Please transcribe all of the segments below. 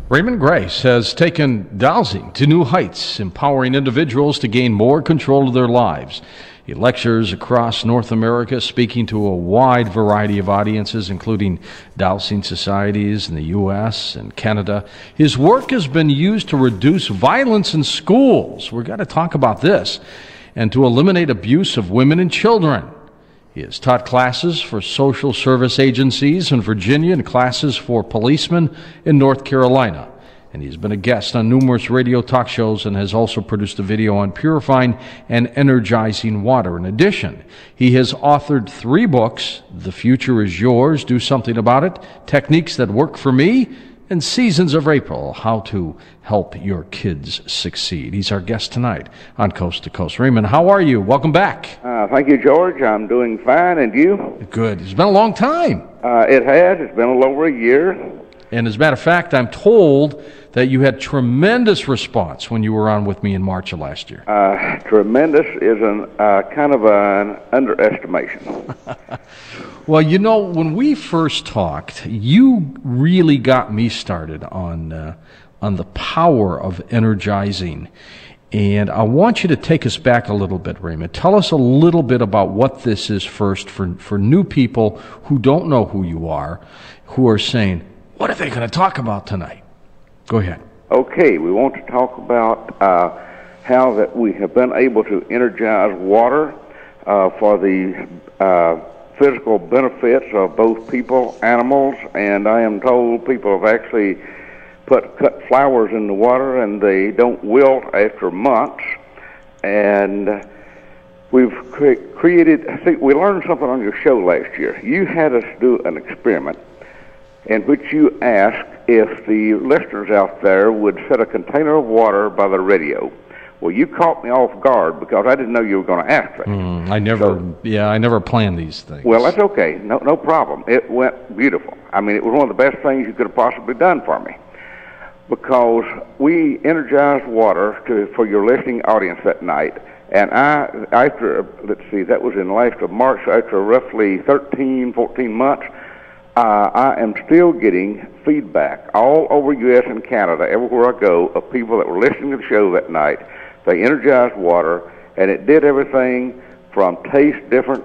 Raymond Grace has taken dowsing to new heights, empowering individuals to gain more control of their lives. He lectures across North America, speaking to a wide variety of audiences, including dowsing societies in the U.S. and Canada. His work has been used to reduce violence in schools. We've got to talk about this. And to eliminate abuse of women and children. He has taught classes for social service agencies in Virginia and classes for policemen in North Carolina. And he's been a guest on numerous radio talk shows and has also produced a video on purifying and energizing water. In addition, he has authored 3 books: The Future is Yours, Do Something About It, Techniques That Work for Me, and Seasons of April, How to Help Your Kids Succeed. He's our guest tonight on Coast to Coast. Raymond, how are you? Welcome back. Thank you, George. I'm doing fine, and you? Good. It's been a long time. It has. It's been a little over a year. And as a matter of fact, I'm told that you had tremendous response when you were on with me in March of last year. Tremendous is kind of an underestimation. Well, you know, when we first talked, you really got me started on the power of energizing. And I want you to take us back a little bit, Raymond. Tell us a little bit about what this is first for new people who don't know who you are, who are saying, what are they going to talk about tonight? Go ahead. Okay, we want to talk about how that we have been able to energize water for the physical benefits of both people, animals, and I am told people have actually cut flowers in the water and they don't wilt after months. And we've created, I think we learned something on your show last year. You had us do an experiment in which you asked if the listeners out there would set a container of water by the radio. Well, you caught me off guard because I didn't know you were going to ask that. I never plan these things. Well, that's okay. No problem. It went beautiful. I mean, it was one of the best things you could have possibly done for me, because we energized water for your listening audience that night. And that was in last of March, after roughly 13, 14 months, I am still getting feedback all over U.S. and Canada, everywhere I go, of people that were listening to the show that night. They energized water, and it did everything from taste different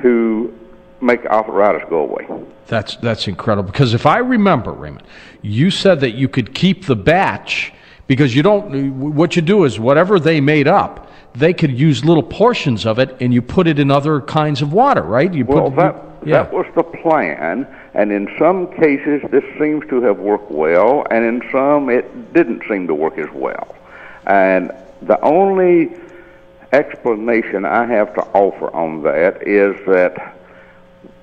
to make arthritis go away. That's incredible, because if I remember, Raymond, you said that you could keep the batch, because what you do is whatever they made up, they could use little portions of it and you put it in other kinds of water, right? That was the plan, and in some cases this seems to have worked well, and in some it didn't seem to work as well. And the only explanation I have to offer on that is that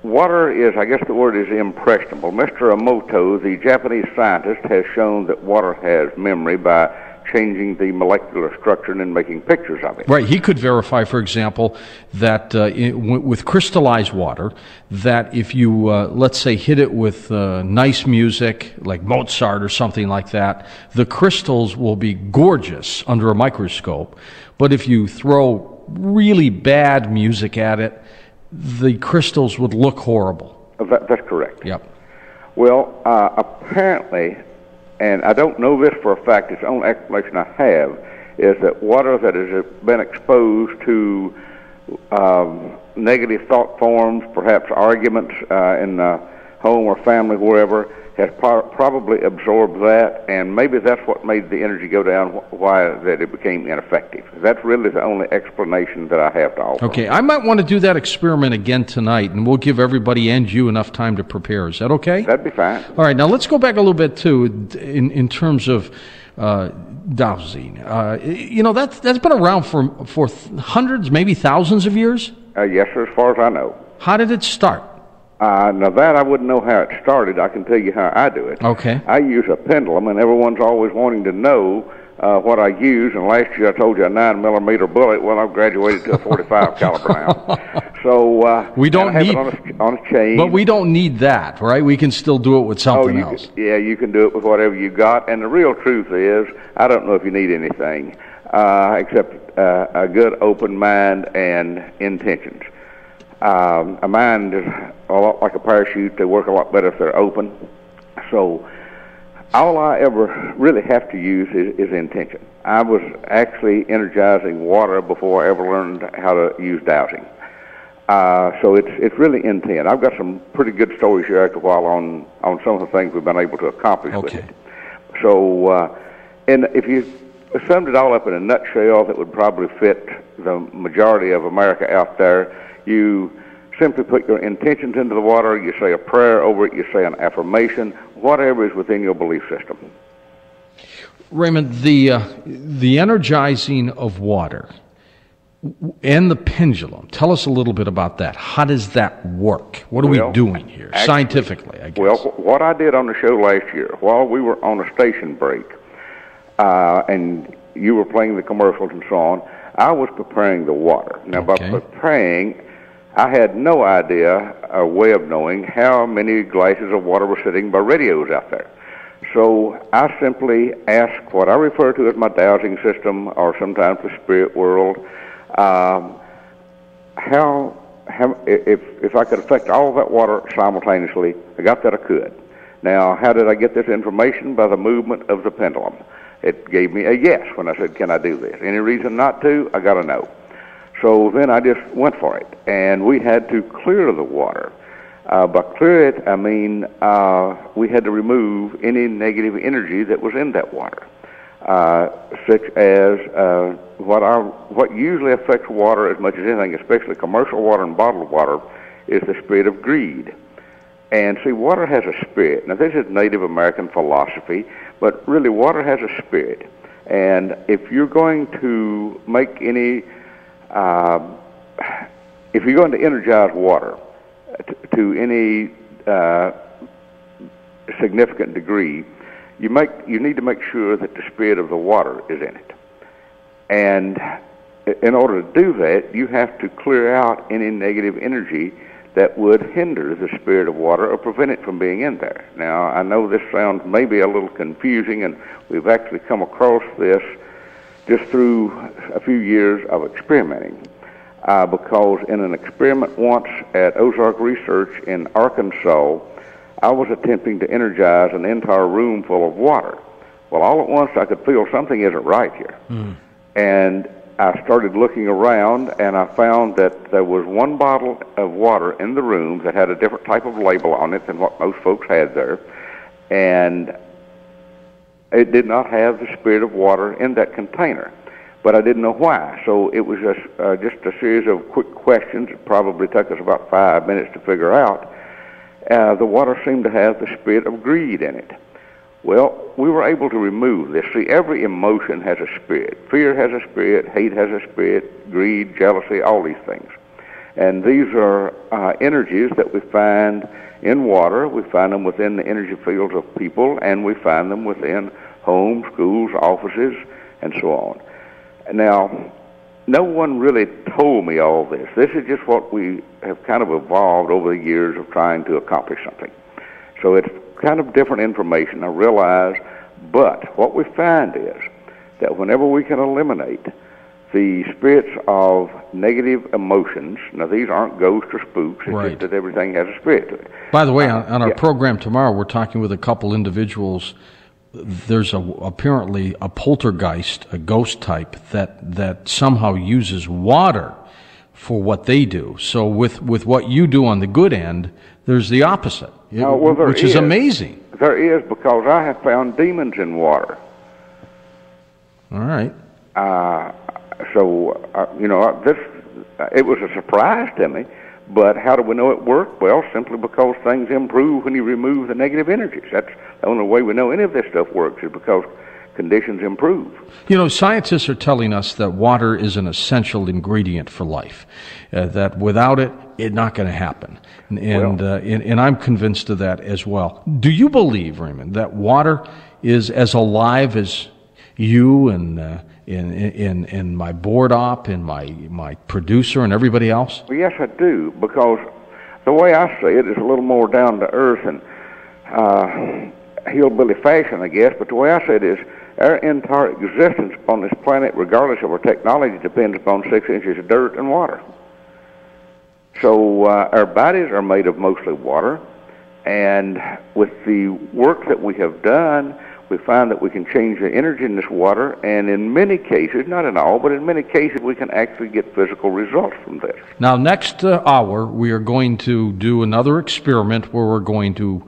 water is, I guess the word is impressionable. Mr. Emoto, the Japanese scientist, has shown that water has memory by changing the molecular structure and then making pictures of it. Right. He could verify, for example, that with crystallized water, that if you, let's say, hit it with nice music, like Mozart or something like that, the crystals will be gorgeous under a microscope. But if you throw really bad music at it, the crystals would look horrible. That's correct. Yep. Well, apparently, and I don't know this for a fact, it's the only explanation I have, is that water that has been exposed to negative thought forms, perhaps arguments in the home or family, wherever, has probably absorbed that, and maybe that's what made the energy go down, why that it became ineffective. That's really the only explanation that I have to offer. Okay, I might want to do that experiment again tonight, and we'll give everybody and you enough time to prepare. Is that okay? That'd be fine. All right, now let's go back a little bit, too, in terms of dowsing. That's been around for hundreds, maybe thousands of years? Yes, sir, as far as I know. How did it start? Now that I wouldn't know how it started. I can tell you how I do it. Okay. I use a pendulum, and everyone's always wanting to know what I use. And last year I told you a 9mm bullet. Well, I've graduated to a 45 caliber now. So we don't need it on a chain. But we don't need that, right? We can still do it with something else. You can do it with whatever you got. And the real truth is, I don't know if you need anything except a good open mind and intentions. A mind is a lot like a parachute. They work a lot better if they're open. So All I ever really have to use is intention. I was actually energizing water before I ever learned how to use dowsing. So it's really intent. I've got some pretty good stories here after a while on some of the things we've been able to accomplish with it. So, and if you summed it all up in a nutshell that would probably fit the majority of America out there, you simply put your intentions into the water, you say a prayer over it, you say an affirmation, whatever is within your belief system. Raymond, the energizing of water and the pendulum, tell us a little bit about that. How does that work? What are we doing here, actually, scientifically, I guess? Well, what I did on the show last year, while we were on a station break, and you were playing the commercials and so on, I was preparing the water. Now, by preparing, I had no idea, a way of knowing how many glasses of water were sitting by radios out there. So I simply asked what I refer to as my dowsing system, or sometimes the spirit world, if I could affect all of that water simultaneously. I got that I could. Now, how did I get this information? By the movement of the pendulum. It gave me a yes when I said, can I do this? Any reason not to? I got a no. So then I just went for it, and we had to clear the water. By clear it, I mean we had to remove any negative energy that was in that water, such as what usually affects water as much as anything, especially commercial water and bottled water, is the spirit of greed. And see, water has a spirit. Now, this is Native American philosophy, but really water has a spirit. And if you're going to make any if you're going to energize water to any significant degree, you need to make sure that the spirit of the water is in it. And in order to do that, you have to clear out any negative energy that would hinder the spirit of water or prevent it from being in there. Now, I know this sounds maybe a little confusing, and we've actually come across this just through a few years of experimenting, because in an experiment once at Ozark Research in Arkansas, I was attempting to energize an entire room full of water. Well, all at once I could feel something isn't right here. And I started looking around, and I found that there was one bottle of water in the room that had a different type of label on it than what most folks had there, and it did not have the spirit of water in that container, but I didn't know why. So it was just a series of quick questions. It probably took us about 5 minutes to figure out. The water seemed to have the spirit of greed in it. Well, we were able to remove this. See, every emotion has a spirit. Fear has a spirit, hate has a spirit, greed, jealousy, all these things. And these are energies that we find in water. We find them within the energy fields of people, and we find them within homes, schools, offices, and so on. Now, no one really told me all this. This is just what we have kind of evolved over the years of trying to accomplish something. So it's kind of different information, I realize, but what we find is that whenever we can eliminate the spirits of negative emotions, now these aren't ghosts or spooks, it's just that everything has a spirit to it. By the way, on our program tomorrow, we're talking with a couple individuals. There's apparently a poltergeist, a ghost type, that somehow uses water for what they do. So with what you do on the good end, there's the opposite, which is amazing. There is, because I have found demons in water. All right. It was a surprise to me, but how do we know it worked? Well, simply because things improve when you remove the negative energies. That's the only way we know any of this stuff works, is because conditions improve. You know, scientists are telling us that water is an essential ingredient for life, that without it, it's not going to happen. And I'm convinced of that as well. Do you believe, Raymond, that water is as alive as you and my board op and my producer and everybody else? Well, yes, I do, because the way I see it is a little more down to earth and hillbilly fashion, I guess, but the way I see it is our entire existence on this planet, regardless of our technology, depends upon 6 inches of dirt and water. So our bodies are made of mostly water. And with the work that we have done, we find that we can change the energy in this water, and in many cases, not in all, but in many cases, we can actually get physical results from this. Now, next hour, we are going to do another experiment where we're going to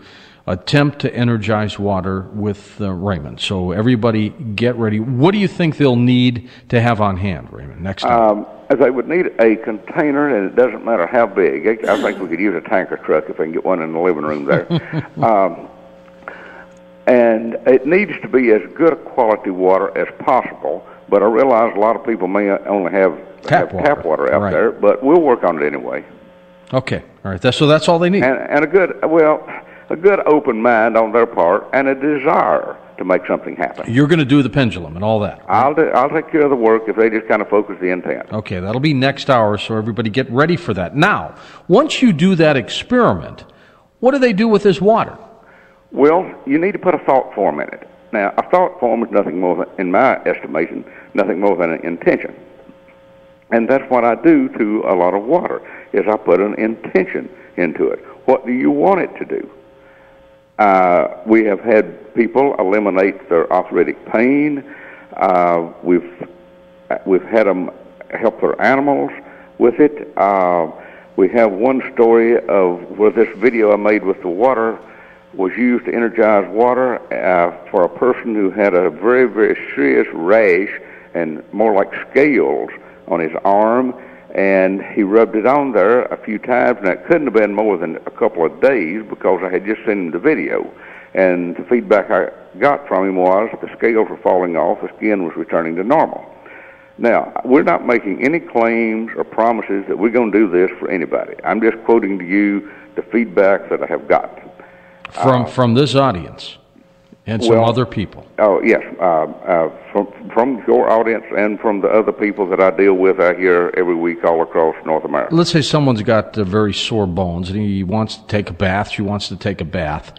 attempt to energize water with Raymond. So everybody get ready. What do you think they'll need to have on hand, Raymond, next time? They would need a container, and it doesn't matter how big. I think we could use a tanker truck if I can get one in the living room there. And it needs to be as good a quality water as possible, but I realize a lot of people may only have tap water out there, but we'll work on it anyway. Okay, all right, so that's all they need. And a good open mind on their part, and a desire to make something happen. You're going to do the pendulum and all that. Right? I'll take care of the work if they just kind of focus the intent. Okay, that'll be next hour, so everybody get ready for that. Now, once you do that experiment, what do they do with this water? Well, you need to put a thought form in it. Now, a thought form is nothing more than, in my estimation, nothing more than an intention. And that's what I do to a lot of water, is I put an intention into it. What do you want it to do? We have had people eliminate their arthritic pain. We've had them help their animals with it. We have one story of where this video I made with the water was used to energize water for a person who had a very, very serious rash and more like scales on his arm, and he rubbed it on there a few times, and it couldn't have been more than a couple of days because I had just seen him the video. And the feedback I got from him was the scales were falling off, the skin was returning to normal. Now, we're not making any claims or promises that we're going to do this for anybody. I'm just quoting to you the feedback that I have got. From this audience and some other people. Oh, yes, from your audience and from the other people that I deal with out here every week all across North America. Let's say someone's got very sore bones and he wants to take a bath, she wants to take a bath.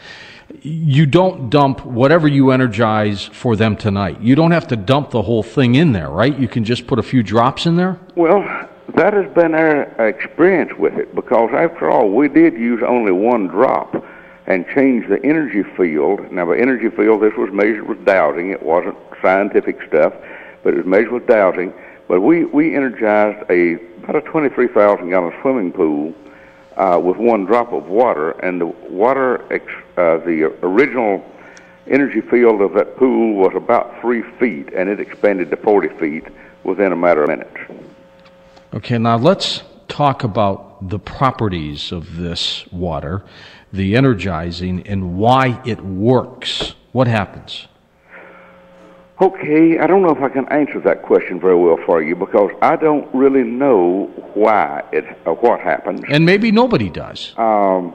You don't dump whatever you energize for them tonight. You don't have to dump the whole thing in there, right? You can just put a few drops in there? Well, that has been our experience with it, because after all, we did use only one drop and change the energy field. Now, the energy field, this was measured with dowsing. It wasn't scientific stuff, but it was measured with dowsing. But we energized about a 23,000-gallon swimming pool with one drop of water, and the water, the original energy field of that pool was about 3 feet, and it expanded to 40 feet within a matter of minutes. Okay, now let's talk about the properties of this water, the energizing, and why it works. What happens? Okay, I don't know if I can answer that question very well for you, because I don't really know why what happens. And maybe nobody does. I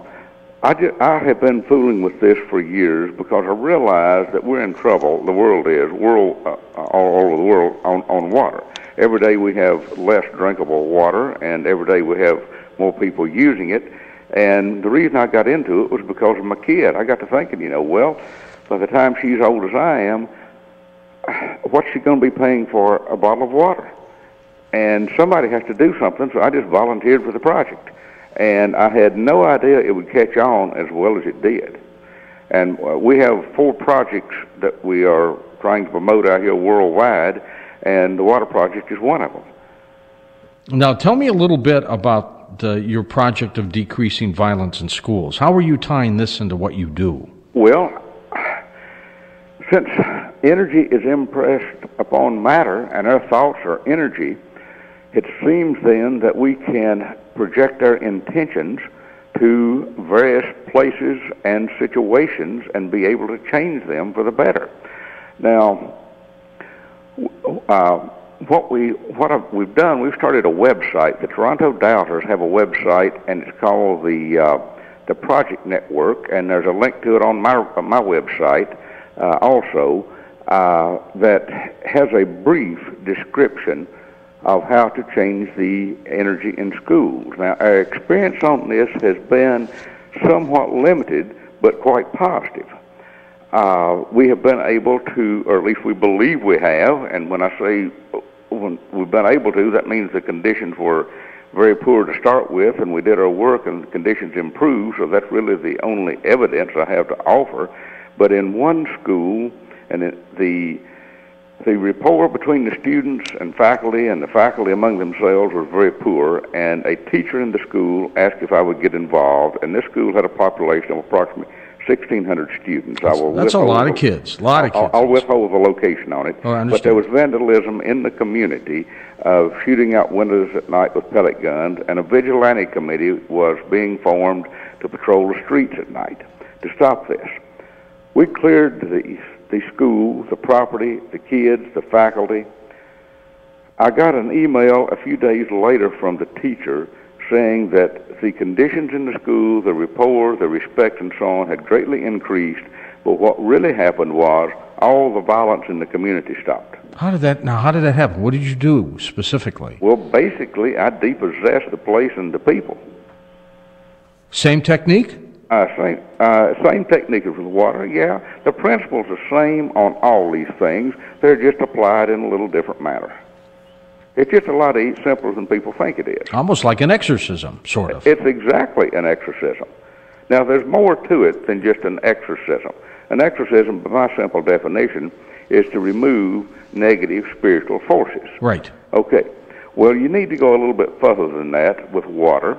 have been fooling with this for years because I realize that we're in trouble. The world is, all over the world, on water. Every day we have less drinkable water, and every day we have more people using it. And the reason I got into it was because of my kid. I got to thinking, well, by the time she's old as I am, what's she going to be paying for a bottle of water? And somebody has to do something, so I just volunteered for the project. And I had no idea it would catch on as well as it did. And we have 4 projects that we are trying to promote out here worldwide, and the water project is one of them. Now, tell me a little bit about your project of decreasing violence in schools. How are you tying this into what you do? Well, since energy is impressed upon matter and our thoughts are energy, it seems then that we can project our intentions to various places and situations and be able to change them for the better. Now, what we've done, we've started a website. The Toronto Doubters have a website, and it's called the Project Network, and there's a link to it on my website also that has a brief description of how to change the energy in schools. Now, our experience on this has been somewhat limited, but quite positive. We have been able to, or at least we believe we have, and when I say when we've been able to, that means the conditions were very poor to start with, and we did our work and conditions improved, so that's really the only evidence I have to offer. But in one school, and the rapport between the students and the faculty among themselves was very poor, and a teacher in the school asked if I would get involved, and this school had a population of approximately 1,600 students. That's a lot of kids. I'll withhold the location on it. Oh, I understand. But there was vandalism in the community of shooting out windows at night with pellet guns, and a vigilante committee was being formed to patrol the streets at night to stop this. We cleared the school, the property, the kids, the faculty. I got an email a few days later from the teacher saying that the conditions in the school, the rapport, the respect, and so on had greatly increased, but what really happened was all the violence in the community stopped. How did that happen? What did you do specifically? Well, basically, I depossessed the place and the people. Same technique? Same technique as with water, yeah. The principle's the same on all these things. They're just applied in a little different manner. It's just a lot simpler than people think it is. Almost like an exorcism, sort of. It's exactly an exorcism. Now, there's more to it than just an exorcism. An exorcism, by my simple definition, is to remove negative spiritual forces. Right. Okay. Well, you need to go a little bit further than that with water.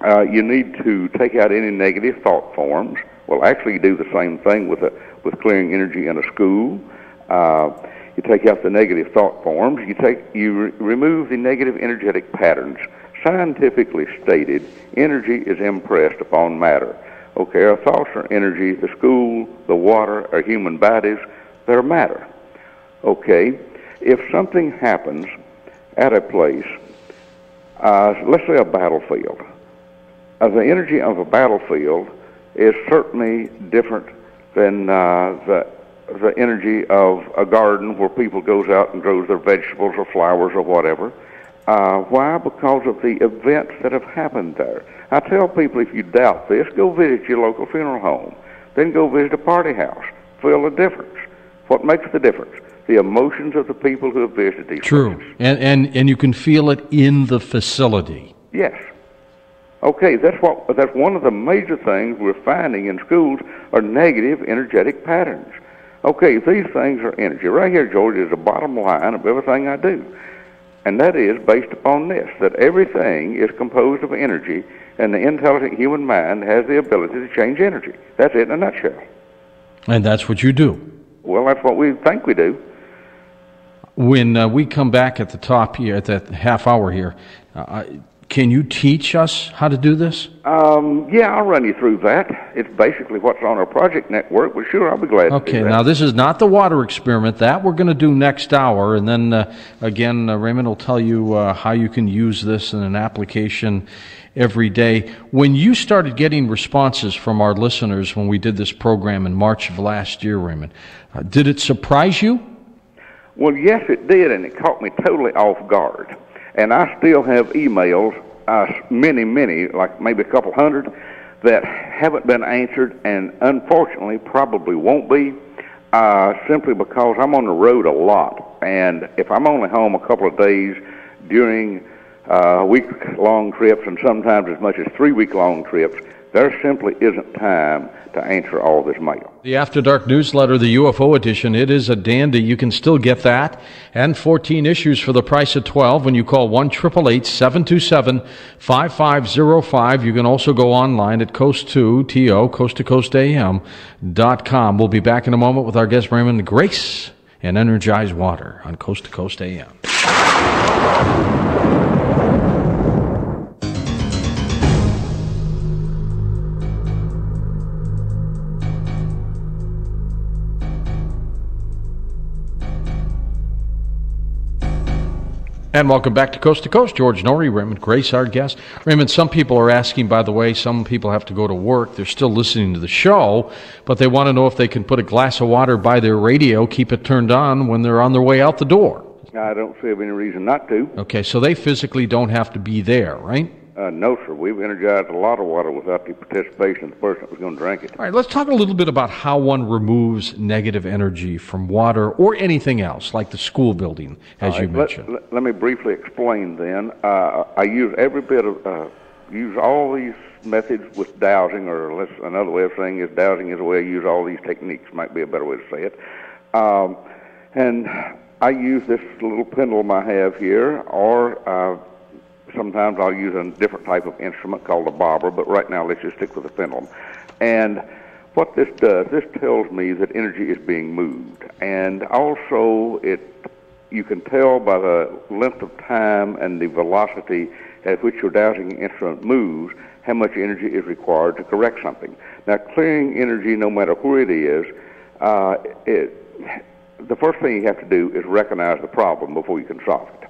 You need to take out any negative thought forms. Well, actually, you do the same thing with clearing energy in a school. You take out the negative thought forms. You remove the negative energetic patterns. Scientifically stated, energy is impressed upon matter. Okay, our thoughts are energy. The school, the water, our human bodies, they're matter. Okay, if something happens at a place, let's say a battlefield, the energy of a battlefield is certainly different than the energy of a garden where people goes out and grows their vegetables or flowers or whatever. Why? Because of the events that have happened there. I tell people, if you doubt this, go visit your local funeral home. Then go visit a party house. Feel the difference. What makes the difference? The emotions of the people who have visited these places. True. And you can feel it in the facility. Yes. Okay, that's one of the major things we're finding in schools are negative energetic patterns. Okay, these things are energy. Right here, George, is the bottom line of everything I do. And that is based upon this, that everything is composed of energy, and the intelligent human mind has the ability to change energy. That's it in a nutshell. And that's what you do. Well, that's what we think we do. When we come back at the top here, at that half hour here, can you teach us how to do this? Yeah, I'll run you through that. It's basically what's on our project network, but sure, I'll be glad to do that. Okay, now this is not the water experiment. That we're going to do next hour, and then again, Raymond will tell you how you can use this in an application every day. When you started getting responses from our listeners when we did this program in March of last year, Raymond, did it surprise you? Well, yes, it did, and it caught me totally off guard. And I still have emails, many, like maybe a couple hundred, that haven't been answered and unfortunately probably won't be, simply because I'm on the road a lot. And if I'm only home a couple of days during week-long trips and sometimes as much as 3-week-long trips, there simply isn't time to answer all this mail. The After Dark newsletter, the UFO edition, it is a dandy. You can still get that and 14 issues for the price of 12 when you call 1-888-727-5505. You can also go online at coast2am.com. We'll be back in a moment with our guest Raymond Grace and Energized Water on Coast to Coast AM. And welcome back to Coast. George Norrie, Raymond Grace, our guest. Raymond, some people are asking, by the way, some people have to go to work. They're still listening to the show, but they want to know if they can put a glass of water by their radio, keep it turned on when they're on their way out the door. I don't see any reason not to. Okay, so they physically don't have to be there, right? No, sir. We've energized a lot of water without the participation of the person that was going to drink it. All right, let's talk a little bit about how one removes negative energy from water or anything else, like the school building, as you mentioned. Let me briefly explain then. I use use all these methods with dowsing, or another way of saying is dowsing is a way I use all these techniques, might be a better way to say it. And I use this little pendulum I have here, or sometimes I'll use a different type of instrument called a bobber, but right now let's just stick with the pendulum. And what this does, this tells me that energy is being moved. And also you can tell by the length of time and the velocity at which your dowsing instrument moves how much energy is required to correct something. Now, clearing energy, no matter where it is, the first thing you have to do is recognize the problem before you can solve it.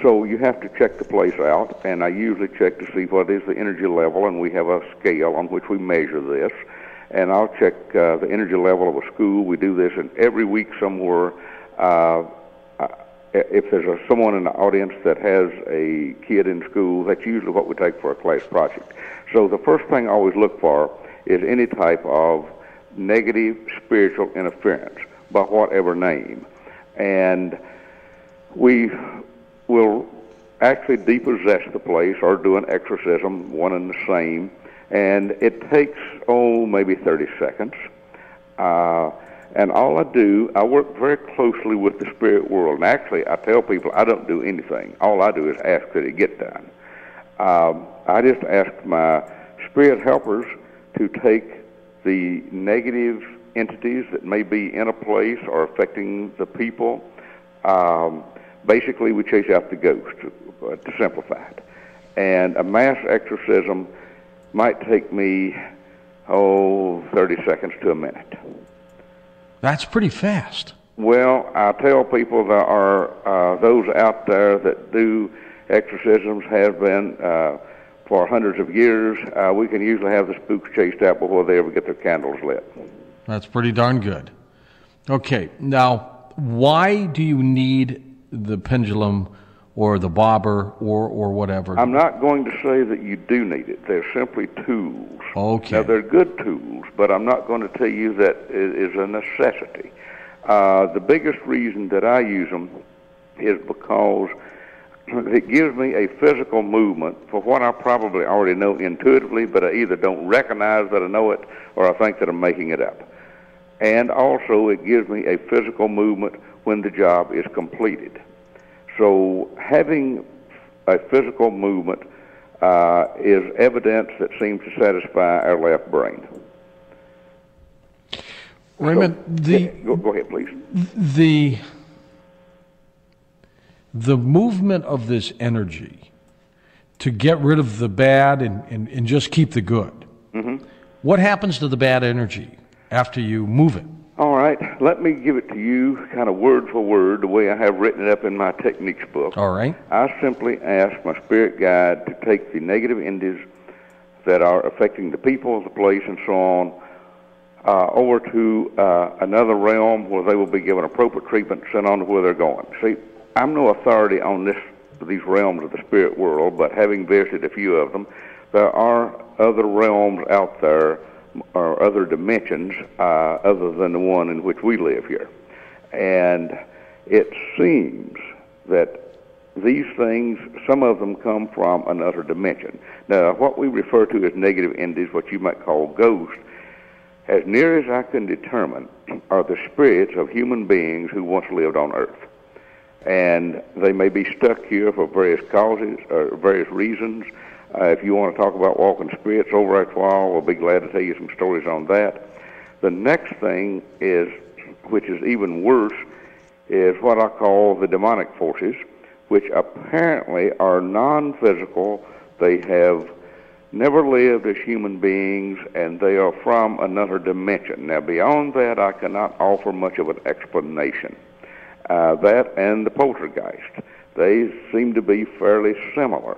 So you have to check the place out, and I usually check to see what is the energy level, and we have a scale on which we measure this. And I'll check the energy level of a school. We do this every week somewhere. If there's someone in the audience that has a kid in school, that's usually what we take for a class project. So the first thing I always look for is any type of negative spiritual interference, by whatever name. And we will actually depossess the place or do an exorcism, one and the same, and it takes, maybe 30 seconds. And all I do, I work very closely with the spirit world. And actually, I tell people I don't do anything. All I do is ask that it get done. I just ask my spirit helpers to take the negative entities that may be in a place or affecting the people. Basically, we chase out the ghost, to simplify it. And a mass exorcism might take me, 30 seconds to a minute. That's pretty fast. Well, I tell people there are those out there that do exorcisms, have been for hundreds of years. We can usually have the spooks chased out before they ever get their candles lit. That's pretty darn good. Okay, now, why do you need the pendulum or the bobber or whatever? I'm not going to say that you do need it. They're simply tools. Okay. Now, they're good tools, but I'm not going to tell you that it is a necessity. The biggest reason that I use them is because it gives me a physical movement for what I probably already know intuitively, but I either don't recognize that I know it or I think that I'm making it up. And also, it gives me a physical movement when the job is completed. So having a physical movement is evidence that seems to satisfy our left brain. Raymond, go ahead, please. The movement of this energy to get rid of the bad and just keep the good. Mm-hmm. What happens to the bad energy after you move it? All right, let me give it to you kind of word for word, the way I have written it up in my techniques book. All right. I simply ask my spirit guide to take the negative entities that are affecting the people, the place, and so on, over to another realm where they will be given appropriate treatment, sent on to where they're going. See, I'm no authority on these realms of the spirit world, but having visited a few of them, there are other realms out there, or other dimensions other than the one in which we live here. And it seems that these things, some of them come from another dimension. Now, what we refer to as negative entities, what you might call ghosts, as near as I can determine, are the spirits of human beings who once lived on Earth. And they may be stuck here for various causes or various reasons. If you want to talk about walking spirits over a while, we'll be glad to tell you some stories on that. The next thing is, which is even worse, is what I call the demonic forces, which apparently are non-physical. They have never lived as human beings, and they are from another dimension. Now, beyond that, I cannot offer much of an explanation. That and the poltergeist, they seem to be fairly similar.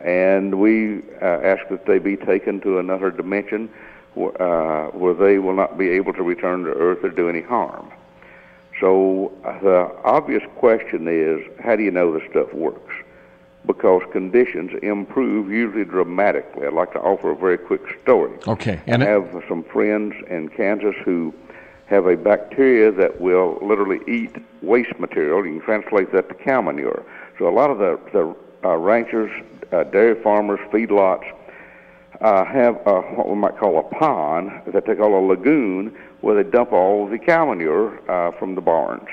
And we ask that they be taken to another dimension where they will not be able to return to Earth or do any harm. So the obvious question is, how do you know this stuff works? because conditions improve usually dramatically. I'd like to offer a very quick story. Okay. I have some friends in Kansas who have a bacteria that will literally eat waste material. You can translate that to cow manure. So a lot of the ranchers, dairy farmers, feedlots have what we might call a pond that they call a lagoon, where they dump all the cow manure from the barns.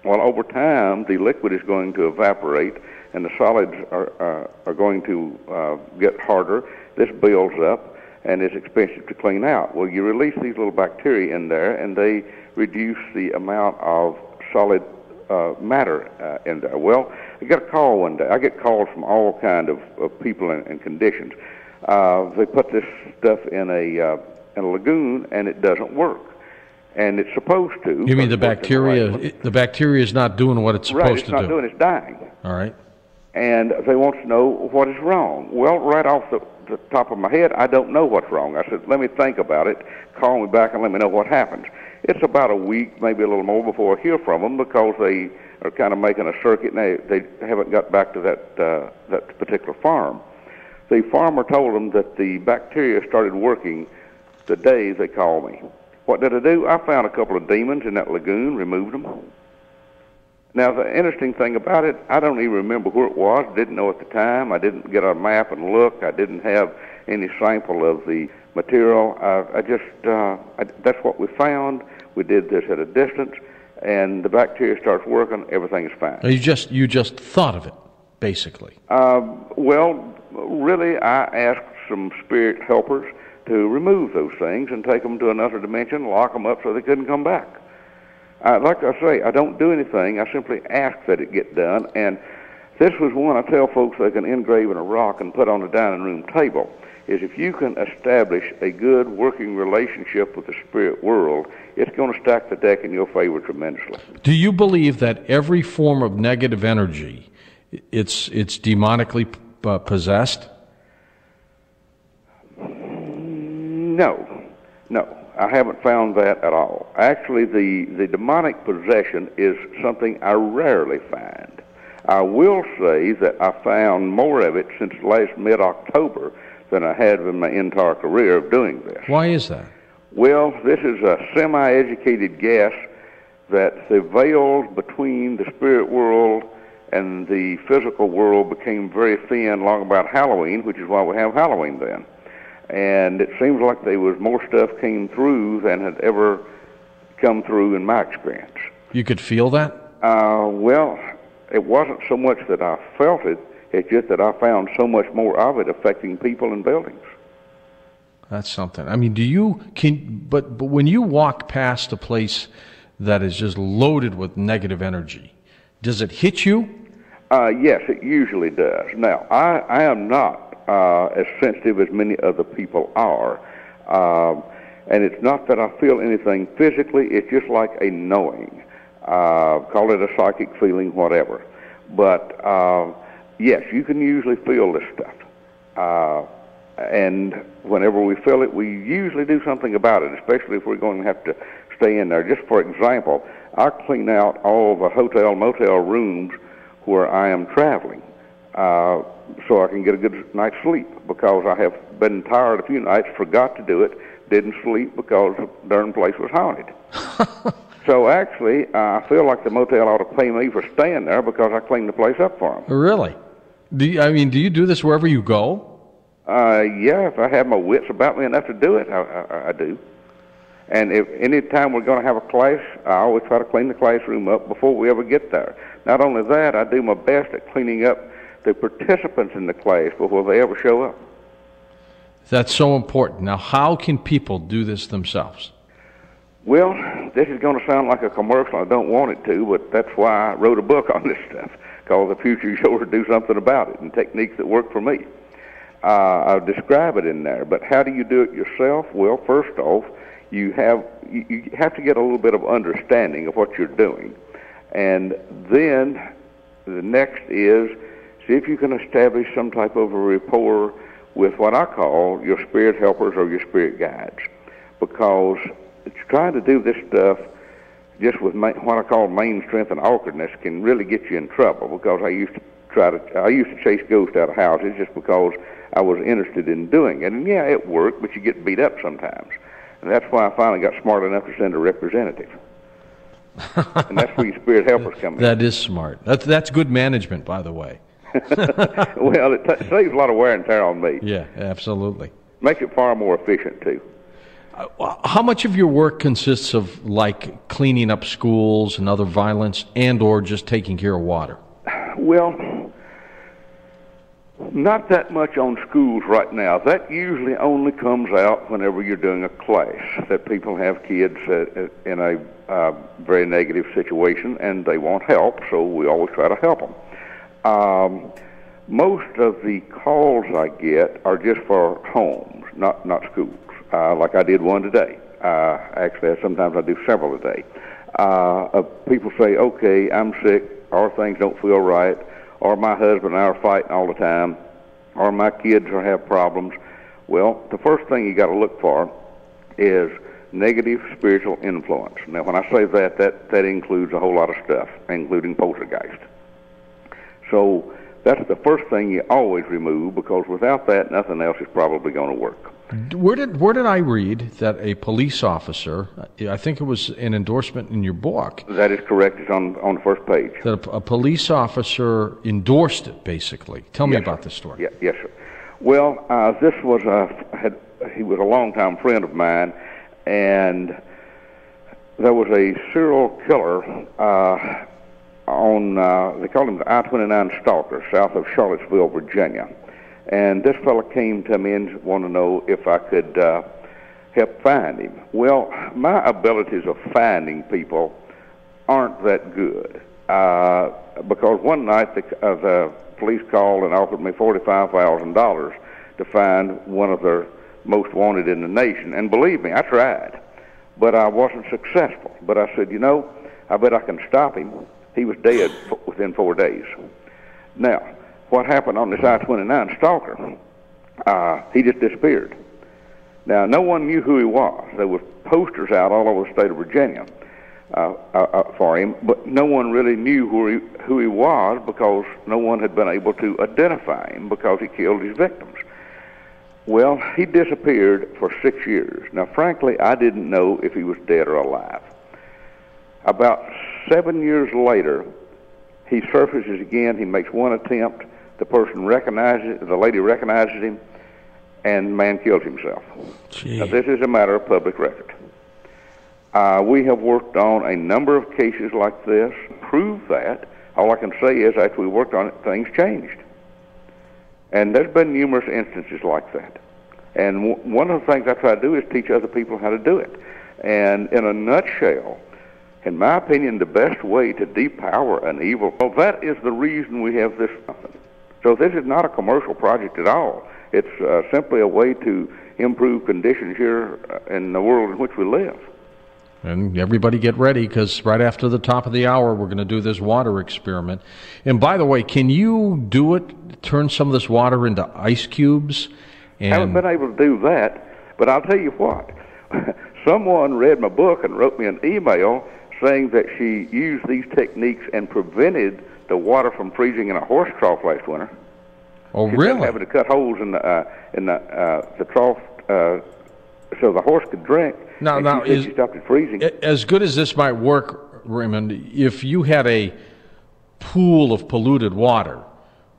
Well, over time, the liquid is going to evaporate, and the solids are going to get harder. This builds up, and it's expensive to clean out. Well, you release these little bacteria in there, and they reduce the amount of solid matter in there. Well, I got a call one day. I get calls from all kind of people and conditions. They put this stuff in a lagoon, and it doesn't work. And it's supposed to. You mean the bacteria? The bacteria is not doing what it's supposed to do. Right, it's not doing. It's dying. All right. And they want to know what is wrong. Well, right off the top of my head, I don't know what's wrong. I said, let me think about it. Call me back and let me know what happens. It's about a week, maybe a little more, before I hear from them, because they are kind of making a circuit, and they haven't got back to that particular farm. The farmer told them that the bacteria started working the day they called me. What did I do? I found a couple of demons in that lagoon, removed them. Now, the interesting thing about it, I don't even remember where it was. Didn't know at the time. I didn't get a map and look. I didn't have any sample of the material. That's what we found. We did this at a distance, and the bacteria starts working. Everything is fine. You just thought of it, basically. Well, really, I asked some spirit helpers to remove those things and take them to another dimension, lock them up so they couldn't come back. Like I say, I don't do anything. I simply ask that it get done. And this was one I tell folks they can engrave in a rock and put on the dining room table, is if you can establish a good working relationship with the spirit world, it's going to stack the deck in your favor tremendously. Do you believe that every form of negative energy, it's demonically possessed? No, I haven't found that at all. Actually, the demonic possession is something I rarely find. I will say that I found more of it since last mid-October than I had in my entire career of doing this. Why is that? Well, this is a semi-educated guess that the veils between the spirit world and the physical world became very thin long about Halloween, which is why we have Halloween then. And it seems like there was more stuff came through than had ever come through in my experience. You could feel that? Well, it wasn't so much that I felt it, it's just that I found so much more of it affecting people and buildings. That's something. I mean, but when you walk past a place that is just loaded with negative energy, does it hit you? Yes, it usually does. Now, I am not as sensitive as many other people are. And it's not that I feel anything physically, it's just like a knowing. Call it a psychic feeling, whatever. But yes, you can usually feel this stuff. And whenever we feel it, we usually do something about it, especially if we're going to have to stay in there. Just for example, I clean out all the hotel, motel rooms where I am traveling. So I can get a good night's sleep, because I have been tired a few nights, forgot to do it, didn't sleep because the darn place was haunted. So actually, I feel like the motel ought to pay me for staying there because I cleaned the place up for them. Really? Do you do this wherever you go? Yeah, if I have my wits about me enough to do it, I do. And if any time we're going to have a class, I always try to clean the classroom up before we ever get there. Not only that, I do my best at cleaning up the participants in the class before they ever show up. That's so important. Now, how can people do this themselves? Well, this is going to sound like a commercial. I don't want it to, but that's why I wrote a book on this stuff, called The Future Sure to Do Something About It, and techniques that work for me. I'll describe it in there, but how do you do it yourself? Well, first off, you have to get a little bit of understanding of what you're doing. And then the next is, see if you can establish some type of a rapport with what I call your spirit helpers or your spirit guides. Because trying to do this stuff just with what I call main strength and awkwardness can really get you in trouble, because I used to I used to chase ghosts out of houses just because I was interested in doing it. And yeah, it worked, but you get beat up sometimes. And that's why I finally got smart enough to send a representative. And that's where your spirit helpers come in. That is smart. That's good management, by the way. Well, it saves a lot of wear and tear on me. Yeah, absolutely. Makes it far more efficient, too. How much of your work consists of, like, cleaning up schools and other violence and or just taking care of water? Well, not that much on schools right now. That usually only comes out whenever you're doing a class, that people have kids in a very negative situation and they want help, so we always try to help them. Most of the calls I get are just for homes, not schools, like I did one today. Actually, sometimes I do several a day. People say, okay, I'm sick, or things don't feel right, or my husband and I are fighting all the time, or my kids have problems. Well, the first thing you got to look for is negative spiritual influence. Now, when I say that includes a whole lot of stuff, including poltergeist. So that's the first thing you always remove, because without that, nothing else is probably going to work. Where did I read that a police officer, I think it was an endorsement in your book. That is correct. It's on the first page. That a police officer endorsed it, basically. Tell me Yes, about sir. this story. Yes, sir. Well, this was he was a longtime friend of mine, and there was a serial killer on, they called him the I-29 Stalker, south of Charlottesville, Virginia. And this fellow came to me and wanted to know if I could help find him. Well, my abilities of finding people aren't that good, because one night the police called and offered me $45,000 to find one of their most wanted in the nation. And believe me, I tried, but I wasn't successful. But I said, I bet I can stop him. He was dead within 4 days. Now, what happened on this I-29 Stalker, he just disappeared. Now, no one knew who he was. There were posters out all over the state of Virginia for him, but no one really knew who he was, because no one had been able to identify him because he killed his victims. Well, he disappeared for 6 years. Now, frankly, I didn't know if he was dead or alive. About 7 years later, he surfaces again. He makes one attempt. The person recognizes, the lady recognizes him, and the man kills himself. Now, this is a matter of public record. We have worked on a number of cases like this, prove that. All I can say is, after we worked on it, things changed. And there's been numerous instances like that. And one of the things I try to do is teach other people how to do it. And in a nutshell, in my opinion, the best way to depower an evil, well, that is the reason we have this. So this is not a commercial project at all. It's simply a way to improve conditions here in the world in which we live. And everybody get ready, because right after the top of the hour, we're going to do this water experiment. And by the way, can you do it, turn some of this water into ice cubes? I haven't been able to do that, but I'll tell you what. Someone read my book and wrote me an email saying that she used these techniques and prevented the water from freezing in a horse trough last winter. Oh, She really? was having to cut holes in the trough so the horse could drink. Now, she stopped it freezing. As good as this might work, Raymond, if you had a pool of polluted water,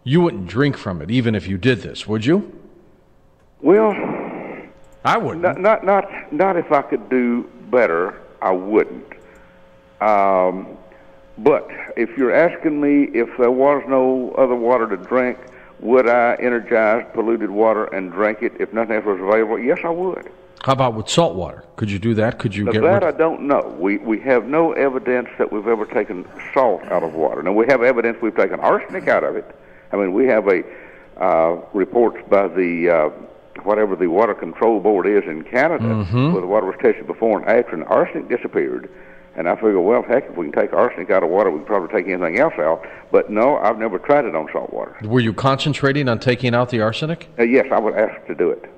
you wouldn't drink from it, even if you did this, would you? Well, I wouldn't. Not if I could do better, I wouldn't. But if you're asking me if there was no other water to drink, would I energize polluted water and drink it if nothing else was available? Yes, I would. How about with salt water? Could you do that? Could you get that? I don't know. We have no evidence that we've ever taken salt out of water. Now, we have evidence we've taken arsenic out of it. I mean, we have reports by the whatever the water control board is in Canada, where the water was tested before and after, and arsenic disappeared. And I figure, well, heck, if we can take arsenic out of water, we can probably take anything else out. But no, I've never tried it on salt water. Were you concentrating on taking out the arsenic? Yes, I would ask to do it.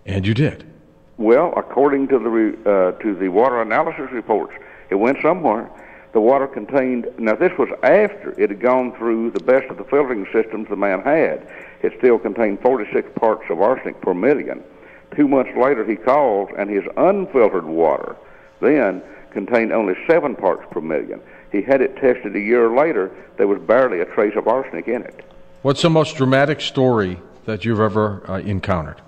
And you did? Well, according to the water analysis reports, it went somewhere. the water contained, now this was after it had gone through the best of the filtering systems the man had. It still contained 46 parts of arsenic per million. 2 months later he called, and his unfiltered water then contained only 7 parts per million. He had it tested a year later. There was barely a trace of arsenic in it. What's the most dramatic story that you've ever encountered?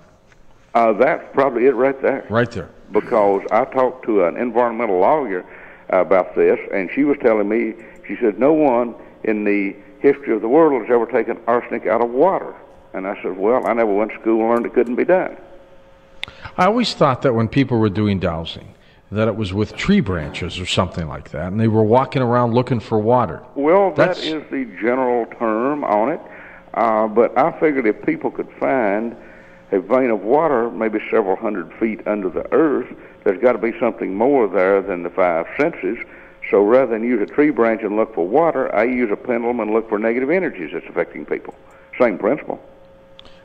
That's probably it right there. Right there. Because I talked to an environmental lawyer about this, and she was telling me, she said, no one in the history of the world has ever taken arsenic out of water. And I said, well, I never went to school and learned it couldn't be done. I always thought that when people were doing dowsing, that it was with tree branches or something like that, and they were walking around looking for water. Well, that is the general term on it, but I figured if people could find a vein of water maybe several hundred feet under the earth, there's got to be something more there than the 5 senses. So rather than use a tree branch and look for water, I use a pendulum and look for negative energies that's affecting people. Same principle.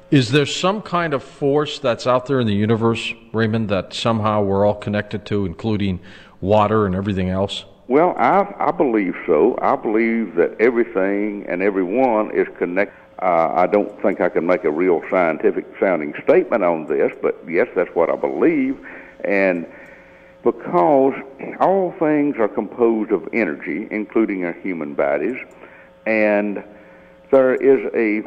Is there some kind of force that's out there in the universe, Raymond, that somehow we're all connected to, including water and everything else? Well, I believe so. I believe that everything and everyone is connected. I don't think I can make a real scientific-sounding statement on this, but yes, that's what I believe. And because all things are composed of energy, including our human bodies, and there is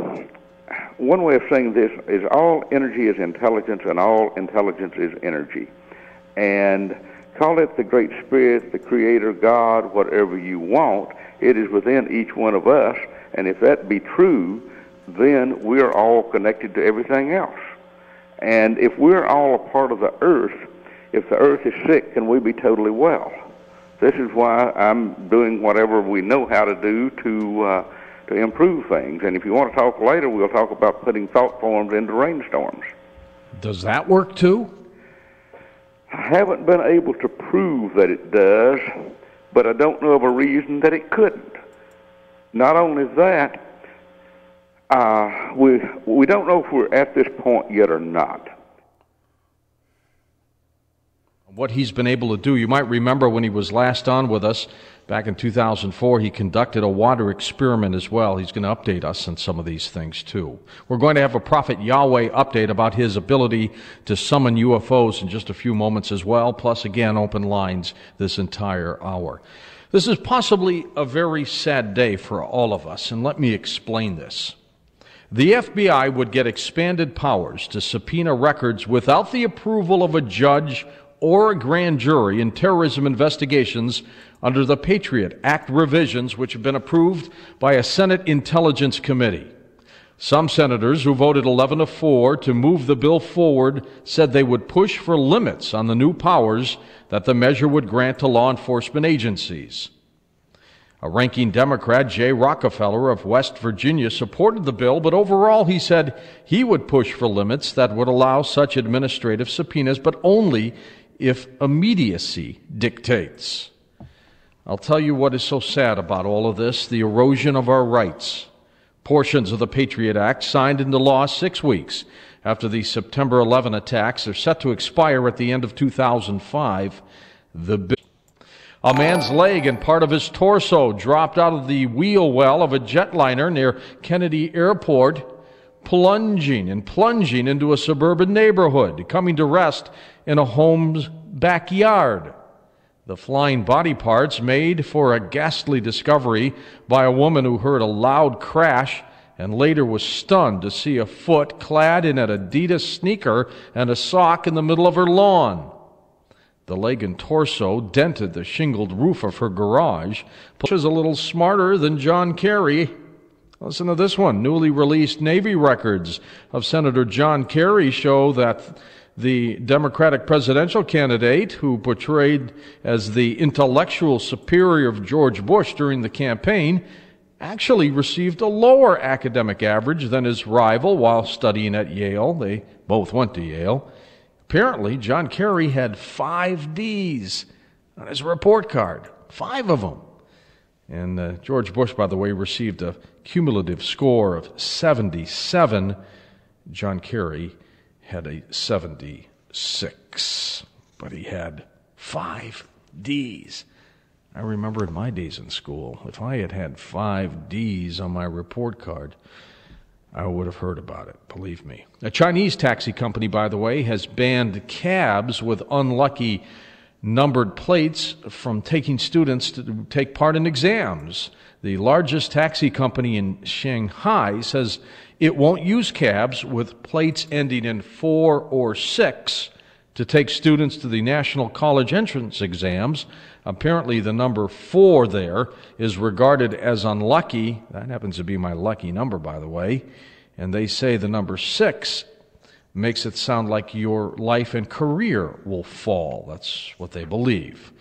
one way of saying this is all energy is intelligence, and all intelligence is energy. And call it the Great Spirit, the Creator, God, whatever you want, it is within each one of us, and if that be true, then we're all connected to everything else. And if we're all a part of the earth, if the earth is sick, can we be totally well? This is why I'm doing whatever we know how to do to improve things. And if you want to talk later, we'll talk about putting thought forms into rainstorms. Does that work too? I haven't been able to prove that it does, but I don't know of a reason that it couldn't. Not only that, we don't know if we're at this point yet or not. What he's been able to do, you might remember when he was last on with us back in 2004, he conducted a water experiment as well. He's going to update us on some of these things too. We're going to have a Prophet Yahweh update about his ability to summon UFOs in just a few moments as well, plus again open lines this entire hour. This is possibly a very sad day for all of us, and let me explain this. The FBI would get expanded powers to subpoena records without the approval of a judge or a grand jury in terrorism investigations under the Patriot Act revisions, which have been approved by a Senate Intelligence Committee. Some senators who voted 11-4 to move the bill forward said they would push for limits on the new powers that the measure would grant to law enforcement agencies. A ranking Democrat, Jay Rockefeller of West Virginia, supported the bill, but overall he said he would push for limits that would allow such administrative subpoenas, but only if immediacy dictates. I'll tell you what is so sad about all of this, the erosion of our rights. Portions of the Patriot Act signed into law 6 weeks after the September 11 attacks are set to expire at the end of 2005. A man's leg and part of his torso dropped out of the wheel well of a jetliner near Kennedy Airport, plunging into a suburban neighborhood, coming to rest in a home's backyard. The flying body parts made for a ghastly discovery by a woman who heard a loud crash and later was stunned to see a foot clad in an Adidas sneaker and a sock in the middle of her lawn. The leg and torso dented the shingled roof of her garage. She was a little smarter than John Kerry. Listen to this one. Newly released Navy records of Senator John Kerry show that the Democratic presidential candidate, who portrayed as the intellectual superior of George Bush during the campaign, actually received a lower academic average than his rival while studying at Yale. They both went to Yale. Apparently, John Kerry had 5 Ds on his report card, 5 of them. And George Bush, by the way, received a cumulative score of 77. John Kerry had a 76, but he had 5 Ds. I remember in my days in school, if I had had 5 Ds on my report card, I would have heard about it, believe me. A Chinese taxi company, by the way, has banned cabs with unlucky numbered plates from taking students to take part in exams. The largest taxi company in Shanghai says it won't use cabs with plates ending in 4 or 6 to take students to the national college entrance exams. Apparently the number 4 there is regarded as unlucky. That happens to be my lucky number, by the way. And they say the number 6 makes it sound like your life and career will fall. That's what they believe.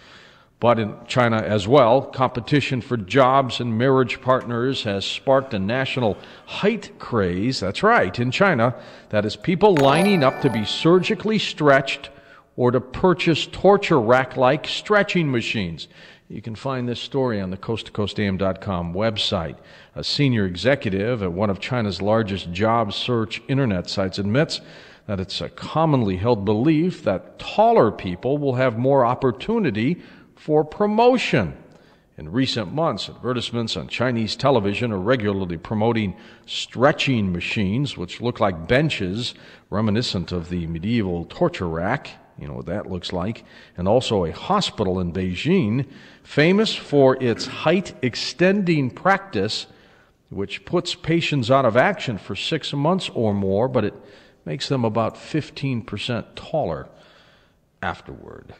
But in China as well, competition for jobs and marriage partners has sparked a national height craze. That's right, in China. That is people lining up to be surgically stretched or to purchase torture rack-like stretching machines. You can find this story on the coasttocoastam.com website. A senior executive at one of China's largest job search internet sites admits that it's a commonly held belief that taller people will have more opportunity for promotion. In recent months, advertisements on Chinese television are regularly promoting stretching machines, which look like benches reminiscent of the medieval torture rack. You know what that looks like. And also a hospital in Beijing, famous for its height extending practice, which puts patients out of action for 6 months or more, but it makes them about 15% taller afterward.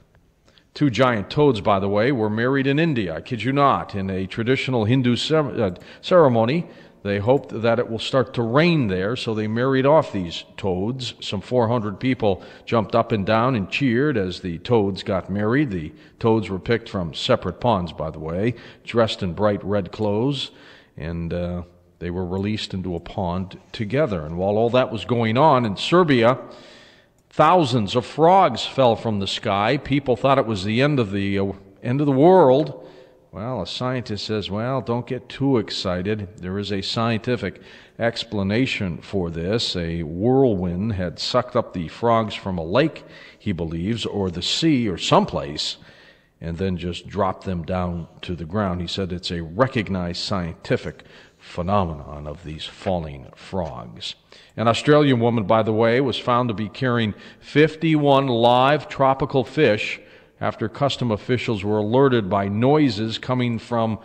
2 giant toads, by the way, were married in India, I kid you not, in a traditional Hindu ceremony. They hoped that it will start to rain there, so they married off these toads. Some 400 people jumped up and down and cheered as the toads got married. The toads were picked from separate ponds, by the way, dressed in bright red clothes, and they were released into a pond together. And while all that was going on in Serbia, thousands of frogs fell from the sky. People thought it was the end of the world. Well, a scientist says, well, don't get too excited. There is a scientific explanation for this. A whirlwind had sucked up the frogs from a lake, he believes, or the sea or someplace, and then just dropped them down to the ground. He said it's a recognized scientific phenomenon of these falling frogs. An Australian woman, by the way, was found to be carrying 51 live tropical fish after custom officials were alerted by noises coming from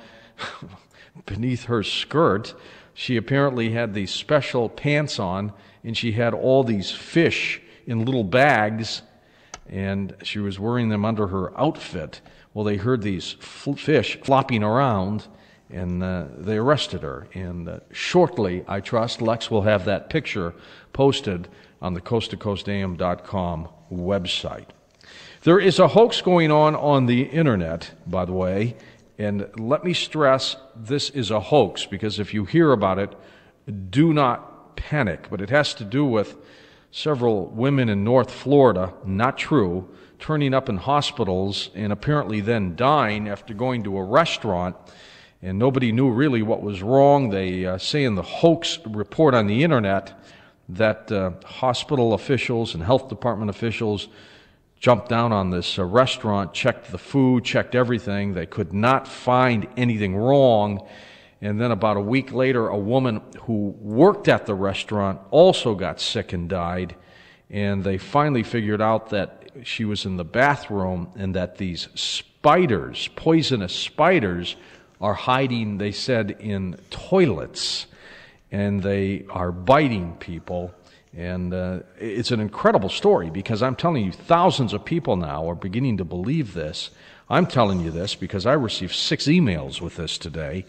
beneath her skirt. She apparently had these special pants on, and she had all these fish in little bags, and she was wearing them under her outfit. Well, they heard these fish flopping around, and they arrested her. And shortly, I trust, Lex will have that picture posted on the coasttocoastam.com website. There is a hoax going on the internet, by the way, and let me stress this is a hoax, because if you hear about it, do not panic. But it has to do with several women in North Florida, not true, turning up in hospitals and apparently then dying after going to a restaurant, and nobody knew really what was wrong. They say in the hoax report on the internet that hospital officials and health department officials jumped down on this restaurant, checked the food, checked everything. They could not find anything wrong. And then about a week later, a woman who worked at the restaurant also got sick and died. And they finally figured out that she was in the bathroom and that these spiders, poisonous spiders, are hiding, they said, in toilets. And they are biting people. And it's an incredible story, because I'm telling you, thousands of people now are beginning to believe this. I'm telling you this because I received 6 emails with this today.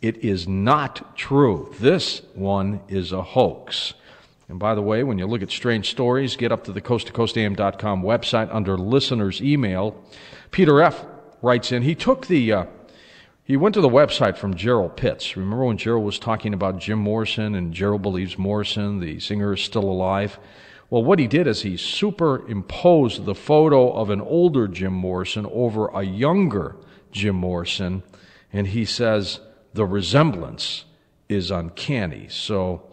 It is not true. This one is a hoax. And by the way, when you look at strange stories, get up to the coasttocoastam.com website under listeners' email. Peter F. writes in, he went to the website from Gerald Pitts. Remember when Gerald was talking about Jim Morrison, and Gerald believes Morrison, the singer, is still alive? Well, what he did is he superimposed the photo of an older Jim Morrison over a younger Jim Morrison, and he says the resemblance is uncanny. So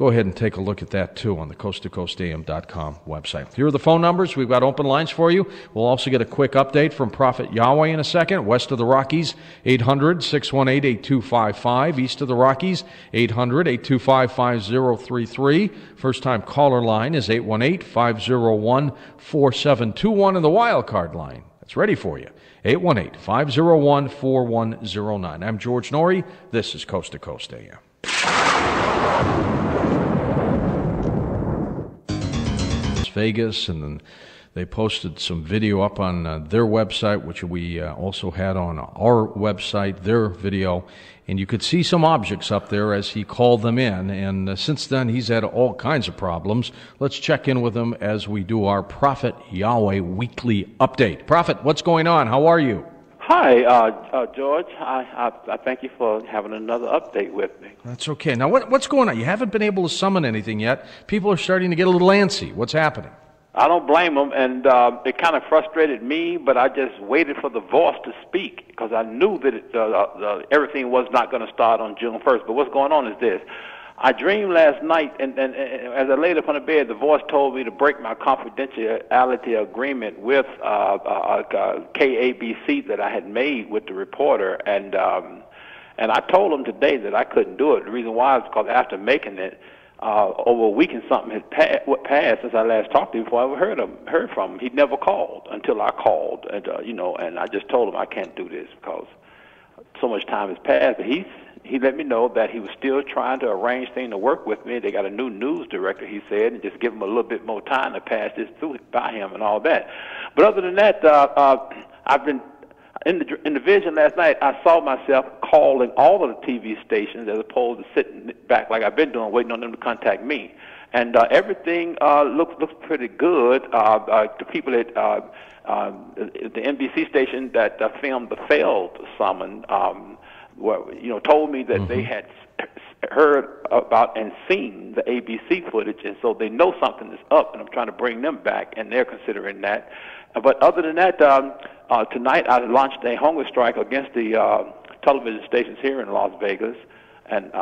go ahead and take a look at that too on the coasttocoastam.com website. Here are the phone numbers. We've got open lines for you. We'll also get a quick update from Prophet Yahweh in a second. West of the Rockies, 800-618-8255. East of the Rockies, 800-825-5033. First-time caller line is 818-501-4721, and the wild card line, that's ready for you, 818-501-4109. I'm George Norrie. This is Coast to Coast AM. Las Vegas, and then they posted some video up on their website, which we also had on our website, their video, and you could see some objects up there as he called them in, and since then he's had all kinds of problems. Let's check in with him as we do our Prophet Yahweh weekly update. Prophet, what's going on? How are you? Hi, George. I thank you for having another update with me. That's okay. Now, what's going on? You haven't been able to summon anything yet. People are starting to get a little antsy. What's happening? I don't blame them, and it kind of frustrated me, but I just waited for the voice to speak because I knew that everything was not going to start on June 1st. But what's going on is this. I dreamed last night, and as I laid upon the bed, the voice told me to break my confidentiality agreement with KABC that I had made with the reporter, and I told him today that I couldn't do it. The reason why is because after making it, over a week and something had passed since I last talked to him before I ever heard from him. He'd never called until I called, and and I just told him I can't do this because so much time has passed. But he let me know that he was still trying to arrange things to work with me. They got a new news director, he said, and just give him a little bit more time to pass this through by him and all that. But other than that, I've been in the vision last night. I saw myself calling all of the TV stations as opposed to sitting back like I've been doing, waiting on them to contact me. And everything looks pretty good. The people at the NBC station that filmed the failed summon, told me that they had heard about and seen the ABC footage, and so they know something is up, and I'm trying to bring them back, and they're considering that. But other than that, tonight I launched a hunger strike against the television stations here in Las Vegas, and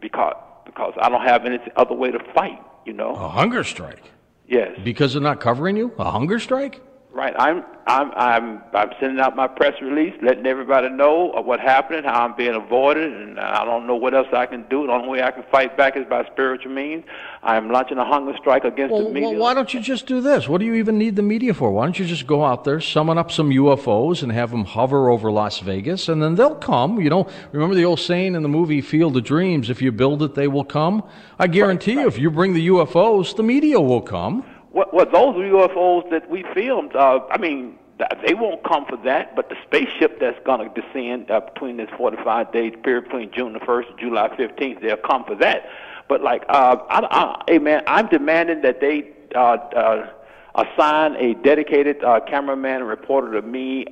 because I don't have any other way to fight, A hunger strike? Yes. Because they're not covering you? A hunger strike? Right. I'm sending out my press release, letting everybody know what happened, how I'm being avoided, and I don't know what else I can do. The only way I can fight back is by spiritual means. I'm launching a hunger strike against the media. Well, why don't you just do this? What do you even need the media for? Why don't you just go out there, summon up some UFOs, and have them hover over Las Vegas, and then they'll come. Remember the old saying in the movie Field of Dreams, if you build it, they will come? I guarantee you, if you bring the UFOs, the media will come. Well, those UFOs that we filmed, they won't come for that, but the spaceship that's going to descend between this 45-day period between June the 1st and July 15th, they'll come for that. But, hey, man, I'm demanding that they assign a dedicated cameraman and reporter to me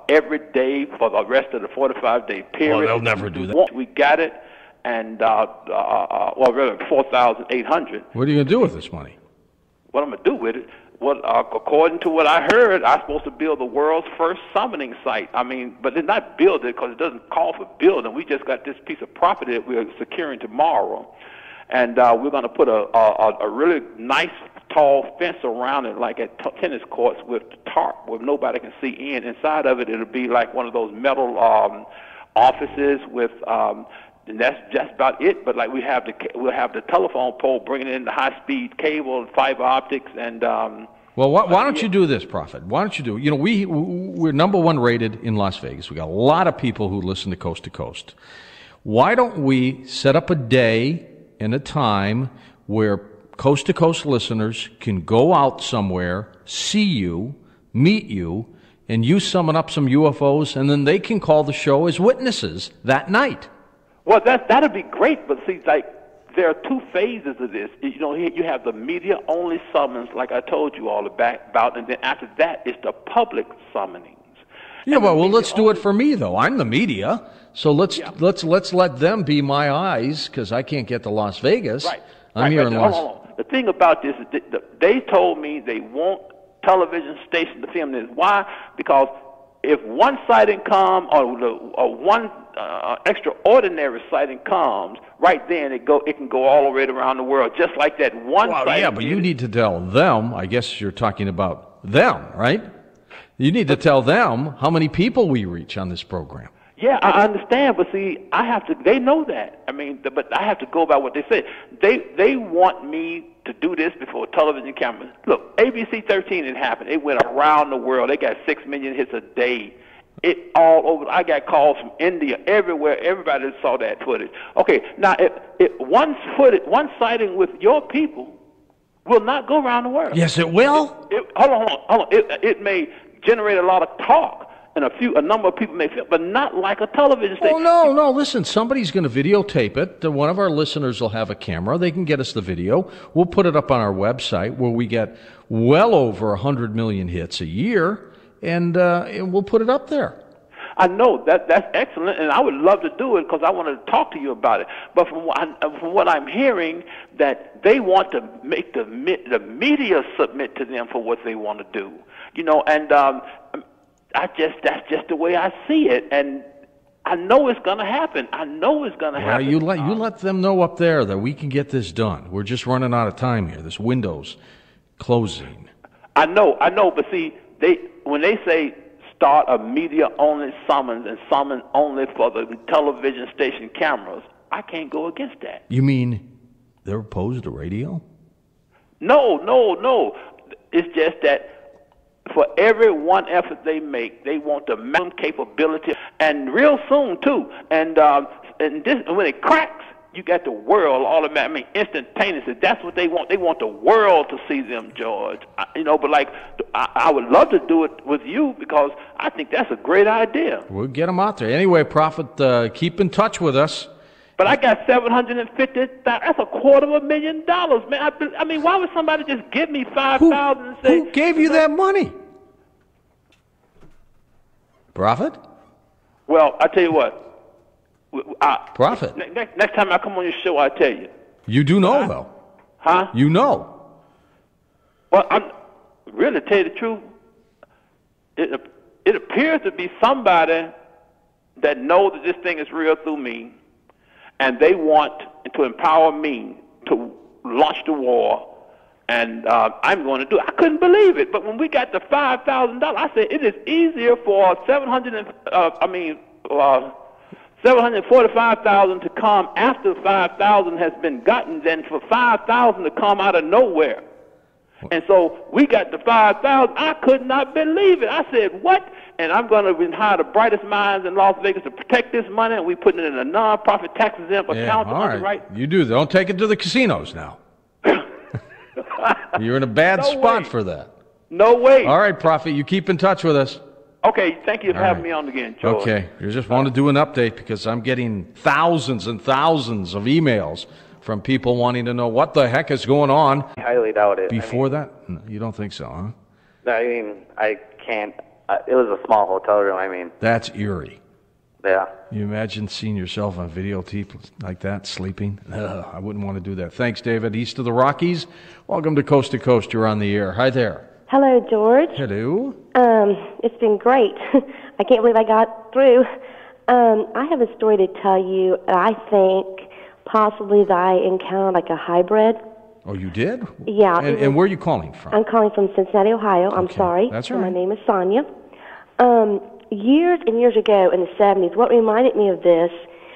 every day for the rest of the 45-day period. Well, they'll never do that. We got it, and, rather, 4,800. What are you going to do with this money? What I'm going to do with it, according to what I heard, I'm supposed to build the world's first summoning site. But it's not build it because it doesn't call for building. We just got this piece of property that we're securing tomorrow. And we're going to put a really nice, tall fence around it, like at tennis courts with tarp where nobody can see in. Inside of it, it'll be like one of those metal offices with... and that's just about it. But we'll have the telephone pole bringing in the high-speed cable and fiber optics and. Well, why don't you do this, Prophet? Why don't you do? We're number one rated in Las Vegas. We got a lot of people who listen to Coast to Coast. Why don't we set up a day and a time where Coast to Coast listeners can go out somewhere, see you, meet you, and you summon up some UFOs, and then they can call the show as witnesses that night. Well, that'd be great, but see, there are two phases of this. You have the media-only summons, like I told you all about, and then after that, it's the public summonings. Yeah, well, let's do it for me though. I'm the media, so let's let them be my eyes because I can't get to Las Vegas. Right. I'm here in Las. Hold on. The thing about this is they told me they want television stations to film this. Why? Because if one sighting comes or one extraordinary sighting comes, right then it can go all the way around the world, just like that one sighting. Yeah, but you need to tell them. I guess you're talking about them, right? You need to tell them how many people we reach on this program. Yeah, I understand, but see, they know that. I mean, but I have to go by what they say. They want me to do this before television cameras. Look, ABC 13, it happened. It went around the world. They got 6 million hits a day. It all over. I got calls from India, everywhere. Everybody saw that footage. Okay, now one sighting with your people will not go around the world. Yes, it will. Hold on. It may generate a lot of talk. And a number of people may feel, but not like a television station. Oh, no, listen, somebody's going to videotape it. One of our listeners will have a camera. They can get us the video. We'll put it up on our website where we get well over 100 million hits a year, and we'll put it up there. I know that's excellent, and I would love to do it because I want to talk to you about it. But from what I'm hearing, that they want to make the media submit to them for what they want to do, and that's just the way I see it, and I know it's going to happen. happen. Well, you let them know up there that we can get this done. We're just running out of time here. This window's closing. I know, but see, when they say start a media-only summons and summon only for the television station cameras, I can't go against that. You mean they're opposed to radio? No. It's just that for every one effort they make, they want the maximum capability, and real soon too. And when it cracks, you got the world automatically, instantaneously. That's what they want. They want the world to see them, George. But like, I would love to do it with you because I think that's a great idea. We'll get them out there. Anyway, Prophet, keep in touch with us. But I got $750,000. That's $250,000, man. I mean, why would somebody just give me $5,000 and say? Who gave you that money? Prophet? Well, I tell you what. Prophet. Next time I come on your show, I'll tell you. You do know, though. Huh? You know. Well, I'm really tell you the truth. It appears to be somebody that knows that this thing is real through me. And they want to empower me to launch the war, and I'm going to do it. I couldn't believe it, but when we got the $5,000, I said it is easier for $745,000 to come after $5,000 has been gotten than for $5,000 to come out of nowhere. And so we got the $5,000. I could not believe it. I said, what? And I'm going to hire the brightest minds in Las Vegas to protect this money, and we putting it in a non-profit tax-exempt account. All right. You do. Don't take it to the casinos now. You're in a bad spot for that. No way. All right, Prophet, you keep in touch with us. Okay, thank you for having me on again, George. Okay, you just want to do an update because I'm getting thousands and thousands of emails from people wanting to know what the heck is going on. I highly doubt it. Before that? No, you don't think so, huh? No, I mean, I can't. It was a small hotel room, That's eerie. Yeah. You imagine seeing yourself on videotape like that, sleeping? I wouldn't want to do that. Thanks, David. East of the Rockies. Welcome to Coast. You're on the air. Hi there. Hello, George. Hello. It's been great. I can't believe I got through. I have a story to tell you. I think possibly that I encountered like a hybrid. Oh, you did? Yeah. And where are you calling from? I'm calling from Cincinnati, Ohio. I'm sorry. That's all right. My name is Sonia. Years and years ago in the 70s, what reminded me of this,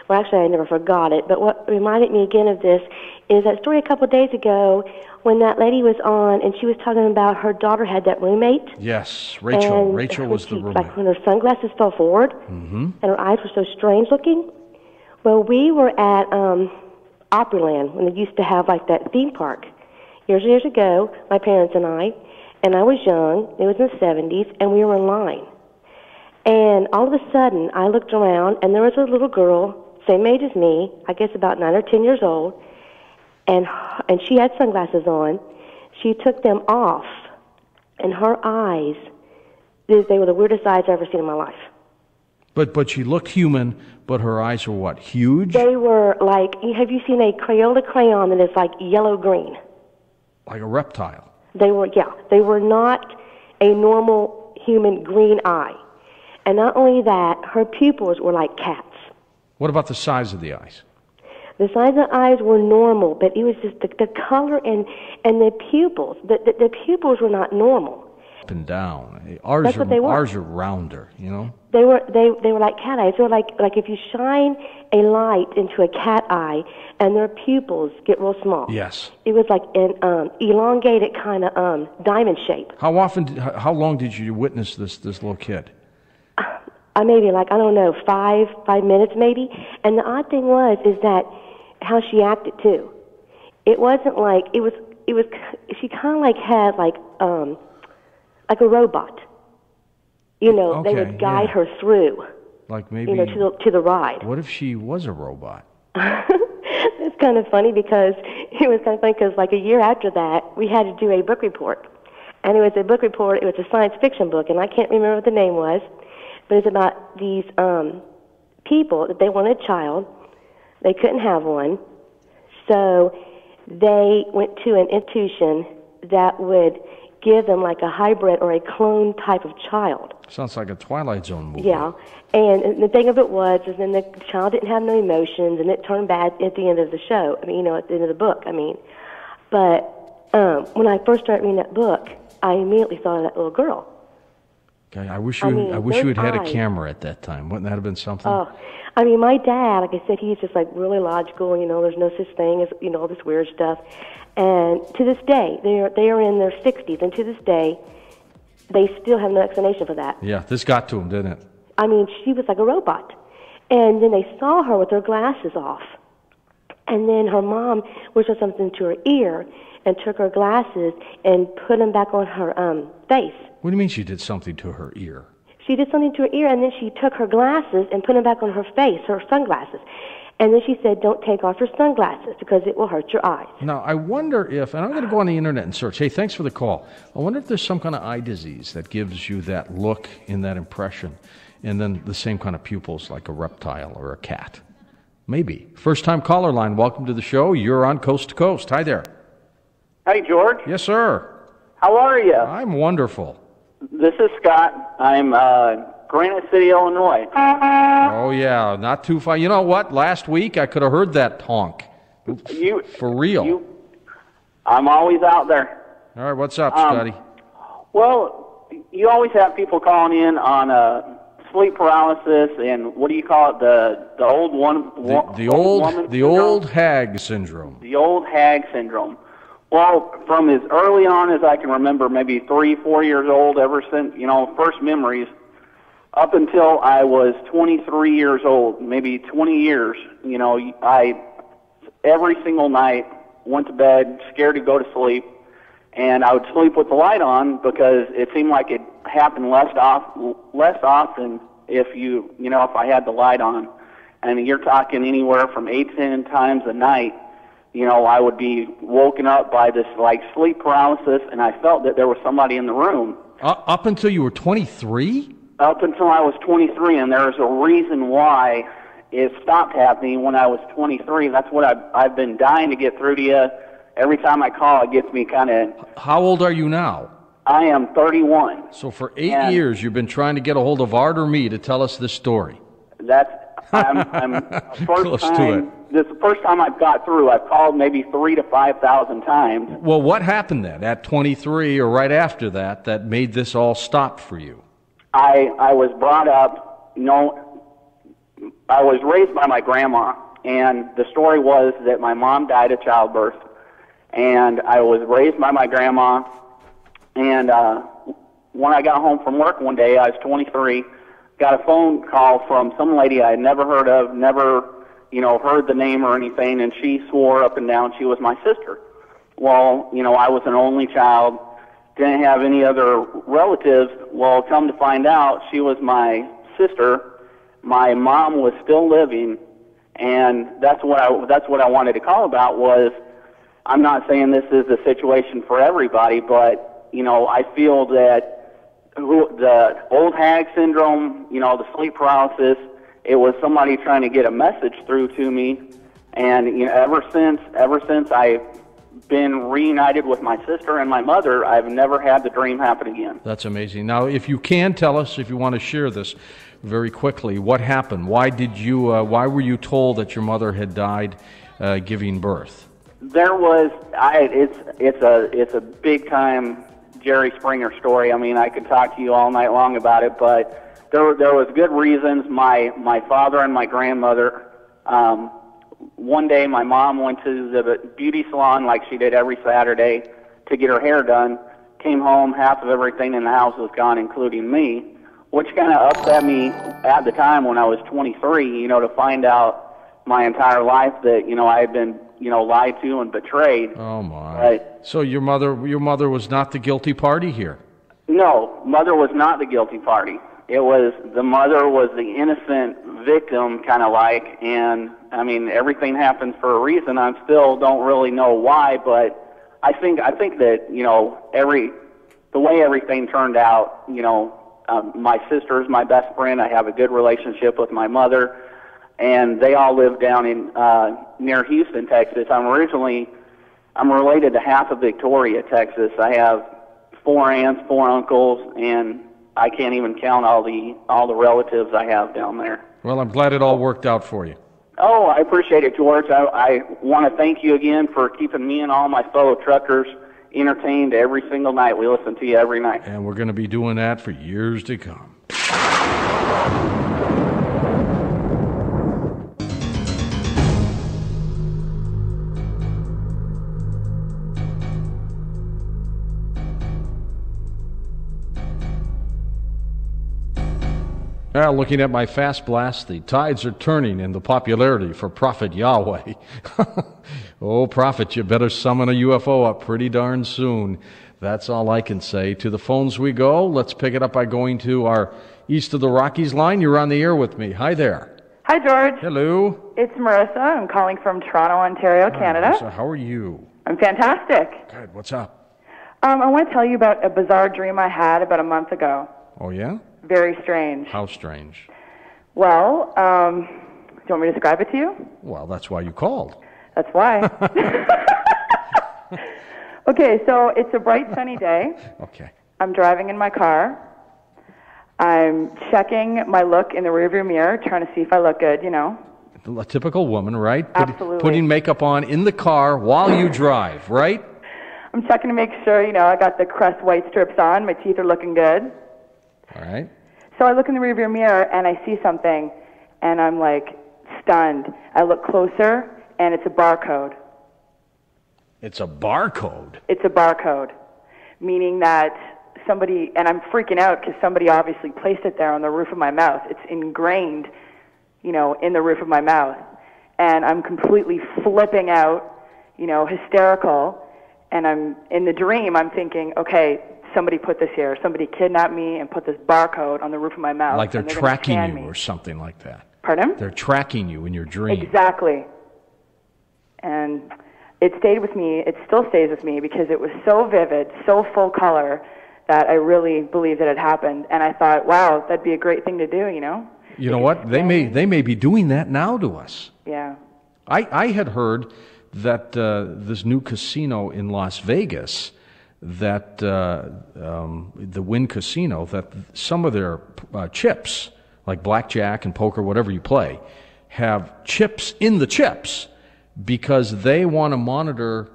well, actually I never forgot it, but what reminded me again of this is that story a couple of days ago when that lady was on and she was talking about her daughter had that roommate. Yes, Rachel. Rachel was the roommate. Like when her sunglasses fell forward and her eyes were so strange looking. Well, we were at Opryland when they used to have like that theme park. Years and years ago, my parents and I was young, it was in the 70s, and we were in line. And all of a sudden, I looked around, and there was a little girl, same age as me, I guess about 9 or 10 years old, and she had sunglasses on. She took them off, and her eyes, they were the weirdest eyes I've ever seen in my life. But she looked human, but her eyes were what, huge? They were like, have you seen a Crayola crayon that is like yellow-green? Like a reptile? They were not a normal human green eye. And not only that, her pupils were like cats. What about the size of the eyes? The size of the eyes were normal, but it was just the color and the pupils. The pupils were not normal. Up and down. That's what they were. Ours are rounder, you know? They were like cat eyes. They were like if you shine a light into a cat eye and their pupils get real small. Yes. It was like an elongated kind of diamond shape. How long did you witness this little kid? Maybe like, I don't know, 5 minutes maybe. And the odd thing is that how she acted too. It wasn't like, it was, she kind of like had like a robot. You know, okay, they would guide her through. Like maybe, you know, to the ride. What if she was a robot? It's kind of funny because like a year after that, we had to do a book report. And it was a book report, it was a science fiction book, and I can't remember what the name was, but it's about these people that they wanted a child. They couldn't have one, so they went to an institution that would give them like a hybrid or a clone type of child. Sounds like a Twilight Zone movie. Yeah, and the thing of it was, is then the child didn't have no emotions, and it turned bad at the end of the show. I mean, you know, at the end of the book. I mean, but when I first started reading that book, I immediately thought of that little girl. Okay, I wish you had had a camera at that time. Wouldn't that have been something? Oh, I mean, my dad, like I said, he's just like really logical. You know, there's no such thing as, you know, all this weird stuff. And to this day, they are in their 60s, and to this day, they still have no explanation for that. Yeah, this got to them, didn't it? I mean, she was like a robot. And then they saw her with her glasses off. And then her mom whispered something to her ear and took her glasses and put them back on her face. What do you mean she did something to her ear? She did something to her ear, and then she took her glasses and put them back on her face, her sunglasses. And then she said, don't take off your sunglasses because it will hurt your eyes. Now, I wonder if, and I'm going to go on the internet and search. Hey, thanks for the call. I wonder if there's some kind of eye disease that gives you that look in that impression, and then the same kind of pupils like a reptile or a cat. Maybe. First-time caller line, welcome to the show. You're on Coast to Coast. Hi there. Hey, George. Yes, sir. How are you? I'm wonderful. This is Scott. I'm Granite City, Illinois. Oh, yeah, not too far. You know what? Last week I could have heard that honk. For real. I'm always out there. All right, what's up, Scotty? Well, you always have people calling in on sleep paralysis and what do you call it? The old one. The old hag syndrome. The old hag syndrome. Well, from as early on as I can remember, maybe 3-4 years old, ever since, you know, first memories, up until I was 23 years old, maybe 20 years, you know, I every single night went to bed scared to go to sleep, and I would sleep with the light on because it seemed like it happened less often if if I had the light on. And you're talking anywhere from 8-10 times a night. You know, I would be woken up by this, like, sleep paralysis, and I felt that there was somebody in the room. Up until you were 23? Up until I was 23, and there's a reason why it stopped happening when I was 23. That's what I've been dying to get through to you. Every time I call, it gets me kind of... How old are you now? I am 31. So for 8 years, you've been trying to get a hold of Art or me to tell us this story. I'm Close to it. This is the first time I've got through. I've called maybe 3,000 to 5,000 times. Well, what happened then at 23 or right after that made this all stop for you? I was brought up, I was raised by my grandma, and the story was that my mom died of childbirth, and I was raised by my grandma, and when I got home from work one day, I was 23, got a phone call from some lady I had never heard of, never heard the name or anything, and she swore up and down she was my sister. Well, I was an only child, didn't have any other relatives. Well, come to find out, she was my sister. My mom was still living, and that's what I wanted to call about. Was, I'm not saying this is the situation for everybody, but I feel that the old hag syndrome, the sleep paralysis, it was somebody trying to get a message through to me, and ever since I've been reunited with my sister and my mother, I've never had the dream happen again. That's amazing. Now, if you can tell us, if you want to share this very quickly, what happened? Why were you told that your mother had died giving birth? There was, it's a big time Jerry Springer story. I mean, I could talk to you all night long about it, but there was good reasons. My father and my grandmother, one day my mom went to the beauty salon like she did every Saturday to get her hair done, came home, half of everything in the house was gone, including me, which kind of upset me at the time when I was 23, to find out my entire life that, I had been, lied to and betrayed. Oh, my. But, so your mother was not the guilty party here? No, mother was not the guilty party. The mother was the innocent victim, kind of like, and, I mean, everything happens for a reason. I still don't really know why, but I think that, the way everything turned out, my sister is my best friend. I have a good relationship with my mother, and they all live down in near Houston, Texas. I'm related to half of Victoria, Texas. I have 4 aunts, 4 uncles, and I can't even count all the relatives I have down there. Well, I'm glad it all worked out for you. Oh, I appreciate it, George. I want to thank you again for keeping me and all my fellow truckers entertained every single night. We listen to you every night. And we're going to be doing that for years to come. Now, looking at my fast blast, the tides are turning in the popularity for Prophet Yahweh. Oh, Prophet, you better summon a UFO up pretty darn soon. That's all I can say. To the phones we go. Let's pick it up by going to our East of the Rockies line. You're on the air with me. Hi there. Hi, George. Hello. It's Marissa. I'm calling from Toronto, Ontario, Canada. Marissa, how are you? I'm fantastic. Good. What's up? I want to tell you about a bizarre dream I had about a month ago. Oh, yeah? Very strange. How strange? Well, do you want me to describe it to you? Well, that's why you called. That's why. Okay, so it's a bright sunny day. Okay. I'm driving in my car. I'm checking my look in the rearview mirror, trying to see if I look good, A typical woman, right? Absolutely. Putting makeup on in the car while you drive, right? I'm checking to make sure, I got the Crest white strips on. My teeth are looking good. All right. So I look in the rearview mirror and I see something, and I'm like stunned. I look closer, and it's a barcode. It's a barcode? It's a barcode, meaning that somebody, and I'm freaking out because somebody obviously placed it there on the roof of my mouth. It's ingrained, in the roof of my mouth. And I'm completely flipping out, hysterical. And I'm in the dream, I'm thinking, okay, somebody put this here. Somebody kidnapped me and put this barcode on the roof of my mouth. Like they're tracking you or something like that. Pardon? They're tracking you in your dream. Exactly. And it stayed with me. It still stays with me because it was so vivid, so full color, that I really believed that it happened. And I thought, wow, that'd be a great thing to do, You know what? They may be doing that now to us. Yeah. I had heard that this new casino in Las Vegas, that the Wynn Casino, that some of their chips, like blackjack and poker, whatever you play, have chips in the chips because they want to monitor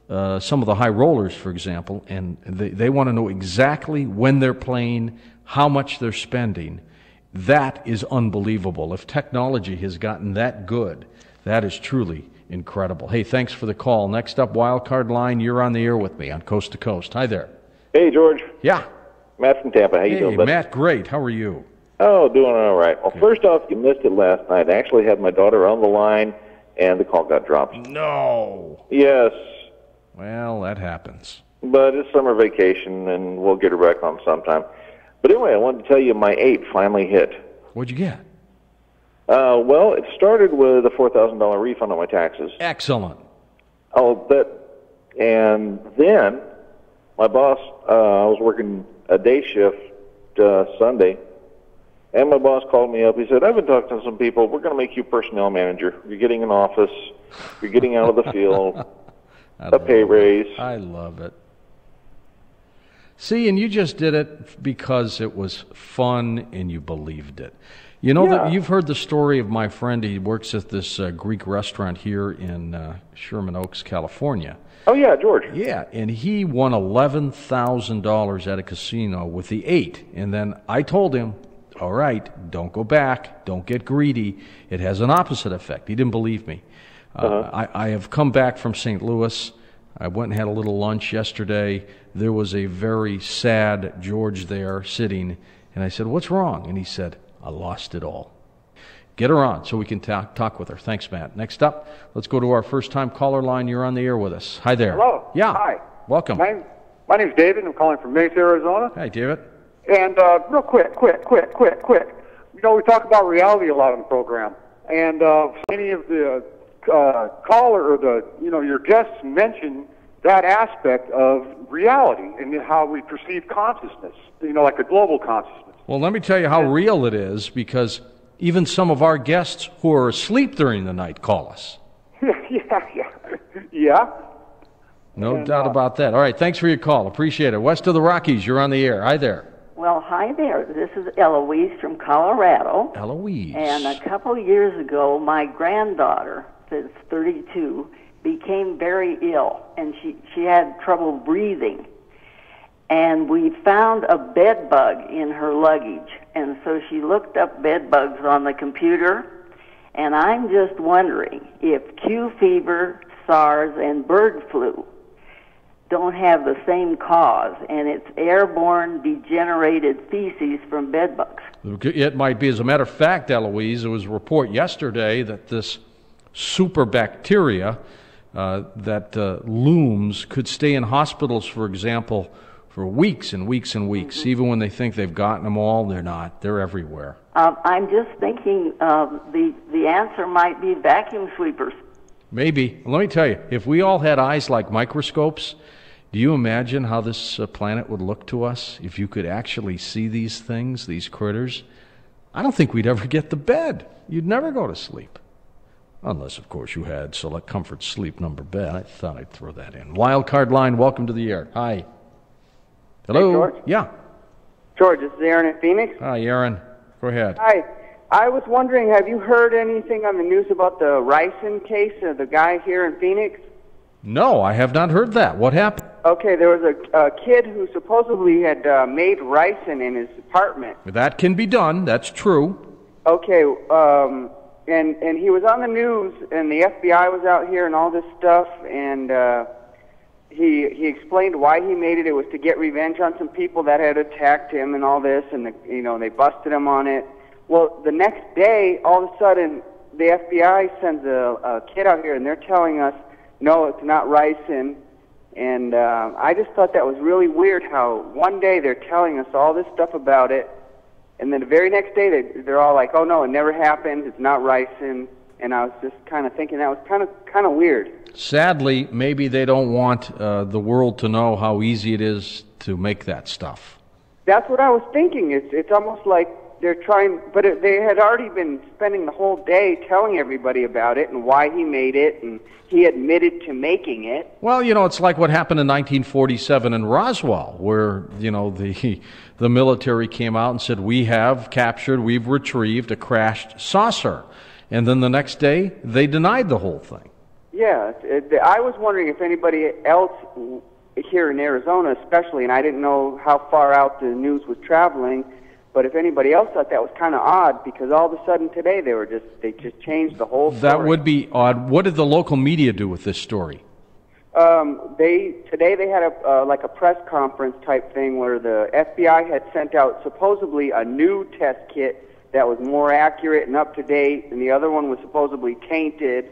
some of the high rollers, for example, and they want to know exactly when they're playing, how much they're spending. That is unbelievable. If technology has gotten that good, that is truly incredible. Hey, thanks for the call. Next up, Wildcard Line, you're on the air with me on Coast to Coast. Hi there. Hey, George. Yeah. Matt from Tampa. How you doing, bud? Matt, great. How are you? Oh, doing all right. Well, first off, you missed it last night. I actually had my daughter on the line, and the call got dropped. No. Yes. Well, that happens. But it's summer vacation, and we'll get her back on sometime. But anyway, I wanted to tell you my 8 finally hit. What'd you get? Well, it started with a $4,000 refund on my taxes. Excellent. And then my boss, I was working a day shift Sunday, and my boss called me up. He said, I've been talking to some people. We're going to make you personnel manager. You're getting an office. You're getting out of the field. a pay raise. I love it. See, and you just did it because it was fun and you believed it. You know that you've heard the story of my friend. He works at this Greek restaurant here in Sherman Oaks, California. Oh, yeah, George. Yeah, and he won $11,000 at a casino with the 8. And then I told him, all right, don't go back. Don't get greedy. It has an opposite effect. He didn't believe me. I have come back from St. Louis. I went and had a little lunch yesterday. There was a very sad George there sitting. And I said, what's wrong? And he said, I lost it all. Get her on so we can talk with her. Thanks, Matt. Next up, let's go to our first-time caller line. You're on the air with us. Hi there. Hello. Yeah. Hi. Welcome. My name's David. I'm calling from Mesa, Arizona. Hi, David. And real quick. You know, we talk about reality a lot on the program. And any of the caller or your guests mention that aspect of reality and how we perceive consciousness, like a global consciousness. Well, let me tell you how real it is, because even some of our guests who are asleep during the night call us. Yeah. No doubt about that. All right, thanks for your call. Appreciate it. West of the Rockies, you're on the air. Hi there. Well, hi there. This is Eloise from Colorado. Eloise. And a couple of years ago, my granddaughter, that's 32, became very ill, and she had trouble breathing. And we found a bed bug in her luggage, and so she looked up bed bugs on the computer, and I'm just wondering if Q fever, SARS, and bird flu don't have the same cause, and it's airborne degenerated feces from bed bugs. It might be. As a matter of fact, Eloise, there was a report yesterday that this super bacteria that looms could stay in hospitals, for example, for weeks and weeks and weeks. Mm-hmm. Even when they think they've gotten them all, they're not. They're everywhere. I'm just thinking the answer might be vacuum sweepers. Maybe. Let me tell you, if we all had eyes like microscopes, do you imagine how this planet would look to us if you could actually see these things, these critters? I don't think we'd ever get to bed. You'd never go to sleep. Unless, of course, you had Select Comfort Sleep Number Bed. I thought I'd throw that in. Wild Card Line, welcome to the air. Hi. Hello? Hey, George. Yeah. George, this is Aaron in Phoenix. Hi, Aaron. Go ahead. Hi. I was wondering, have you heard anything on the news about the ricin case of the guy here in Phoenix? No, I have not heard that. What happened? Okay, there was a kid who supposedly had made ricin in his apartment. That can be done. That's true. Okay, and he was on the news, and the FBI was out here and all this stuff, and he explained why he made it. It was to get revenge on some people that had attacked him and all this, and they busted him on it. Well, the next day, all of a sudden, the FBI sends a kid out here, and they're telling us, no, it's not ricin. And I just thought that was really weird how one day they're telling us all this stuff about it, and then the very next day they're all like, oh, no, it never happened, it's not ricin. And I was just kind of thinking that was kind of weird. Sadly, maybe they don't want the world to know how easy it is to make that stuff. That's what I was thinking. It's almost like they're trying, but they had already been spending the whole day telling everybody about it and why he made it, and he admitted to making it. Well, it's like what happened in 1947 in Roswell, where, the military came out and said, we've retrieved a crashed saucer. And then the next day, they denied the whole thing. Yeah, I was wondering if anybody else here in Arizona especially, and I didn't know how far out the news was traveling, but if anybody else thought that was kind of odd, because all of a sudden today they just changed the whole story. That would be odd. What did the local media do with this story? Today they had a press conference type thing where the FBI had sent out supposedly a new test kit that was more accurate and up to date, and the other one was supposedly tainted.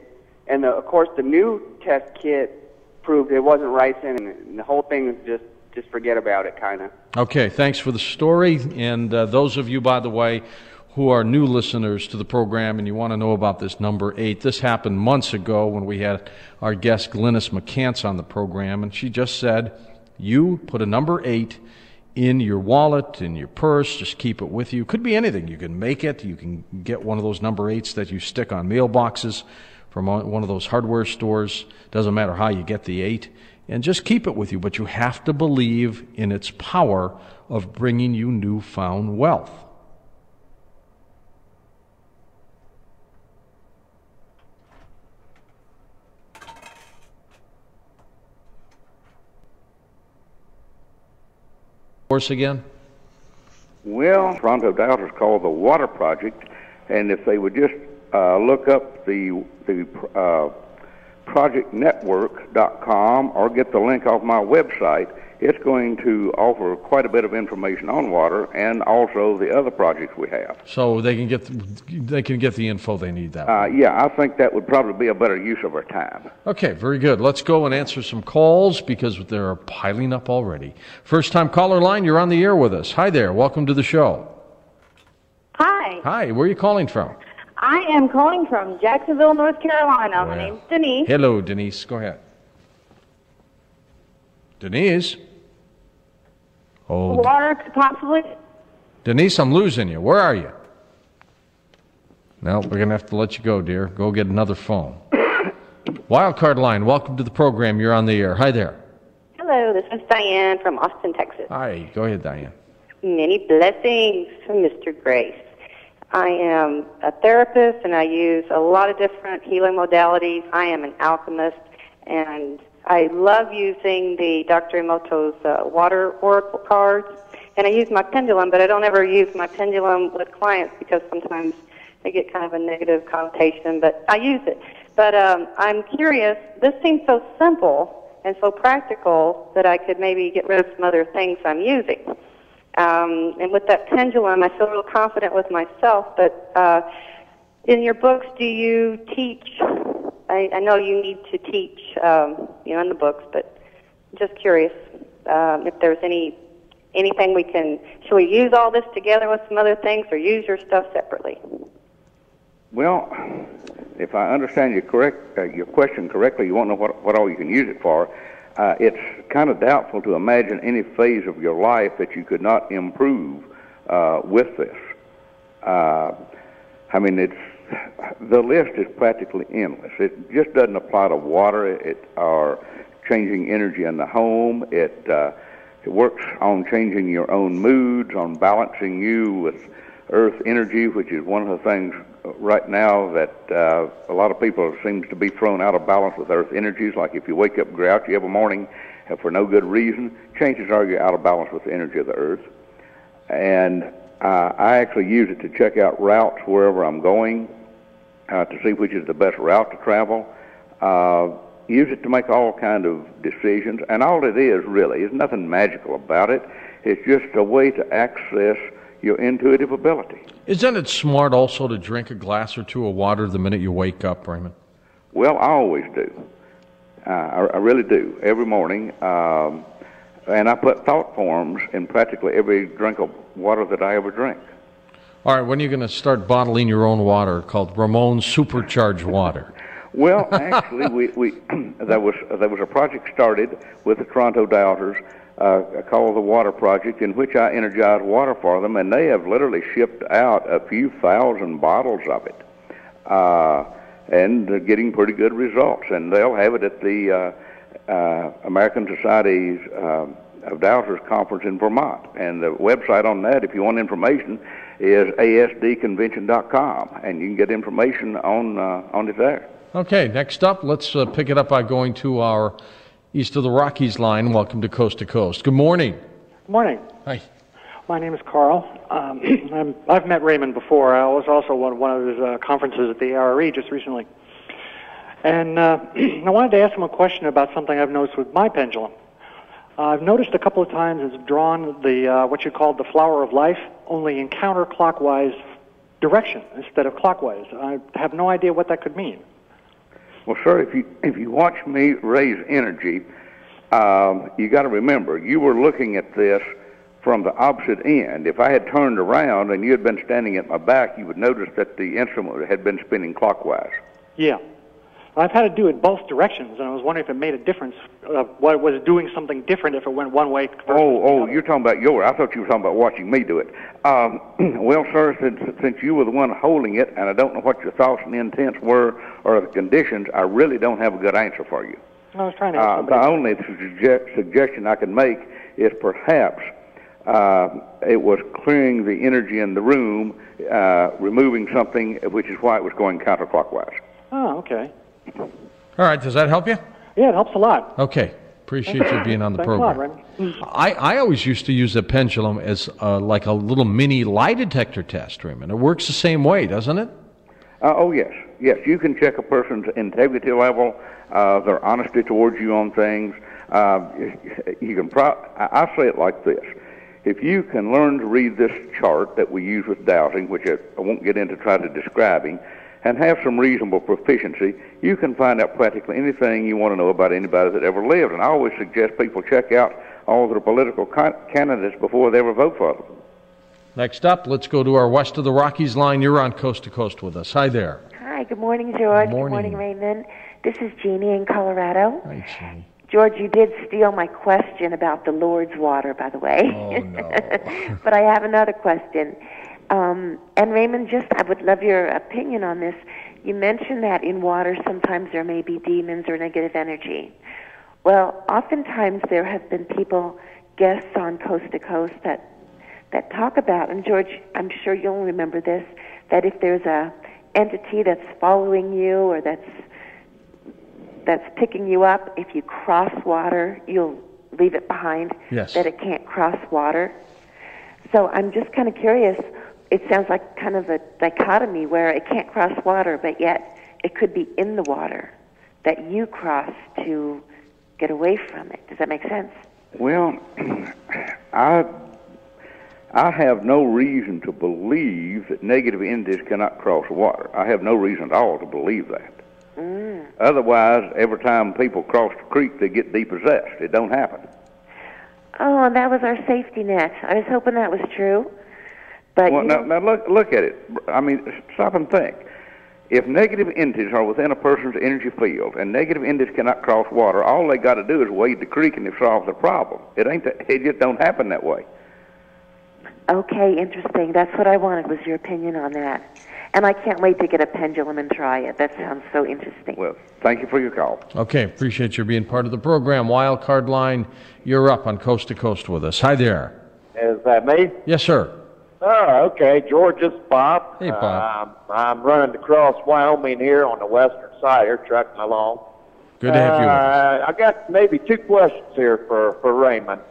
And of course, the new test kit proved it wasn't ricin, and the whole thing was just forget about it, kind of. Okay, thanks for the story. And those of you, by the way, who are new listeners to the program and you want to know about this number 8, this happened months ago when we had our guest Glynis McCants on the program, and she just said, you put a number 8 in your wallet, in your purse, just keep it with you. Could be anything. You can make it. You can get one of those number 8s that you stick on mailboxes from one of those hardware stores. Doesn't matter how you get the 8. And just keep it with you, but you have to believe in its power of bringing you newfound wealth. Course again? Well, Toronto Delta is called the Water Project, and if they would just look up the projectnetwork.com or get the link off my website, it's going to offer quite a bit of information on water and also the other projects we have. So they can get the info they need that way. Yeah, I think that would probably be a better use of our time. Okay, very good. Let's go and answer some calls because they're piling up already. First time caller line, you're on the air with us. Hi there. Welcome to the show. Hi. Hi, where are you calling from? I am calling from Jacksonville, North Carolina. My name's Denise. Hello, Denise. Go ahead. Denise? Oh, Water, possibly? Denise, I'm losing you. Where are you? No, we're going to have to let you go, dear. Go get another phone. Wildcard line, welcome to the program. You're on the air. Hi there. Hello, this is Diane from Austin, Texas. Hi, go ahead, Diane. Many blessings from Mr. Grace. I am a therapist, and I use a lot of different healing modalities. I am an alchemist, and I love using the Dr. Emoto's water oracle cards, and I use my pendulum, but I don't ever use my pendulum with clients because sometimes they get kind of a negative connotation, but I use it. But I'm curious, this seems so simple and so practical that I could maybe get rid of some other things I'm using. And with that pendulum, I feel real confident with myself, but in your books, do you teach? I know you need to teach, in the books, but just curious if there's anything we can. Should we use all this together with some other things, or use your stuff separately? Well, if I understand your question correctly, you won't know what all you can use it for. It's kind of doubtful to imagine any phase of your life that you could not improve with this. The list is practically endless. It just doesn't apply to water or changing energy in the home. It works on changing your own moods, on balancing you with earth energy, which is one of the things right now that a lot of people seems to be thrown out of balance with earth energies. Like if you wake up grouchy every morning for no good reason, chances are you're out of balance with the energy of the earth. And I actually use it to check out routes wherever I'm going, to see which is the best route to travel. Use it to make all kind of decisions, and all it is really is nothing magical about it. It's just a way to access your intuitive ability. Isn't it smart also to drink a glass or two of water the minute you wake up, Raymond? Well, I always do. I really do, every morning. And I put thought forms in practically every drink of water that I ever drink. All right, when are you going to start bottling your own water called Ramon's Supercharged Water? Well, actually, there was a project started with the Toronto Doubters called the Water Project, in which I energize water for them, and they have literally shipped out a few thousand bottles of it, and they're getting pretty good results. And they'll have it at the American Society's of Doubters Conference in Vermont. And the website on that, if you want information, is asdconvention.com, and you can get information on it there. Okay, next up, let's pick it up by going to our East of the Rockies line. Welcome to Coast to Coast. Good morning. Good morning. Hi. My name is Carl. I've met Raymond before. I was also one of his conferences at the ARE just recently. And I wanted to ask him a question about something I've noticed with my pendulum. I've noticed a couple of times it's drawn the what you call the flower of life, only in counterclockwise direction instead of clockwise. I have no idea what that could mean. Well, sir, if you watch me raise energy, you got to remember you were looking at this from the opposite end. If I had turned around and you had been standing at my back, you would notice that the instrument had been spinning clockwise. Yeah. I've had to do it both directions, and I was wondering if it made a difference. What was doing something different if it went one way? Oh, you're talking about yours. I thought you were talking about watching me do it. Well, sir, since you were the one holding it, and I don't know what your thoughts and intents were or the conditions, I really don't have a good answer for you. I was trying to help somebody. The only suggestion I can make is perhaps it was clearing the energy in the room, removing something, which is why it was going counterclockwise. Oh, okay. All right, does that help you? Yeah, it helps a lot. Okay, appreciate you being on the Thanks program. a lot, Raymond. I always used to use a pendulum as like a little mini lie detector test, Raymond. It works the same way, doesn't it? Oh, yes. Yes, you can check a person's integrity level, their honesty towards you on things. You can I say it like this. If you can learn to read this chart that we use with dowsing, which I won't get into try to describing, and have some reasonable proficiency, you can find out practically anything you want to know about anybody that ever lived. And I always suggest people check out all their political candidates before they ever vote for them. Next up, let's go to our West of the Rockies line. You're on Coast to Coast with us. Hi there. Hi, good morning, George. Good morning. Good morning, Raymond. This is Jeannie in Colorado. Hi, Jeannie. George, you did steal my question about the Lord's water, by the way. Oh, no. But I have another question. And Raymond, I would love your opinion on this. You mentioned that in water sometimes there may be demons or negative energy. Well, oftentimes there have been guests on Coast to Coast that talk about, and George, I'm sure you'll remember this, that if there's a entity that's following you or that's picking you up, if you cross water, you'll leave it behind. Yes. That it can't cross water. So I'm just kind of curious. It sounds like kind of a dichotomy where it can't cross water, but yet it could be in the water that you cross to get away from it. Does that make sense? Well, I have no reason to believe that negative entities cannot cross water. I have no reason at all to believe that. Otherwise, every time people cross the creek, they get depossessed. It don't happen. Oh, that was our safety net. I was hoping that was true. But well, now look at it. I mean, stop and think. If negative entities are within a person's energy field and negative entities cannot cross water, all they got to do is wade the creek and they've solved the problem. It just don't happen that way. Okay, interesting. That's what I wanted, was your opinion on that. And I can't wait to get a pendulum and try it. That sounds so interesting. Well, thank you for your call. Okay, appreciate you being part of the program. Wild Card Line, you're up on Coast to Coast with us. Hi there. Is that me? Yes, sir. Oh, okay. George, this is Bob. Hey, Bob. I'm running across Wyoming here on the western side here, trucking along. Good to have you with us. I got maybe two questions here for Raymond.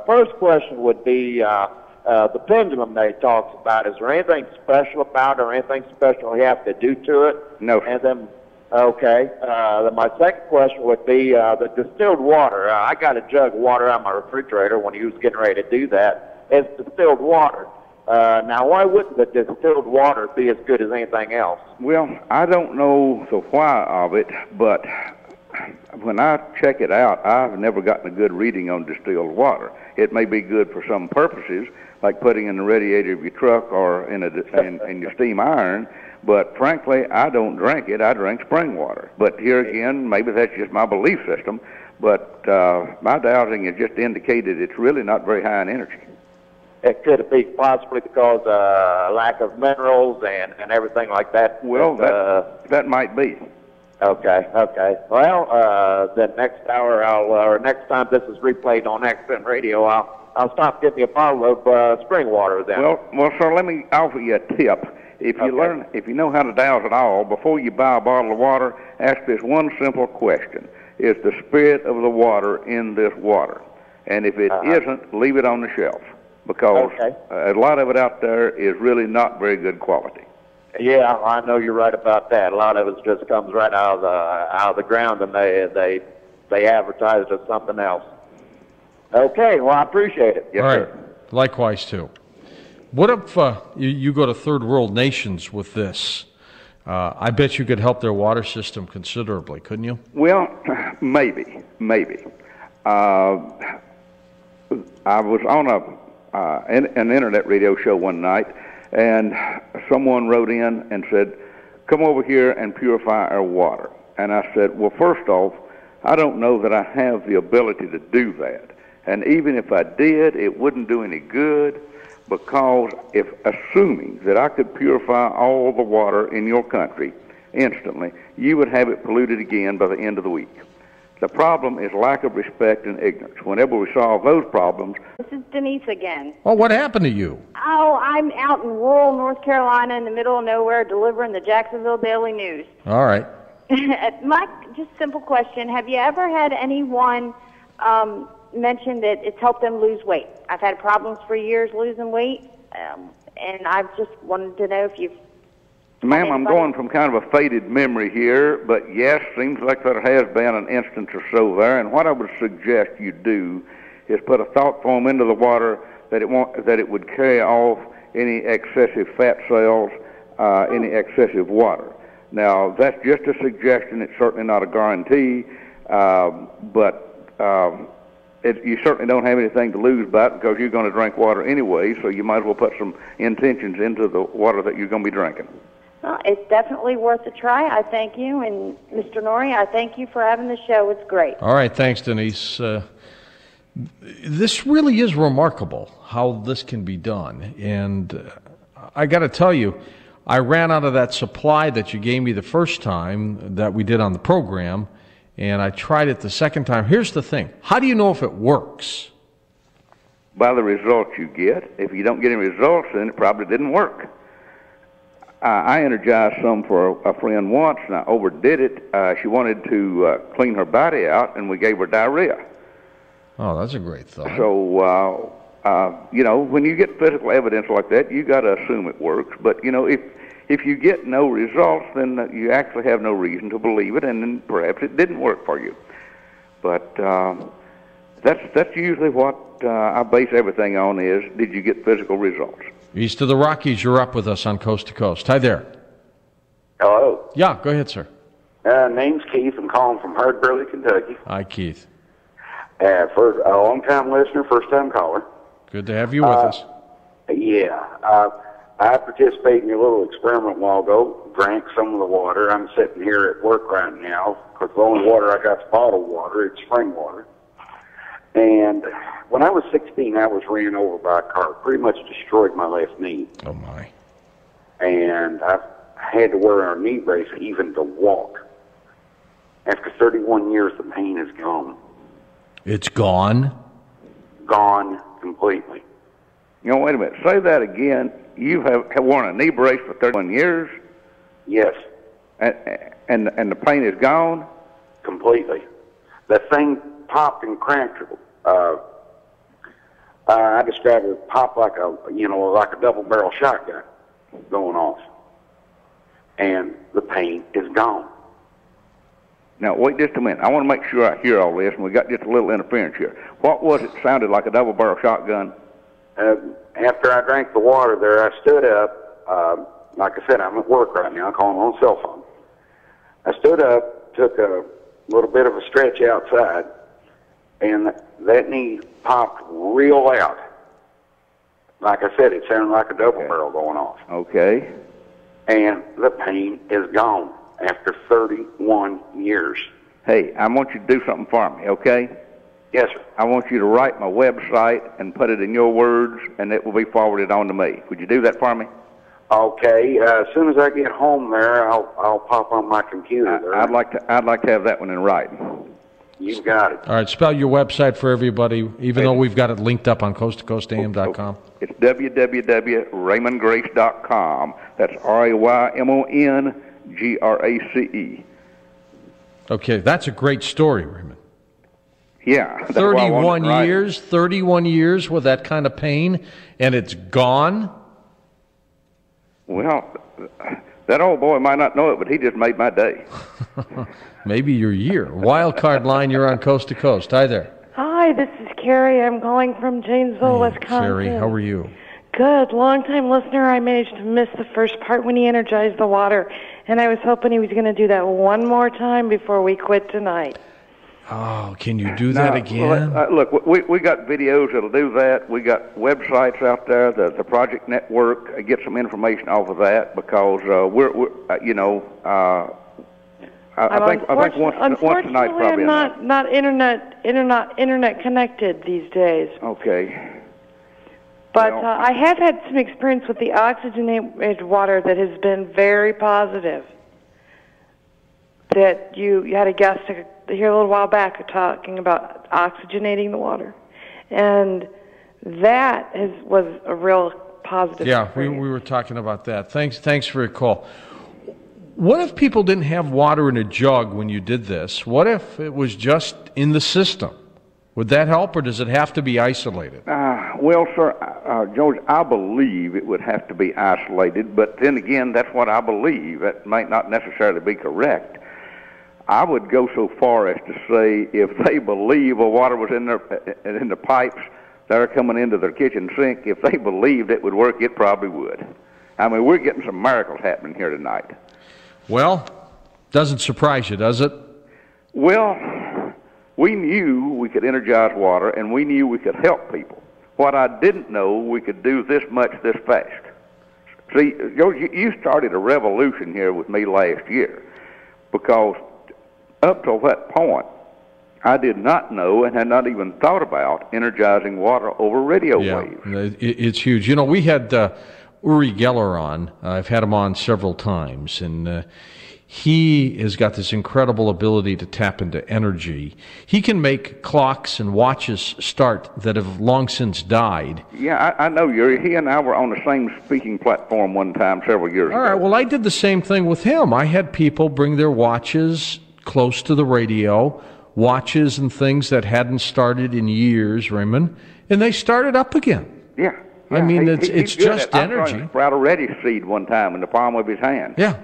First question would be the pendulum that he talks about. Is there anything special about it or anything special you have to do to it? No. And then, okay. Then my second question would be the distilled water. I got a jug of water out of my refrigerator when he was getting ready to do that. It's distilled water. Now, why wouldn't the distilled water be as good as anything else? Well, I don't know the why of it, but when I check it out, I've never gotten a good reading on distilled water. It may be good for some purposes, like putting in the radiator of your truck or in your steam iron, but frankly, I don't drink it. I drink spring water. But here again, maybe that's just my belief system, but my dowsing has just indicated it's really not very high in energy. It could be possibly because lack of minerals and everything like that. Well, that might be. Okay. Well, then next hour, or next time this is replayed on Accent Radio, I'll stop getting a bottle of spring water then. Well, sir, let me offer you a tip. If you know how to douse at all, before you buy a bottle of water, ask this one simple question: is the spirit of the water in this water? And if it isn't, leave it on the shelf, because a lot of it out there is really not very good quality. Yeah, I know you're right about that. A lot of it just comes right out of the ground, and they advertise it as something else. Okay, well, I appreciate it. Yes, All right. sir. Likewise, too. What if you go to third world nations with this? I bet you could help their water system considerably, couldn't you? Well, maybe. I was on an internet radio show one night, and someone wrote in and said, "Come over here and purify our water." And I said, well, first off, I don't know that I have the ability to do that. And even if I did, it wouldn't do any good, because if assuming that I could purify all the water in your country instantly, you would have it polluted again by the end of the week. The problem is lack of respect and ignorance. Whenever we solve those problems... This is Denise again. Oh, what happened to you? Oh, I'm out in rural North Carolina in the middle of nowhere delivering the Jacksonville Daily News. All right. Mike, just simple question. Have you ever had anyone mention that it's helped them lose weight? I've had problems for years losing weight, and I've just wanted to know if you've... Ma'am, I'm going from kind of a faded memory here, but yes, seems like there has been an instance or so there. And what I would suggest you do is put a thought foam into the water that it would carry off any excessive fat cells, any excessive water. Now, that's just a suggestion. It's certainly not a guarantee, but you certainly don't have anything to lose by it, because you're going to drink water anyway, so you might as well put some intentions into the water that you're going to be drinking. Well, it's definitely worth a try. I thank you. And Mr. Norrie, I thank you for having the show. It's great. All right. Thanks, Denise. This really is remarkable how this can be done. And I got to tell you, I ran out of that supply that you gave me the first time that we did on the program, and I tried it the second time. Here's the thing. How do you know if it works? By the results you get. If you don't get any results, then it probably didn't work. I energized some for a friend once, and I overdid it. She wanted to clean her body out, and we gave her diarrhea. Oh, that's a great thought. So, when you get physical evidence like that, you got to assume it works. But, if you get no results, then you actually have no reason to believe it, and then perhaps it didn't work for you. But that's usually what I base everything on is, did you get physical results? East of the Rockies, you're up with us on Coast to Coast. Hi there. Hello. Yeah, go ahead, sir. Name's Keith. I'm calling from Hardburley, Kentucky. Hi, Keith. For a long-time listener, first-time caller. Good to have you with us. Yeah. I participated in your little experiment a while ago, drank some of the water. I'm sitting here at work right now, because the only water I got is bottled water. It's spring water. And when I was 16, I was ran over by a car. Pretty much destroyed my left knee. Oh, my. And I had to wear a knee brace even to walk. After 31 years, the pain is gone. It's gone? Gone completely. Wait a minute. Say that again. You have worn a knee brace for 31 years? Yes. And the pain is gone? Completely. That thing popped and cracked. I describe it pop like a double-barrel shotgun going off. And the pain is gone. Now, wait just a minute. I want to make sure I hear all this, and we got just a little interference here. What was it sounded like, a double-barrel shotgun? After I drank the water there, I stood up. Like I said, I'm at work right now, calling on cell phone. I stood up, took a little bit of a stretch outside, and that knee popped real loud. Like I said, it sounded like a double barrel going off. Okay. And the pain is gone after 31 years. Hey, I want you to do something for me, okay? Yes, sir. I want you to write my website and put it in your words, and it will be forwarded on to me. Would you do that for me? Okay. As soon as I get home there, I'll pop on my computer there. I'd like to have that one in writing. You got it. All right, spell your website for everybody, even though we've got it linked up on coasttocoastam.com. It's www.raymondgrace.com. That's RaymonGrace. Okay, that's a great story, Raymond. Yeah. 31 years with that kind of pain, and it's gone? Well, that old boy might not know it, but he just made my day. Maybe your year. Wild card line, you're on Coast to Coast. Hi there. Hi, this is Carrie. I'm calling from Janesville, Wisconsin. Carrie, how are you? Good. Long-time listener. I managed to miss the first part when he energized the water, and I was hoping he was going to do that one more time before we quit tonight. Oh, can you do that again? Look, we got videos that'll do that. We got websites out there, the Project Network. Get some information off of that, because I think once tonight probably I'm not internet connected these days. Okay. But I have had some experience with the oxygenated water that has been very positive. That you had a guest here a little while back talking about oxygenating the water, and that was a real positive. Yeah, experience. we were talking about that. Thanks for your call. What if people didn't have water in a jug when you did this? What if it was just in the system? Would that help, or does it have to be isolated? Well, sir, George, I believe it would have to be isolated, but then again, that's what I believe. That might not necessarily be correct. I would go so far as to say if they believe the water was in the pipes that are coming into their kitchen sink, if they believed it would work, it probably would. I mean, we're getting some miracles happening here tonight. Well, doesn't surprise you, does it? Well, we knew we could energize water, and we knew we could help people. What I didn't know, we could do this much this fast. See, George, you started a revolution here with me last year, because up till that point, I did not know and had not even thought about energizing water over radio waves. It's huge. You know, we had Uri Geller on. I've had him on several times, and he has got this incredible ability to tap into energy. He can make clocks and watches start that have long since died. Yeah, I know, Uri. He and I were on the same speaking platform one time several years ago. All right, well, I did the same thing with him. I had people bring their watches close to the radio, watches and things that hadn't started in years, Raymond, and they started up again. Yeah. I mean, it's just energy. I sprout a radish seed one time in the palm of his hand. Yeah.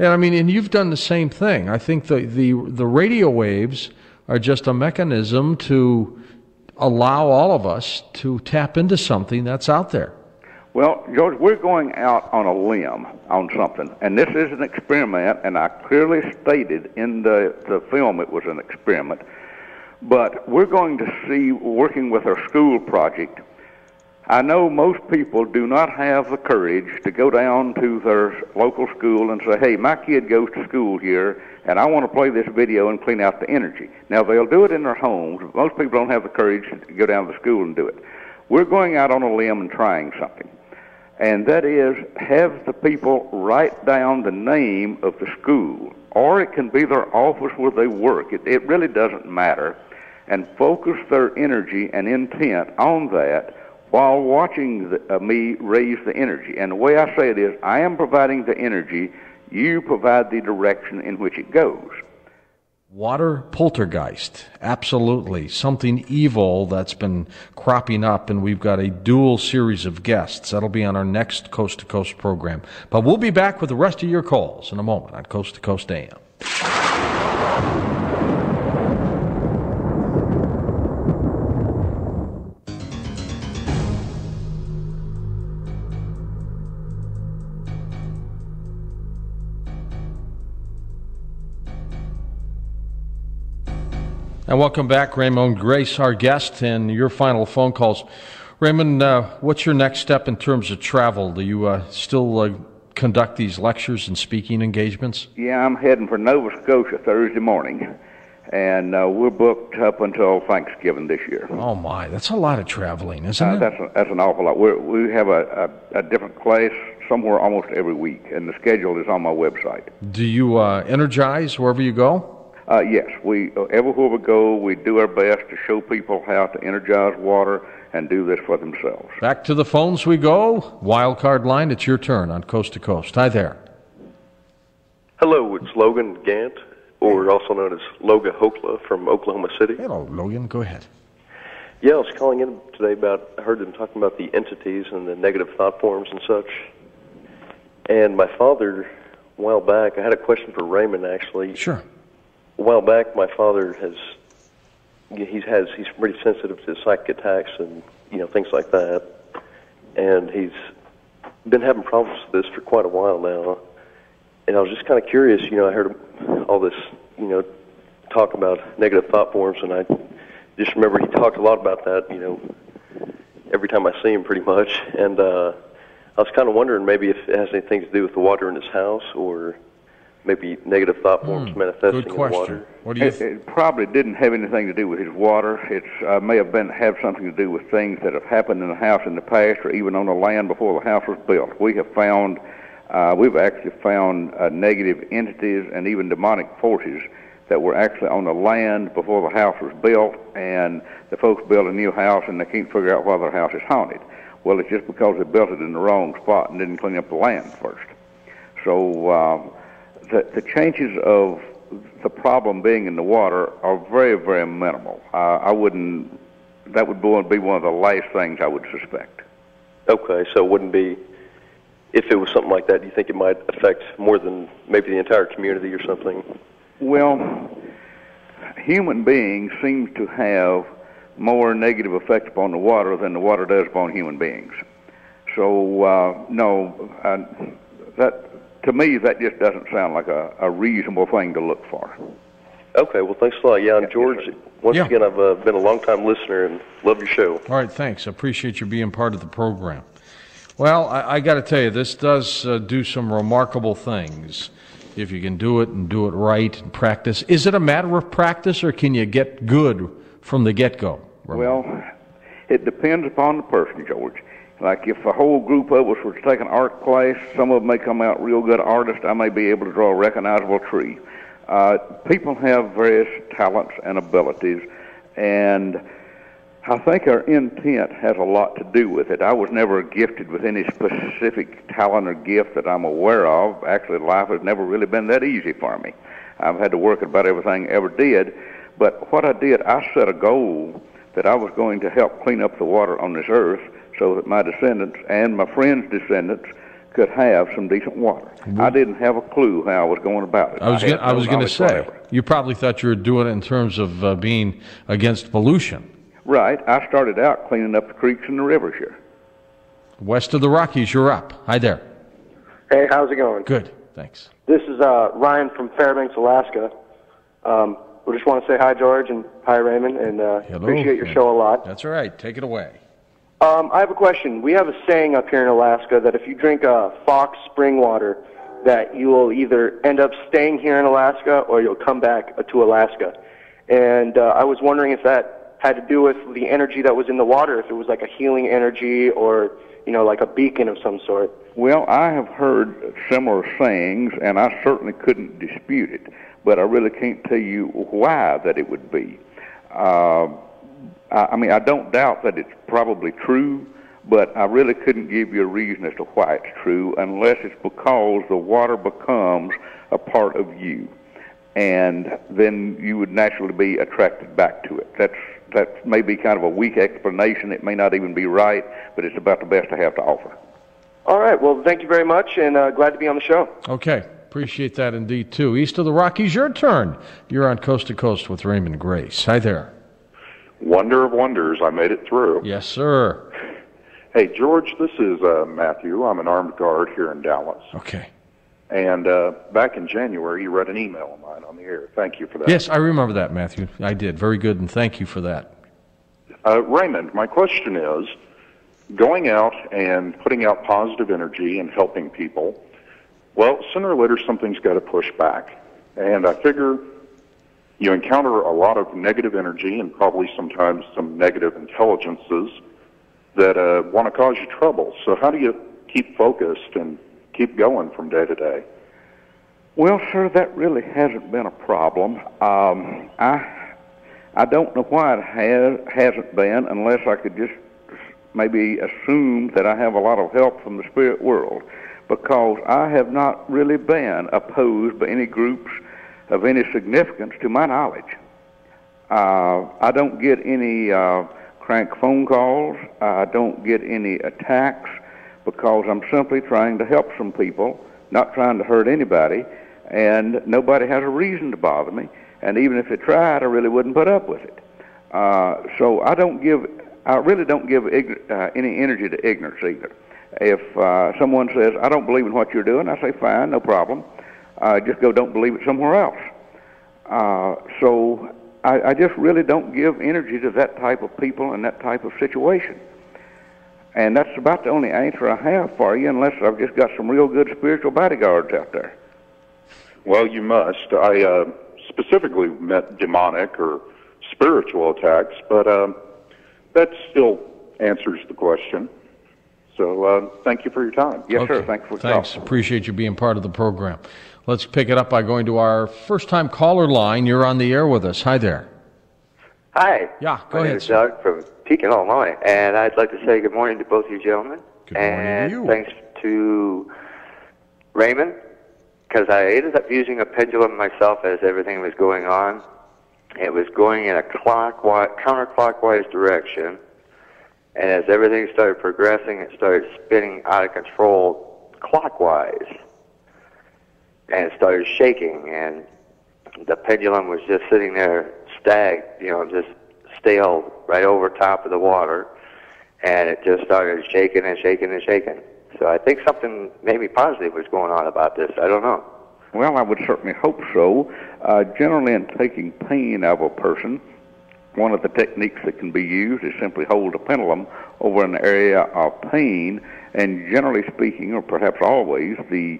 And I mean, and you've done the same thing. I think the radio waves are just a mechanism to allow all of us to tap into something that's out there. Well, George, we're going out on a limb on something, and this is an experiment, and I clearly stated in the film it was an experiment, but we're going to see, working with our school project, I know most people do not have the courage to go down to their local school and say, hey, my kid goes to school here, and I want to play this video and clean out the energy. Now, they'll do it in their homes. Most people don't have the courage to go down to the school and do it. We're going out on a limb and trying something, and that is have the people write down the name of the school, or it can be their office where they work. It really doesn't matter, and focus their energy and intent on that while watching me raise the energy. And the way I say it is, I am providing the energy, you provide the direction in which it goes. Water poltergeist, absolutely. Something evil that's been cropping up, and we've got a dual series of guests. That'll be on our next Coast to Coast program. But we'll be back with the rest of your calls in a moment on Coast to Coast AM. And welcome back, Raymond Grace, our guest, and your final phone calls. Raymond, what's your next step in terms of travel? Do you still conduct these lectures and speaking engagements? Yeah, I'm heading for Nova Scotia Thursday morning, and we're booked up until Thanksgiving this year. Oh, my. That's a lot of traveling, isn't it? That's an awful lot. We have a different place somewhere almost every week, and the schedule is on my website. Do you energize wherever you go? Yes, everywhere we go, we do our best to show people how to energize water and do this for themselves. Back to the phones we go. Wildcard line, it's your turn on Coast to Coast. Hi there. Hello, it's Logan Gant, or also known as Loga Hokla from Oklahoma City. Hello, Logan. Go ahead. Yeah, I was calling in today I heard them talking about the entities and the negative thought forms and such. And my father, a while back, I had a question for Raymond, actually. Sure. A while back, my father he's pretty sensitive to psychic attacks and things like that, and he's been having problems with this for quite a while now. And I was just kind of curious. I heard all this talk about negative thought forms, and I just remember he talked a lot about that. Every time I see him, pretty much. And I was kind of wondering maybe if it has anything to do with the water in his house, or maybe negative thought forms manifesting Good in question. water? What do you It probably didn't have anything to do with his water. It may have something to do with things that have happened in the house in the past, or even on the land before the house was built. We've actually found negative entities and even demonic forces that were actually on the land before the house was built, and the folks built a new house and they can't figure out why their house is haunted. Well, it's just because they built it in the wrong spot and didn't clean up the land first. So the chances of the problem being in the water are very, very minimal. That would be one of the last things I would suspect. Okay, so it wouldn't be, if it was something like that, do you think it might affect more than maybe the entire community or something? Well, human beings seem to have more negative effect upon the water than the water does upon human beings. So, to me, that just doesn't sound like a reasonable thing to look for. Okay, well, thanks a lot. Yeah, and George, once again, I've been a long-time listener and love your show. All right, thanks. I appreciate you being part of the program. Well, I got to tell you, this does do some remarkable things. If you can do it and do it right and practice. Is it a matter of practice, or can you get good from the get-go? Well, it depends upon the person, George. Like if a whole group of us were to take an art class, some of them may come out real good artists. I may be able to draw a recognizable tree. People have various talents and abilities, and I think our intent has a lot to do with it. I was never gifted with any specific talent or gift that I'm aware of. Actually, life has never really been that easy for me. I've had to work at about everything I ever did. But what I did, I set a goal that I was going to help clean up the water on this earth so that my descendants and my friends' descendants could have some decent water. I didn't have a clue how I was going about it. I was going to say, you probably thought you were doing it in terms of being against pollution. Right. I started out cleaning up the creeks and the rivers here. West of the Rockies, you're up. Hi there. Hey, how's it going? Good, thanks. This is Ryan from Fairbanks, Alaska. We just want to say hi, George, and hi, Raymond, and appreciate your show a lot. That's all right. Take it away. I have a question. We have a saying up here in Alaska that if you drink Fox spring water, that you will either end up staying here in Alaska or you'll come back to Alaska. And I was wondering if that had to do with the energy that was in the water, if it was like a healing energy or, like a beacon of some sort. Well, I have heard similar sayings, and I certainly couldn't dispute it, but I really can't tell you why that it would be. I don't doubt that it's probably true, but I really couldn't give you a reason as to why it's true unless it's because the water becomes a part of you, and then you would naturally be attracted back to it. That may be kind of a weak explanation. It may not even be right, but it's about the best I have to offer. All right. Well, thank you very much, and glad to be on the show. Okay. Appreciate that indeed, too. East of the Rockies, your turn. You're on Coast to Coast with Raymond Grace. Hi there. Wonder of wonders, I made it through. Yes, sir. Hey, George, this is Matthew. I'm an armed guard here in Dallas. Okay. And back in January, you read an email of mine on the air. Thank you for that. Yes, I remember that, Matthew. I did. Very good, and thank you for that. Raymond, my question is, going out and putting out positive energy and helping people, well, sooner or later something's got to push back. And I figure you encounter a lot of negative energy and probably sometimes some negative intelligences that want to cause you trouble. So how do you keep focused and keep going from day to day? Well, sir, that really hasn't been a problem. I don't know why it hasn't been, unless I could just maybe assume that I have a lot of help from the spirit world, because I have not really been opposed by any groups of any significance to my knowledge. I don't get any crank phone calls. I don't get any attacks, because I'm simply trying to help some people, not trying to hurt anybody, and nobody has a reason to bother me. And even if they tried, I really wouldn't put up with it. So I really don't give any energy to ignorance either. If someone says, I don't believe in what you're doing, I say, fine, no problem. Just go don't believe it somewhere else. So I just really don't give energy to that type of people and that type of situation. And that's about the only answer I have for you, unless I've just got some real good spiritual bodyguards out there. Well, you must. I specifically meant demonic or spiritual attacks, but that still answers the question. So thank you for your time. Yes, sir. Thanks. Appreciate you being part of the program. Let's pick it up by going to our first-time caller line. You're on the air with us. Hi there. Hi. Yeah, go My ahead. name is Doug from Pekin, Illinois, and I'd like to say good morning to both you gentlemen. Good morning and to you. Thanks to Raymond, because I ended up using a pendulum myself as everything was going on. It was going in a counterclockwise direction, and as everything started progressing, it started spinning out of control clockwise, and it started shaking, and the pendulum was just sitting there just stale right over top of the water, and it just started shaking and shaking and shaking. So I think something maybe positive was going on about this. I don't know. Well, I would certainly hope so. Generally, in taking pain out of a person, one of the techniques that can be used is simply hold a pendulum over an area of pain, and generally speaking, or perhaps always, the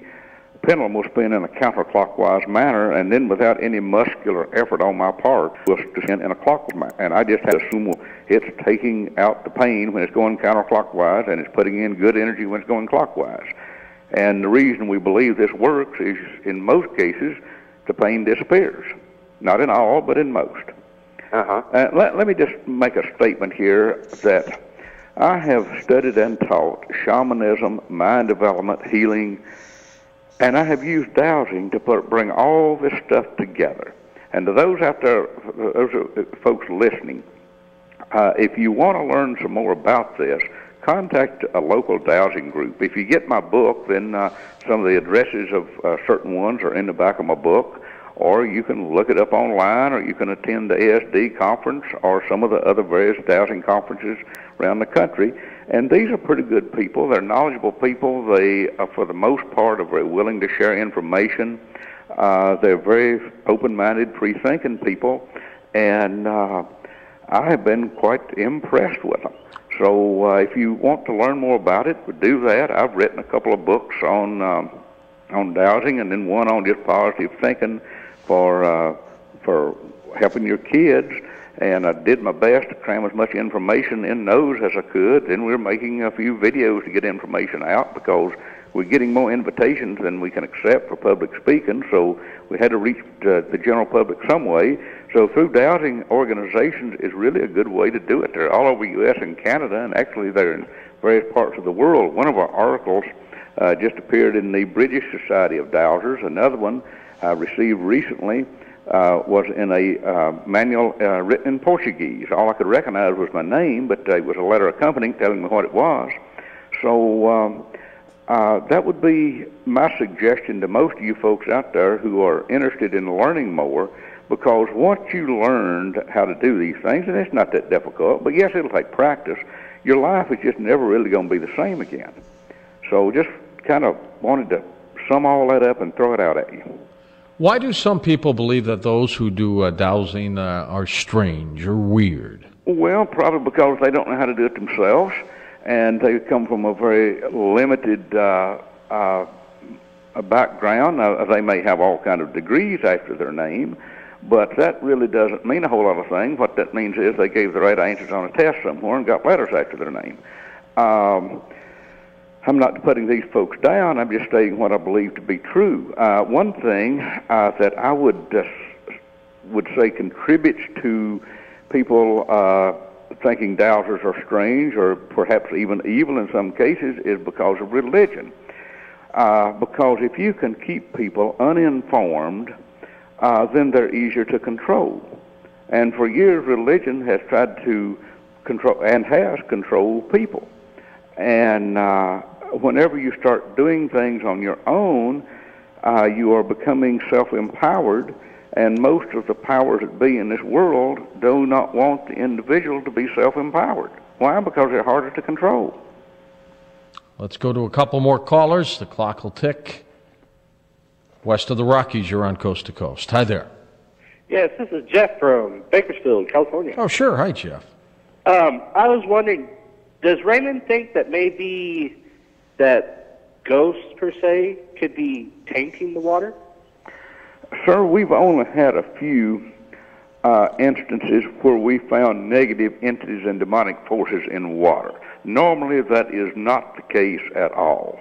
pendulum will spin in a counterclockwise manner, and then without any muscular effort on my part, will spin in a clockwise manner. And I just had to assume it's taking out the pain when it's going counterclockwise, and it's putting in good energy when it's going clockwise. And the reason we believe this works is, in most cases, the pain disappears. Not in all, but in most. Let me just make a statement here that I have studied and taught shamanism, mind development, healing, and I have used dowsing to bring all this stuff together. And to those out there, those folks listening, if you want to learn some more about this, contact a local dowsing group. If you get my book, then some of the addresses of certain ones are in the back of my book, or you can look it up online, or you can attend the ASD conference or some of the other various dowsing conferences around the country. And these are pretty good people. They're knowledgeable people. They, for the most part, are very willing to share information. They're very open-minded, free-thinking people, and I have been quite impressed with them. So if you want to learn more about it, do that. I've written a couple of books on dowsing, and then one on just positive thinking for helping your kids. And I did my best to cram as much information in those as I could. Then we're making a few videos to get information out because we're getting more invitations than we can accept for public speaking. So we had to reach the general public some way. So through dowsing organizations is really a good way to do it. They're all over U.S. and Canada, and actually they're in various parts of the world. One of our articles just appeared in the British Society of Dowsers. Another one I received recently was in a manual written in Portuguese. All I could recognize was my name, but it was a letter accompanying telling me what it was. So that would be my suggestion to most of you folks out there who are interested in learning more, because once you learned how to do these things, and it's not that difficult, but yes, it'll take practice, your life is just never really going to be the same again. So just kind of wanted to sum all that up and throw it out at you. Why do some people believe that those who do dowsing are strange or weird? Well, probably because they don't know how to do it themselves, and they come from a very limited background. Now, they may have all kind of degrees after their name, but that really doesn't mean a whole lot of things. What that means is they gave the right answers on a test somewhere and got letters after their name. I'm not putting these folks down. I'm just stating what I believe to be true. One thing that I would say contributes to people thinking dowsers are strange or perhaps even evil in some cases is because of religion. Because if you can keep people uninformed, then they're easier to control. And for years, religion has tried to control and has controlled people. And whenever you start doing things on your own, you are becoming self-empowered, and most of the powers that be in this world do not want the individual to be self-empowered. Why? Because they're harder to control. Let's go to a couple more callers. The clock will tick. West of the Rockies, you're on Coast to Coast. Hi there. Yes, this is Jeff from Bakersfield, California. Oh, sure. Hi, Jeff. I was wondering, does Raymond think that maybe that ghosts, per se, could be tainting the water? Sir, we've only had a few instances where we found negative entities and demonic forces in water. Normally, that is not the case at all.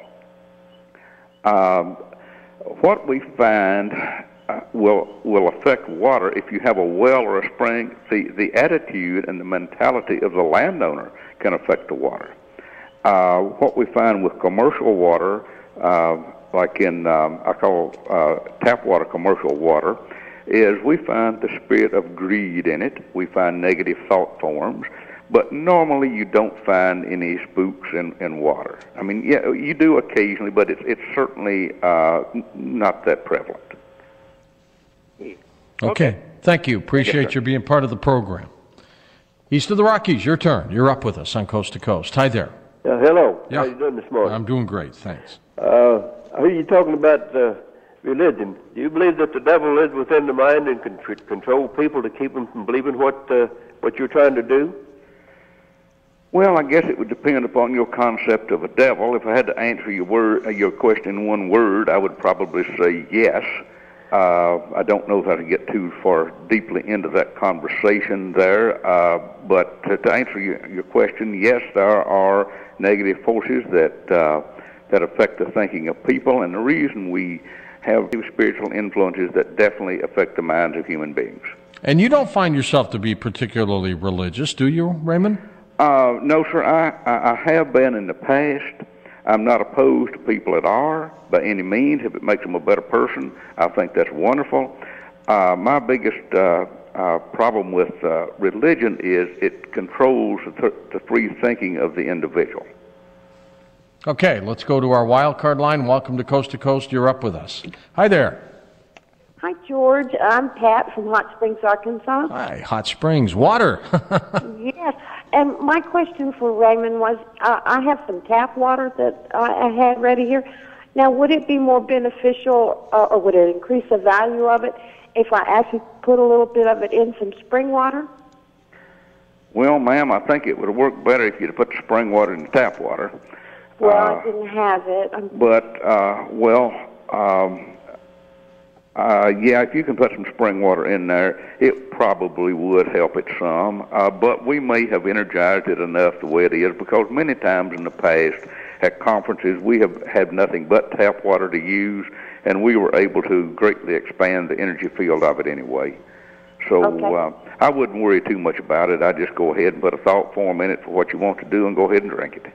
What we find will affect water if you have a well or a spring. The attitude and the mentality of the landowner can affect the water. What we find with commercial water, like in I call tap water commercial water, is we find the spirit of greed in it. We find negative thought forms, but normally you don't find any spooks in water. I mean, yeah, you do occasionally, but it's certainly not that prevalent. Okay. Thank you. Appreciate you being part of the program. East of the Rockies, your turn. You're up with us on Coast to Coast. Hi there. Hello. Yeah. How you doing this morning? I'm doing great, thanks. I hear you talking about religion. Do you believe that the devil lives within the mind and can control people to keep them from believing what you're trying to do? Well, I guess it would depend upon your concept of a devil. If I had to answer your question in one word, I would probably say yes. I don't know if I can get too far deeply into that conversation there, but to answer your question, yes, there are negative forces that affect the thinking of people, and the reason we have spiritual influences that definitely affect the minds of human beings. And you don't find yourself to be particularly religious, do you, Raymond? No, sir. I have been in the past. I'm not opposed to people that are, by any means. If it makes them a better person, I think that's wonderful. My biggest problem with religion is it controls the free thinking of the individual. Okay, let's go to our wild card line. Welcome to Coast. You're up with us. Hi there. Hi, George. I'm Pat from Hot Springs, Arkansas. Hi, Hot Springs. Water. Yes. And my question for Raymond was, I have some tap water that I had ready here. Now, would it be more beneficial, or would it increase the value of it if I actually put a little bit of it in some spring water? Well, ma'am, I think it would work better if you'd put the spring water in the tap water. Well, I didn't have it. Yeah, if you can put some spring water in there, it probably would help it some. But we may have energized it enough the way it is, because many times in the past at conferences we have had nothing but tap water to use, and we were able to greatly expand the energy field of it anyway. So I wouldn't worry too much about it. I'd just go ahead and put a thought form in it for what you want to do and go ahead and drink it.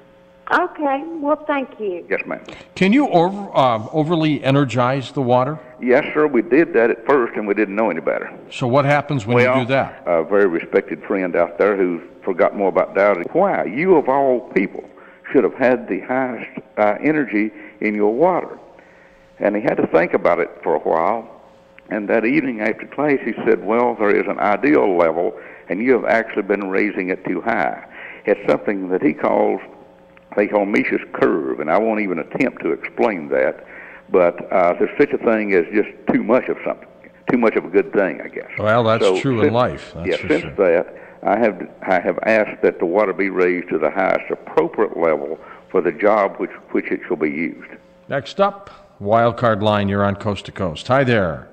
Okay. Well, thank you. Yes, ma'am. Can you overly energize the water? Yes, sir. We did that at first, and we didn't know any better. So what happens when you do that? A very respected friend out there who forgot more about doubting. Why? You, of all people, should have had the highest energy in your water. And he had to think about it for a while. And that evening after class, he said, well, there is an ideal level, and you have actually been raising it too high. It's something that they call Mises curve, and I won't even attempt to explain that. But there's such a thing as just too much of something, too much of a good thing, I guess. Well, that's true in life. Since that, I have asked that the water be raised to the highest appropriate level for the job which it shall be used. Next up, wild card line. You're on Coast to Coast. Hi there.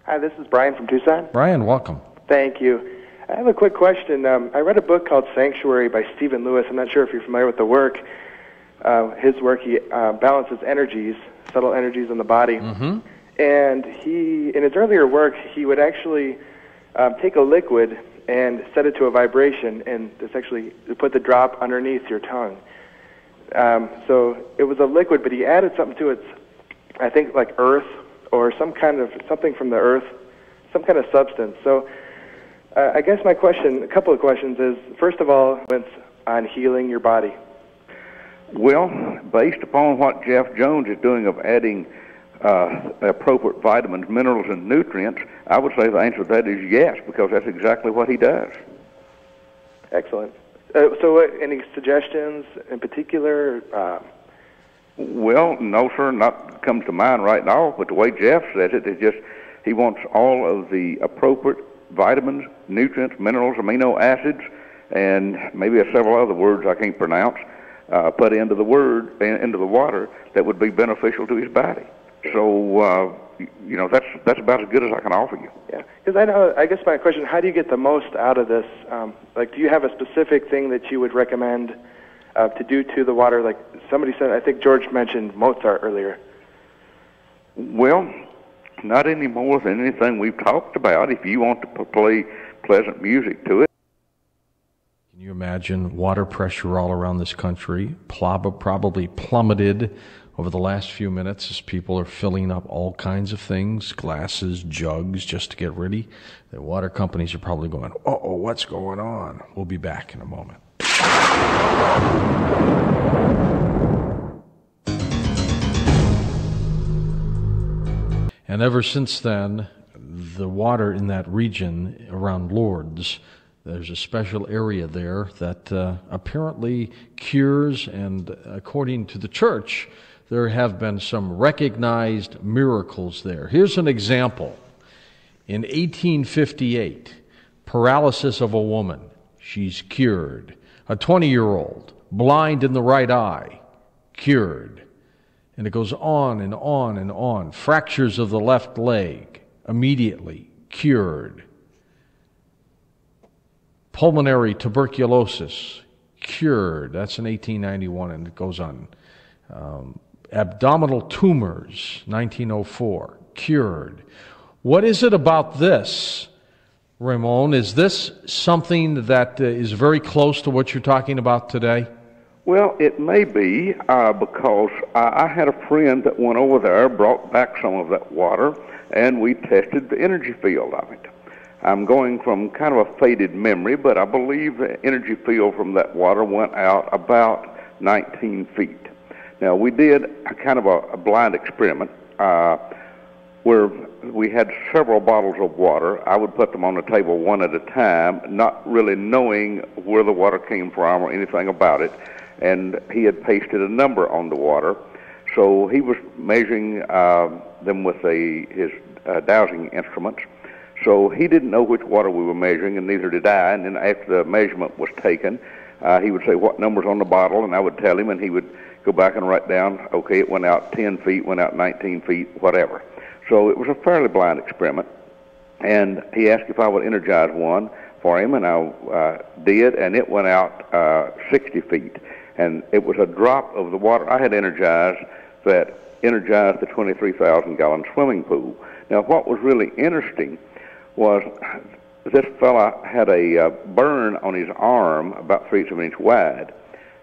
Hi, this is Brian from Tucson. Brian, welcome. Thank you. I have a quick question. I read a book called Sanctuary by Stephen Lewis. I'm not sure if you're familiar with the work. His work, he balances energies, subtle energies in the body. Mm-hmm. And in his earlier work, he would actually take a liquid and set it to a vibration, and this actually put the drop underneath your tongue. So it was a liquid, but he added something to it, I think like earth or something from the earth, some kind of substance. So I guess my question, a couple of questions is, first of all, it's on healing your body. Well, based upon what Jeff Jones is doing of adding appropriate vitamins, minerals, and nutrients, I would say the answer to that is yes, because that's exactly what he does. Excellent. So any suggestions in particular? Well, no, sir, not comes to mind right now, but the way Jeff says it is just he wants all of the appropriate vitamins, nutrients, minerals, amino acids, and maybe several other words I can't pronounce, put into the water that would be beneficial to his body. So, that's about as good as I can offer you. Yeah, because I guess my question, how do you get the most out of this? Like, do you have a specific thing that you would recommend to do to the water? Like somebody said, I think George mentioned Mozart earlier. Well, not any more than anything we've talked about. If you want to play pleasant music to it. Can you imagine water pressure all around this country? Probably plummeted over the last few minutes as people are filling up all kinds of things, glasses, jugs, just to get ready. The water companies are probably going, uh-oh, what's going on? We'll be back in a moment. And ever since then, the water in that region around Lourdes, there's a special area there that apparently cures, and according to the church, there have been some recognized miracles there. Here's an example. In 1858, paralysis of a woman, she's cured. A 20-year-old, blind in the right eye, cured. And it goes on and on and on. Fractures of the left leg, immediately cured. Pulmonary tuberculosis, cured. That's in 1891, and it goes on. Abdominal tumors, 1904, cured. What is it about this, Ramon? Is this something that is very close to what you're talking about today? Well, it may be because I had a friend that went over there, brought back some of that water, and we tested the energy field of it. I'm going from kind of a faded memory, but I believe the energy field from that water went out about 19 feet. Now, we did a kind of a blind experiment where we had several bottles of water. I would put them on the table one at a time, not really knowing where the water came from or anything about it. And he had pasted a number on the water. So he was measuring them with his dowsing instruments. So he didn't know which water we were measuring, and neither did I. And then after the measurement was taken, he would say what number's on the bottle, and I would tell him, and he would go back and write down, okay, it went out 10 feet, went out 19 feet, whatever. So it was a fairly blind experiment. And he asked if I would energize one for him, and I did, and it went out 60 feet. And it was a drop of the water I had energized that energized the 23,000-gallon swimming pool. Now, what was really interesting was this fella had a burn on his arm about 3/8 of an inch wide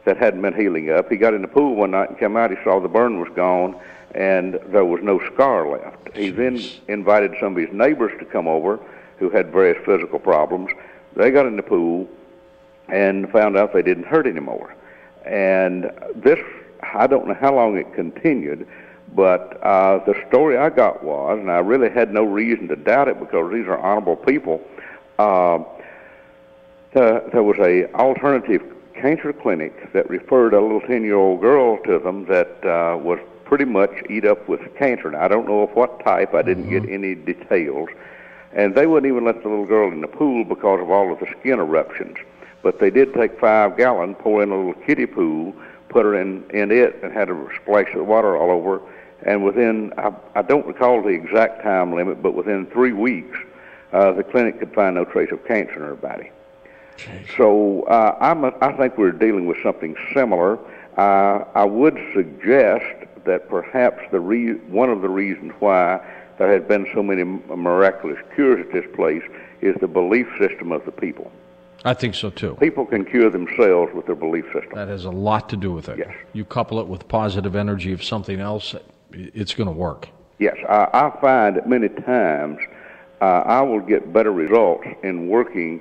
that hadn't been healing up. He got in the pool one night and came out. He saw the burn was gone, and there was no scar left. He then invited some of his neighbors to come over who had various physical problems. They got in the pool and found out they didn't hurt anymore. And this, I don't know how long it continued, but the story I got was, and I really had no reason to doubt it because these are honorable people, there was a alternative cancer clinic that referred a little 10-year-old girl to them that was pretty much eat up with cancer. Now, I don't know of what type. I didn't get any details. And they wouldn't even let the little girl in the pool because of all of the skin eruptions. But they did take 5 gallons, pour in a little kiddie pool, put her in it, and had a splash of water all over. And within, I don't recall the exact time limit, but within 3 weeks, the clinic could find no trace of cancer in her body. So I think we're dealing with something similar. I would suggest that perhaps one of the reasons why there has been so many miraculous cures at this place is the belief system of the people. I think so, too. People can cure themselves with their belief system. That has a lot to do with it. Yes. You couple it with positive energy of something else, it's going to work. Yes. I find that many times I will get better results in working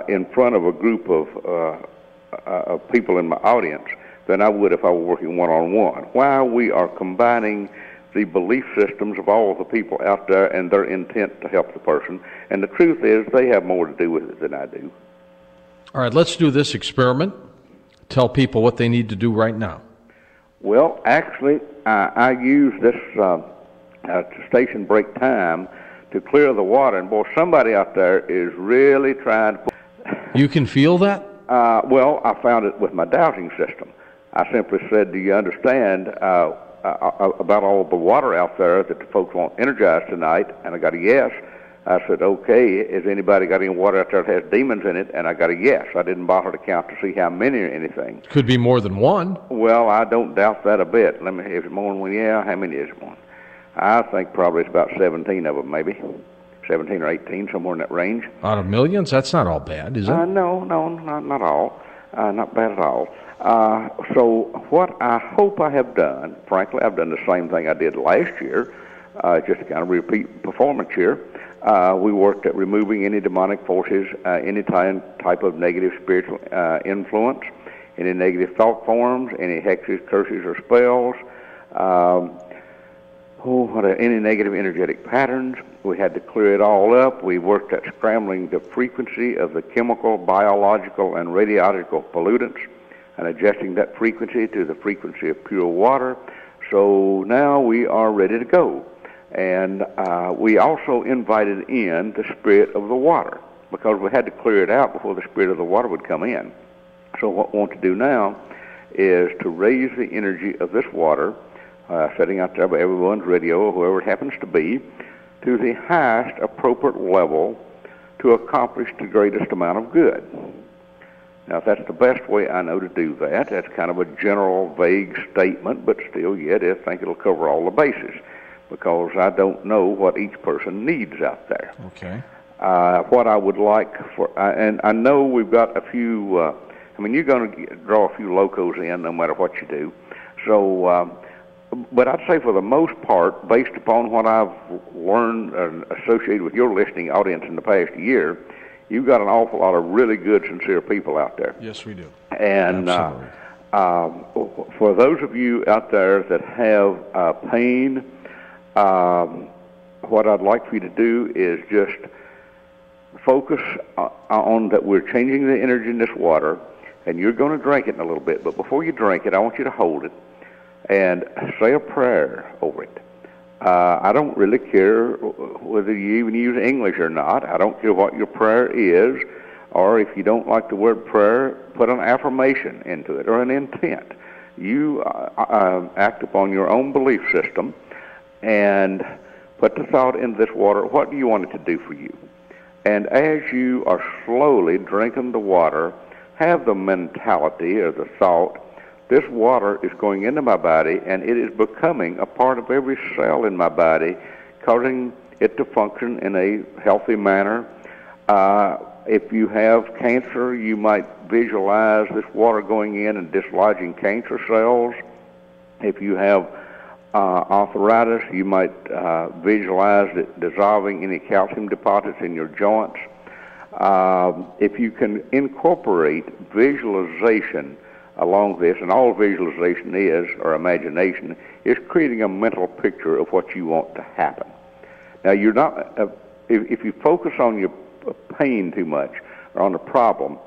in front of a group of people in my audience than I would if I were working one-on-one. Why we are combining the belief systems of all of the people out there and their intent to help the person. And the truth is they have more to do with it than I do. All right, let's do this experiment. Tell people what they need to do right now. Well, actually, I use this station break time to clear the water. And, boy, somebody out there is really trying to... You can feel that? Well, I found it with my dowsing system. I simply said, do you understand about all the water out there that the folks want energized tonight, and I got a yes. I said, okay, has anybody got any water out there that has demons in it? And I got a yes. I didn't bother to count to see how many or anything. Could be more than one. Well, I don't doubt that a bit. Is it more than one? Yeah, how many is it one? I think probably it's about 17 of them, maybe. 17 or 18, somewhere in that range. Out of millions? That's not all bad, is it? No, not all. Not bad at all. So what I hope I have done, frankly, I've done the same thing I did last year, just to kind of repeat performance here. We worked at removing any demonic forces, any type of negative spiritual influence, any negative thought forms, any hexes, curses, or spells, any negative energetic patterns. We had to clear it all up. We worked at scrambling the frequency of the chemical, biological, and radiological pollutants and adjusting that frequency to the frequency of pure water. So now we are ready to go. And we also invited in the spirit of the water because we had to clear it out before the spirit of the water would come in. So what we want to do now is to raise the energy of this water, setting out there by everyone's radio or whoever it happens to be, to the highest appropriate level to accomplish the greatest amount of good. Now, that's the best way I know to do that. That's kind of a general, vague statement, but still, yet I think it'll cover all the bases because I don't know what each person needs out there. Okay. What I would like and I know we've got a few, you're going to draw a few locos in no matter what you do. So, but I'd say for the most part, based upon what I've learned and associated with your listening audience in the past year, you've got an awful lot of really good, sincere people out there. Yes, we do. And for those of you out there that have pain, what I'd like for you to do is just focus on that we're changing the energy in this water, and you're going to drink it in a little bit. But before you drink it, I want you to hold it and say a prayer over it. I don't really care whether you even use English or not. I don't care what your prayer is, or if you don't like the word prayer, put an affirmation into it or an intent. You act upon your own belief system and put the thought into this water. What do you want it to do for you? And as you are slowly drinking the water, have the mentality or the thought, this water is going into my body, and it is becoming a part of every cell in my body, causing it to function in a healthy manner. If you have cancer, you might visualize this water going in and dislodging cancer cells. If you have arthritis, you might visualize it dissolving any calcium deposits in your joints. If you can incorporate visualization along this, and all visualization is, or imagination, is creating a mental picture of what you want to happen. Now, you're not, if you focus on your pain too much, or on the problem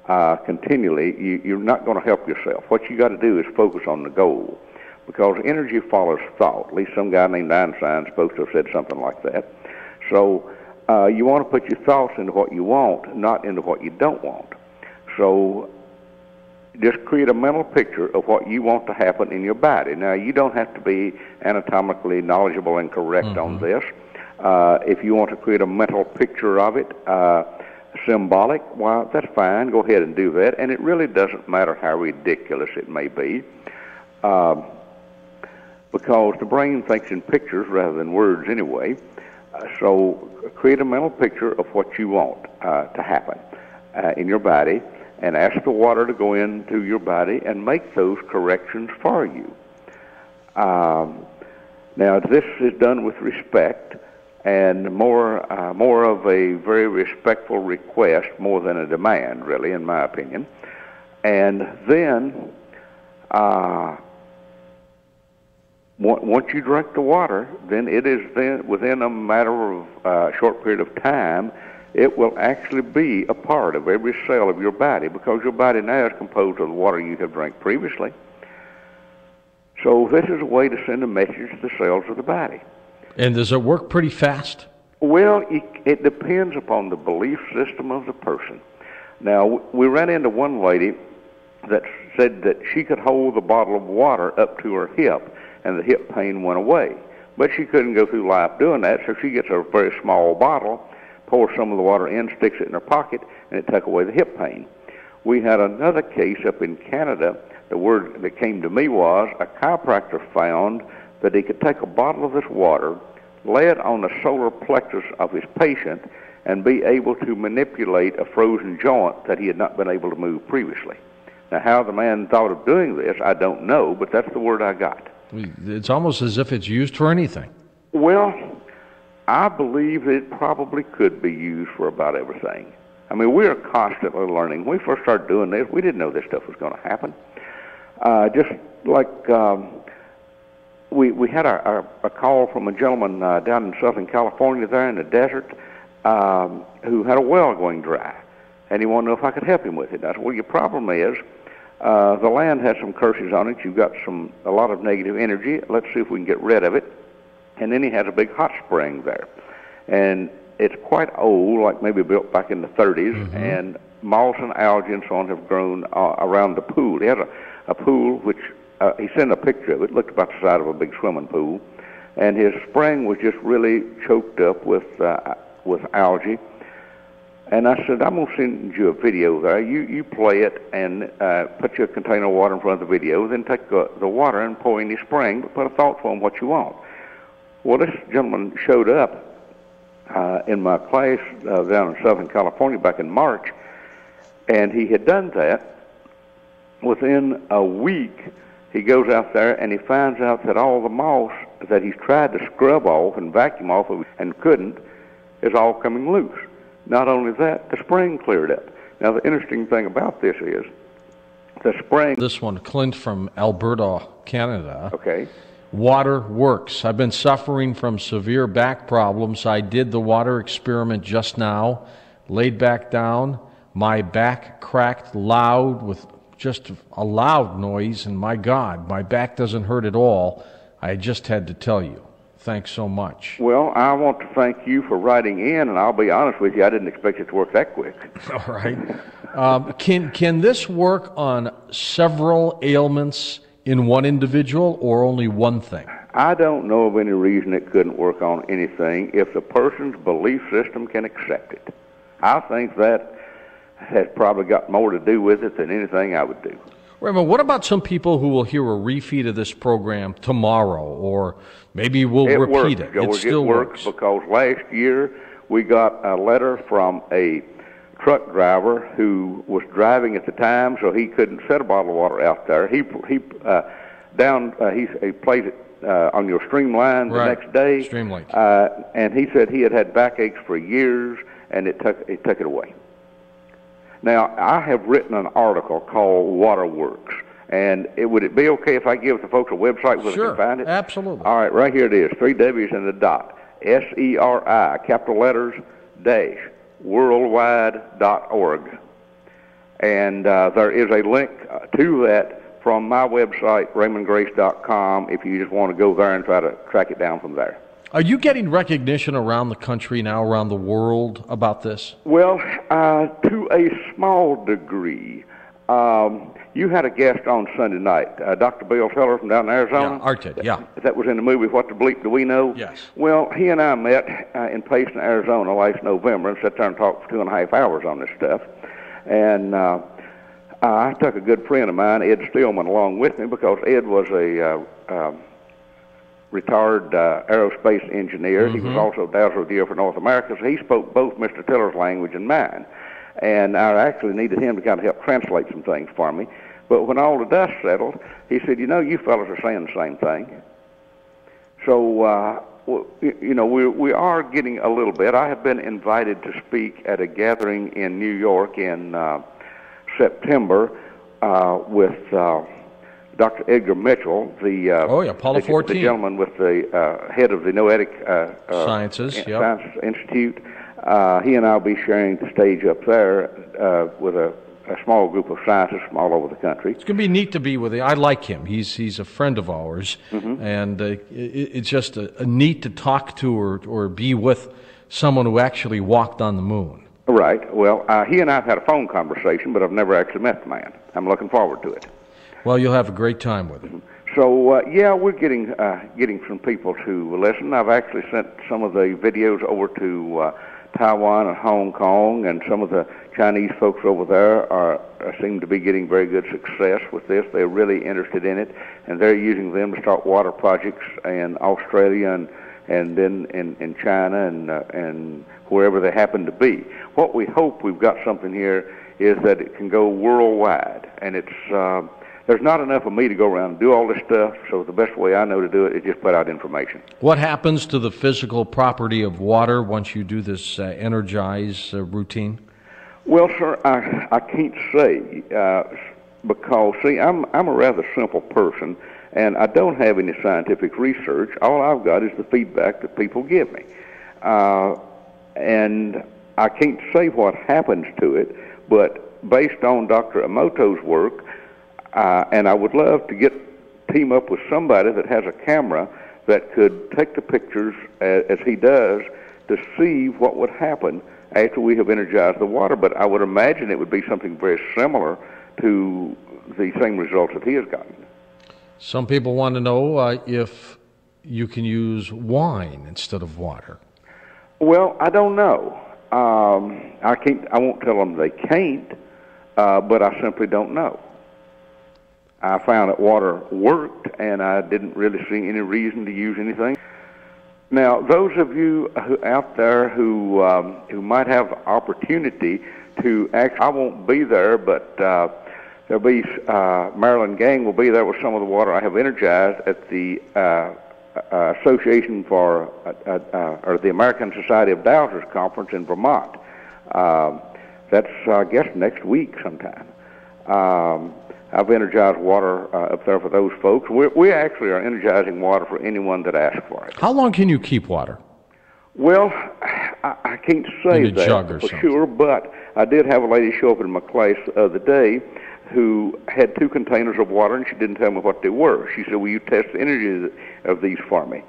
continually, you're not going to help yourself. What you got to do is focus on the goal, because energy follows thought. At least some guy named Einstein is supposed to have said something like that. So you want to put your thoughts into what you want, not into what you don't want. So just create a mental picture of what you want to happen in your body. Now, you don't have to be anatomically knowledgeable and correct on this. If you want to create a mental picture of it, symbolic, well, that's fine. Go ahead and do that. And it really doesn't matter how ridiculous it may be, because the brain thinks in pictures rather than words anyway. So create a mental picture of what you want to happen in your body, and ask the water to go into your body and make those corrections for you. Now, this is done with respect and more of a very respectful request more than a demand, really, in my opinion. And then, once you drink the water, then it is then within a matter of short period of time, it will actually be a part of every cell of your body, because your body now is composed of the water you have drank previously. So this is a way to send a message to the cells of the body. And does it work pretty fast? Well, it depends upon the belief system of the person. Now, we ran into one lady that said that she could hold the bottle of water up to her hip, and the hip pain went away. But she couldn't go through life doing that, so she gets a very small bottle, pours some of the water in, sticks it in her pocket, and it took away the hip pain. We had another case up in Canada. The word that came to me was a chiropractor found that he could take a bottle of this water, lay it on the solar plexus of his patient, and be able to manipulate a frozen joint that he had not been able to move previously. Now, how the man thought of doing this, I don't know, but that's the word I got. It's almost as if it's used for anything. Well, I believe it probably could be used for about everything. I mean, we are constantly learning. When we first started doing this, we didn't know this stuff was going to happen. Just like we had a call from a gentleman down in Southern California there in the desert who had a well going dry, and he wanted to know if I could help him with it. I said, well, your problem is the land has some curses on it. You've got a lot of negative energy. Let's see if we can get rid of it. And then he has a big hot spring there, and it's quite old, like maybe built back in the 30s, and moss and algae and so on have grown around the pool. He had a pool which he sent a picture of it. It looked about the size of a big swimming pool, and his spring was just really choked up with algae. And I said, I'm going to send you a video there. You play it and put your container of water in front of the video, then take the water and pour in your spring, but put a thought form what you want. Well, this gentleman showed up in my class down in Southern California back in March, and he had done that. Within a week, he goes out there and he finds out that all the moss that he's tried to scrub off and vacuum off of and couldn't is all coming loose. Not only that, the spring cleared up. Now, the interesting thing about this is the spring... This one, Clint from Alberta, Canada. Okay. Water works. I've been suffering from severe back problems. I did the water experiment just now, laid back down. My back cracked loud with just a loud noise, and my God, my back doesn't hurt at all. I just had to tell you. Thanks so much. Well, I want to thank you for writing in, and I'll be honest with you, I didn't expect it to work that quick. All right. Can this work on several ailments in one individual or only one thing? I don't know of any reason it couldn't work on anything if the person's belief system can accept it. I think that has probably got more to do with it than anything I would do. Raymond, what about some people who will hear a refeed of this program tomorrow, or maybe we'll repeat it? George, it still works because last year we got a letter from a truck driver who was driving at the time, so he couldn't set a bottle of water out there. He plays it on your streamline the next day. Streamlink. And he said he had backaches for years, and it took it away. Now, I have written an article called Waterworks, and would it be okay if I give the folks a website where they can find it? Sure, absolutely. All right, right here it is, 3 W's and a dot, SERI, capital letters, dash, worldwide.org. And there is a link to that from my website, raymondgrace.com, if you just want to go there and try to track it down from there. Are you getting recognition around the country now, around the world, about this? Well, to a small degree. You had a guest on Sunday night, Dr. Bill Feller from down in Arizona. Yeah, Art did, yeah. That was in the movie What the Bleep Do We Know? Yes. Well, he and I met in Payson, Arizona last November and sat there and talked for 2.5 hours on this stuff. And I took a good friend of mine, Ed Stillman, along with me because Ed was a retired aerospace engineer. He was also Dazzler of the Year for North America, so he spoke both Mr. Tiller's language and mine. And I actually needed him to kind of help translate some things for me. But when all the dust settled, he said, you know, you fellas are saying the same thing. So, you know, we are getting a little bit. I have been invited to speak at a gathering in New York in September with Dr. Edgar Mitchell, the Apollo 14. the gentleman with the head of the Noetic Sciences Science Institute. He and I will be sharing the stage up there with a small group of scientists from all over the country. It's going to be neat to be with him. I like him. He's a friend of ours, and it's just a neat to talk to or be with someone who actually walked on the moon. Right. Well, he and I have had a phone conversation, but I've never actually met the man. I'm looking forward to it. Well, you'll have a great time with him. So yeah, we're getting some people to listen. I've actually sent some of the videos over to Taiwan and Hong Kong, and some of the Chinese folks over there seem to be getting very good success with this. They're really interested in it, and they're using them to start water projects in Australia and then in China and wherever they happen to be. What we hope we've got something here is that it can go worldwide, and it's there's not enough of me to go around and do all this stuff, so the best way I know to do it is just put out information. What happens to the physical property of water once you do this energize routine? Well, sir, I can't say because, see, I'm a rather simple person, and I don't have any scientific research. All I've got is the feedback that people give me. And I can't say what happens to it, but based on Dr. Emoto's work, and I would love to team up with somebody that has a camera that could take the pictures as he does to see what would happen after we have energized the water. But I would imagine it would be something very similar to the same results that he has gotten. Some people want to know if you can use wine instead of water. Well, I don't know. I won't tell them they can't, but I simply don't know. I found that water worked, and I didn't really see any reason to use anything. Now, those of you out there who might have opportunity to I won't be there, but there'll be Maryland Gang will be there with some of the water I have energized at the Association for or the American Society of Dowsers Conference in Vermont. That's I guess next week sometime. I've energized water up there for those folks. We actually are energizing water for anyone that asks for it. How long can you keep water? Well, I can't say that for sure, but I did have a lady show up in my class the other day who had 2 containers of water, and she didn't tell me what they were. She said, will you test the energy of these for me?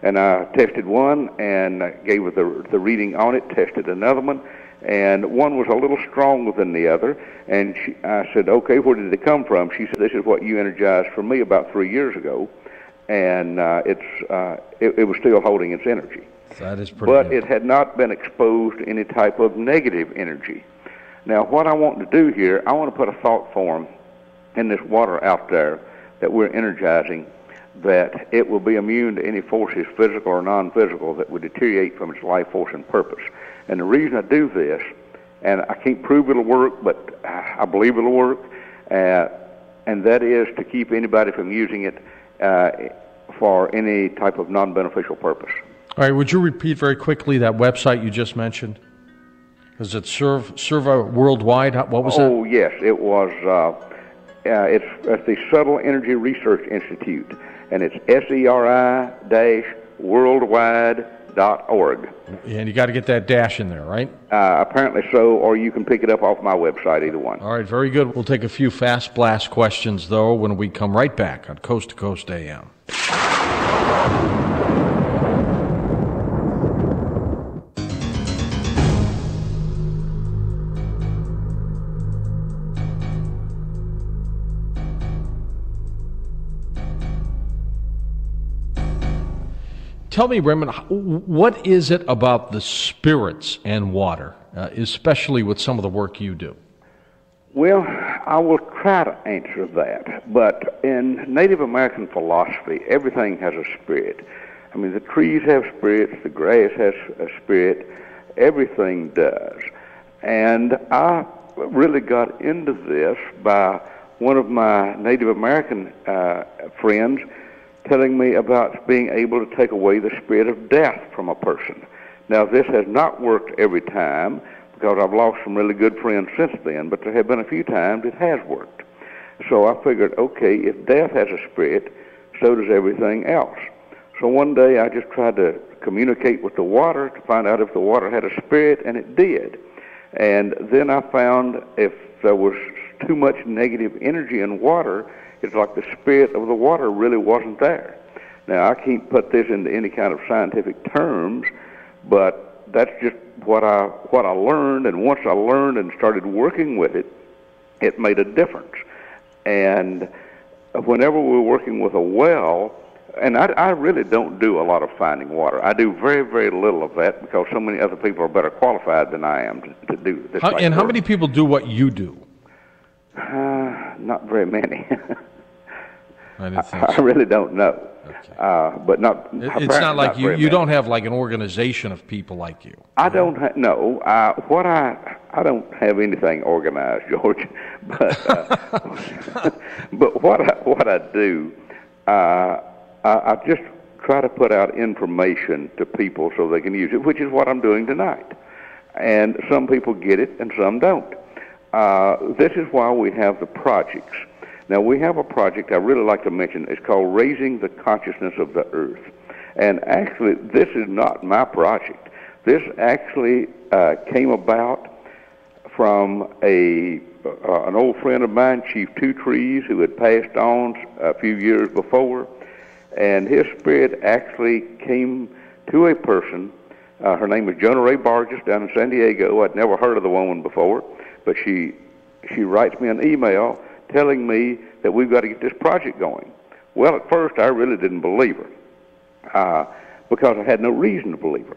And I tested one and gave her the reading on it, tested another one, and one was a little stronger than the other. And I said, okay, where did it come from? She said, this is what you energized for me about 3 years ago. And it was still holding its energy. That is pretty But good. it had not been exposed to any type of negative energy. Now, what I want to do here, I want to put a thought form in this water out there that we're energizing, that it will be immune to any forces, physical or non-physical, that would deteriorate from its life force and purpose. And the reason I do this, and I can't prove it'll work, but I believe it'll work, and that is to keep anybody from using it for any type of non-beneficial purpose. All right, would you repeat very quickly that website you just mentioned? Is it Serva Worldwide? What was that? Oh, yes, it was. It's at the Subtle Energy Research Institute, and it's SERI-worldwide.org. And you got to get that dash in there, right? Apparently so, or you can pick it up off my website, either one. All right, very good. We'll take a few fast blast questions, though, when we come right back on Coast to Coast AM. Tell me, Raymond, what is it about the spirits and water, especially with some of the work you do? Well, I will try to answer that. But in Native American philosophy, everything has a spirit. I mean, the trees have spirits, the grass has a spirit, everything does. And I really got into this by one of my Native American friends telling me about being able to take away the spirit of death from a person. Now, this has not worked every time, because I've lost some really good friends since then, but there have been a few times it has worked. So I figured, okay, if death has a spirit, so does everything else. So one day I just tried to communicate with the water to find out if the water had a spirit, and it did. And then I found if there was too much negative energy in water, it's like the spirit of the water really wasn't there. Now, I can't put this into any kind of scientific terms, but that's just what I learned, and once I learned and started working with it, it made a difference. And whenever we're working with a well, and I really don't do a lot of finding water. I do very, very little of that because so many other people are better qualified than I am to do this. How many people do what you do? Not very many. I didn't think I really don't know. Okay. But not. It's not like you many. don't have like an organization of people like you. I don't no. I don't have anything organized, George. But but what I do, I just try to put out information to people so they can use it, which is what I'm doing tonight. And some people get it and some don't. This is why we have the projects. Now, we have a project I really like to mention. It's called Raising the Consciousness of the Earth. And actually, this is not my project. This actually came about from an old friend of mine, Chief Two Trees, who had passed on a few years before. And his spirit actually came to a person. Her name is Jonah Ray Barges down in San Diego. I'd never heard of the woman before, but she writes me an email telling me that we've got to get this project going. Well, at first, I really didn't believe her because I had no reason to believe her.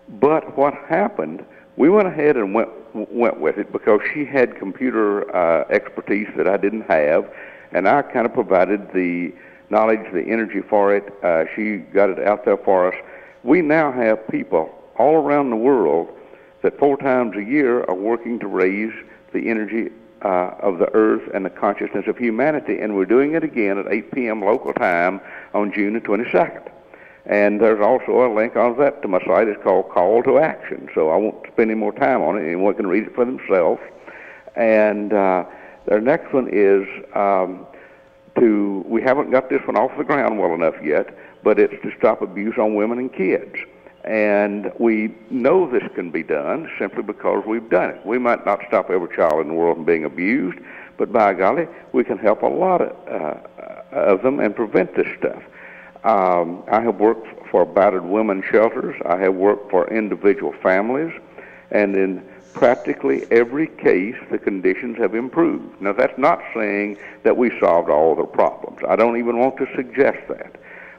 But what happened, we went ahead and went with it because she had computer expertise that I didn't have, and I kind of provided the knowledge, the energy for it. She got it out there for us. We now have people all around the world that 4 times a year are working to raise the energy of the earth and the consciousness of humanity, and we're doing it again at 8 p.m. local time on June the 22nd. And there's also a link on that to my site. It's called Call to Action, so I won't spend any more time on it. Anyone can read it for themselves. And their next one is we haven't got this one off the ground well enough yet, but it's to stop abuse on women and kids. And we know this can be done simply because we've done it. We might not stop every child in the world from being abused, but by golly, we can help a lot of them and prevent this stuff. I have worked for battered women shelters. I have worked for individual families. And in practically every case, the conditions have improved. Now, that's not saying that we solved all the problems. I don't even want to suggest that.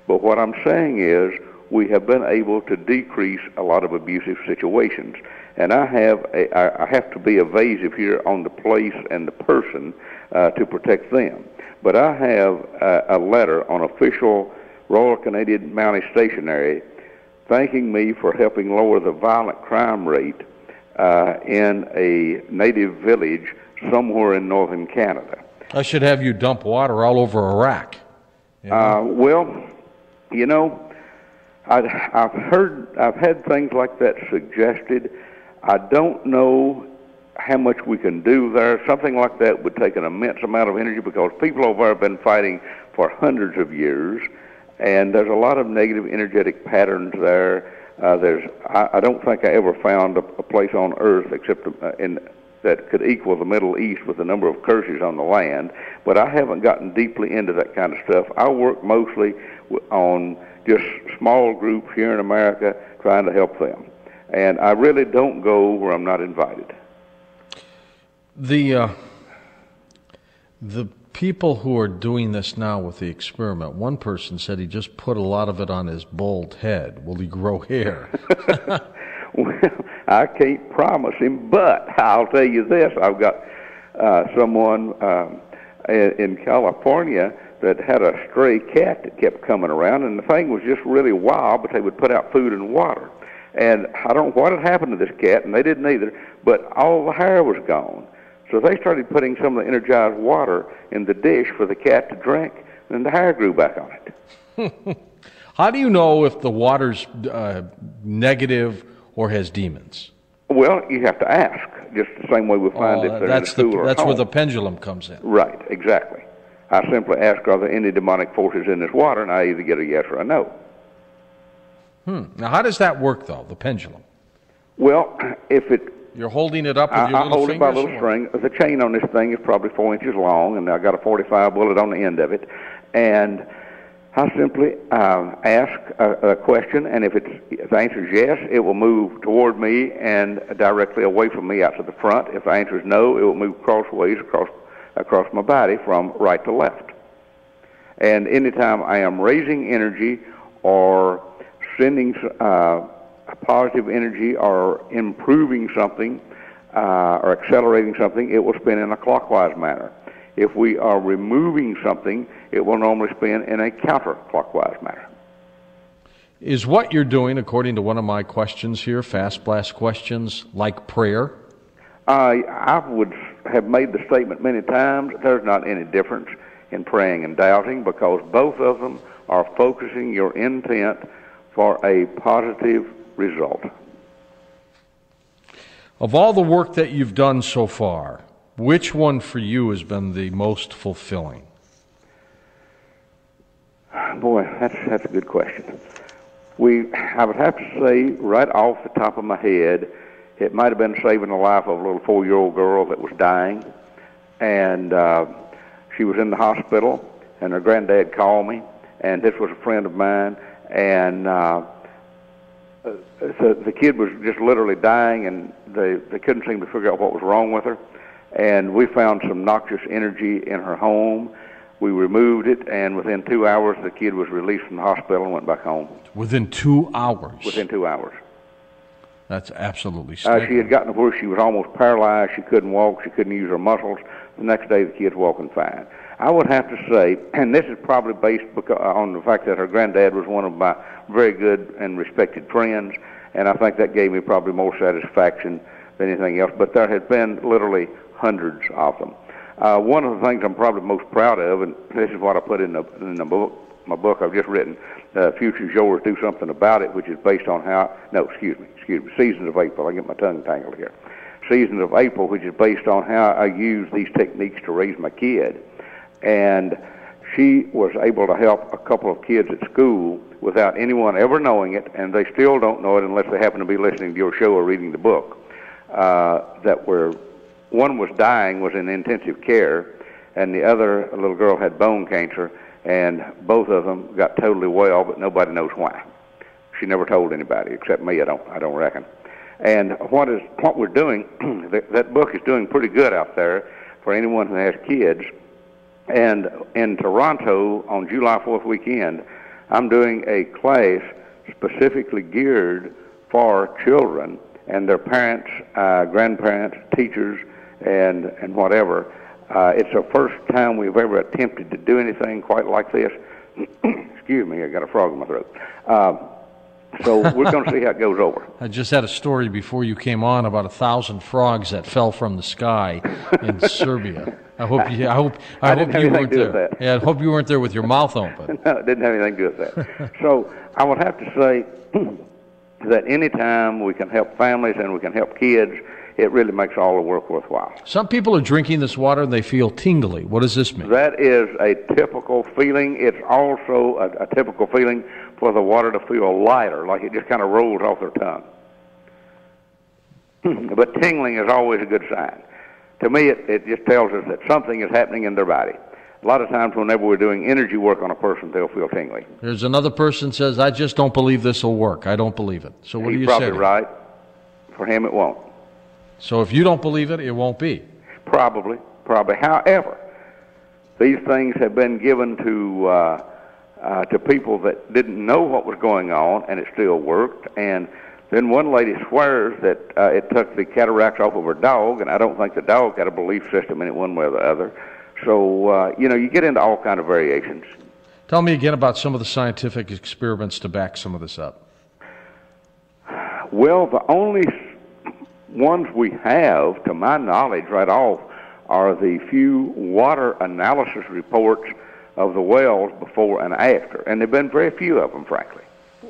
But what I'm saying is, we have been able to decrease a lot of abusive situations. And I have to be evasive here on the place and the person to protect them. But I have a letter on official Royal Canadian Mounted Stationery thanking me for helping lower the violent crime rate in a native village somewhere in northern Canada. I should have you dump water all over Iraq. You know? Well, you know, I've had things like that suggested. I don't know how much we can do there. Something like that would take an immense amount of energy because people over there have been fighting for hundreds of years, and there's a lot of negative energetic patterns there. I don't think I ever found a place on Earth except that could equal the Middle East with the number of curses on the land, but I haven't gotten deeply into that kind of stuff. I work mostly on just small groups here in America trying to help them. And I really don't go where I'm not invited. The people who are doing this now with the experiment, one person said he just put a lot of it on his bald head. Will he grow hair? Well, I can't promise him, but I'll tell you this. I've got someone in California that had a stray cat that kept coming around, and the thing was just really wild, but they would put out food and water. And I don't know what had happened to this cat, and they didn't either, but all the hair was gone. So they started putting some of the energized water in the dish for the cat to drink, and the hair grew back on it. How do you know if the water's negative or has demons? Well, you have to ask, just the same way we find if they're in a school or That's home. where the pendulum comes in. Right, exactly. I simply ask, are there any demonic forces in this water, and I either get a yes or a no. Now, how does that work, though, the pendulum? Well, if it... You're holding it up with your little I hold it by a fingers, little string. The chain on this thing is probably 4 inches long, and I got a 45 bullet on the end of it. And I simply ask a question, and if the answer is yes, it will move toward me and directly away from me out to the front. If the answer is no, it will move crossways across my body from right to left. And anytime I am raising energy or sending a positive energy or improving something or accelerating something, it will spin in a clockwise manner. If we are removing something, it will normally spin in a counterclockwise manner. Is what you're doing, according to one of my questions here, Fast Blast questions, like prayer? I would have made the statement many times, there's not any difference in praying and doubting, because both of them are focusing your intent for a positive result. Of all the work that you've done so far, which one for you has been the most fulfilling? Boy, that's a good question. I would have to say, right off the top of my head, it might have been saving the life of a little 4-year-old girl that was dying, and she was in the hospital, and her granddad called me, and this was a friend of mine, and so the kid was just literally dying, and they couldn't seem to figure out what was wrong with her, and we found some noxious energy in her home. We removed it, and within 2 hours, the kid was released from the hospital and went back home. Within 2 hours? Within 2 hours. That's absolutely staggering. She had gotten to where she was almost paralyzed. She couldn't walk. She couldn't use her muscles. The next day, the kid's walking fine. I would have to say, and this is probably based on the fact that her granddad was one of my very good and respected friends, and I think that gave me probably more satisfaction than anything else. But there had been literally hundreds of them. One of the things I'm probably most proud of, and this is what I put in the book, my book I've just written, Future's Yours, Do Something About It, which is based on Seasons of April. I get my tongue tangled here. Seasons of April, which is based on how I use these techniques to raise my kid. And she was able to help a couple of kids at school without anyone ever knowing it, and they still don't know it unless they happen to be listening to your show or reading the book, one was dying, was in intensive care, and the other, a little girl, had bone cancer, and both of them got totally well, but nobody knows why. She never told anybody except me. I don't reckon. And what we're doing, that book is doing pretty good out there for anyone who has kids. And in Toronto on July 4th weekend, I'm doing a class specifically geared for children and their parents, grandparents, teachers, and whatever. It's the first time we've ever attempted to do anything quite like this. Excuse me, I got a frog in my throat. So we're going to see how it goes over. I just had a story before you came on about 1,000 frogs that fell from the sky in Serbia. I hope you weren't there. Yeah, I hope you weren't there with your mouth open. No, it didn't have anything to do with that. So I would have to say that anytime we can help families and we can help kids, it really makes all the work worthwhile. Some people are drinking this water and they feel tingly. What does this mean? That is a typical feeling. It's also a typical feeling for the water to feel lighter, like it just kind of rolls off their tongue. But tingling is always a good sign. To me, it just tells us that something is happening in their body. A lot of times whenever we're doing energy work on a person, they'll feel tingly. There's another person says, I just don't believe this will work. I don't believe it. So what do you say? He's probably right. For him, it won't. So if you don't believe it, it won't be. Probably. However, these things have been given to people that didn't know what was going on, and it still worked. And then one lady swears that it took the cataracts off of her dog, and I don't think the dog had a belief system in it one way or the other. So, you get into all kind of variations. Tell me again about some of the scientific experiments to back some of this up. Well, the only ones we have, to my knowledge, right off, are the few water analysis reports of the wells before and after. And there have been very few of them, frankly.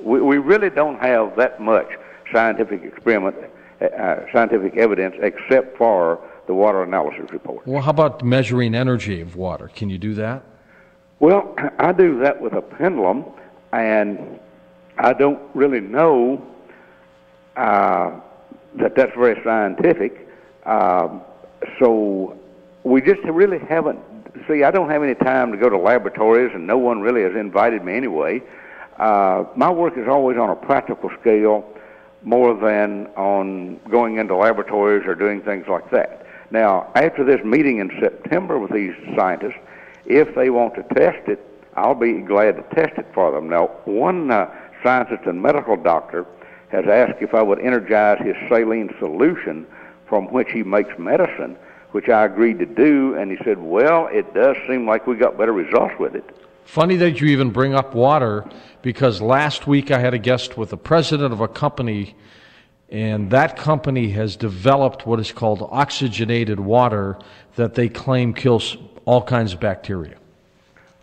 We really don't have that much scientific evidence except for the water analysis report. Well, how about measuring energy of water? Can you do that? Well, I do that with a pendulum, and I don't really know that's very scientific. So we just really haven't. See, I don't have any time to go to laboratories, and no one really has invited me anyway. My work is always on a practical scale more than on going into laboratories or doing things like that. Now, after this meeting in September with these scientists, if they want to test it, I'll be glad to test it for them. Now, one scientist and medical doctor has asked if I would energize his saline solution from which he makes medicine, which I agreed to do, and he said, well, it does seem like we got better results with it. Funny that you even bring up water, because last week I had a guest with the president of a company, and that company has developed what is called oxygenated water that they claim kills all kinds of bacteria.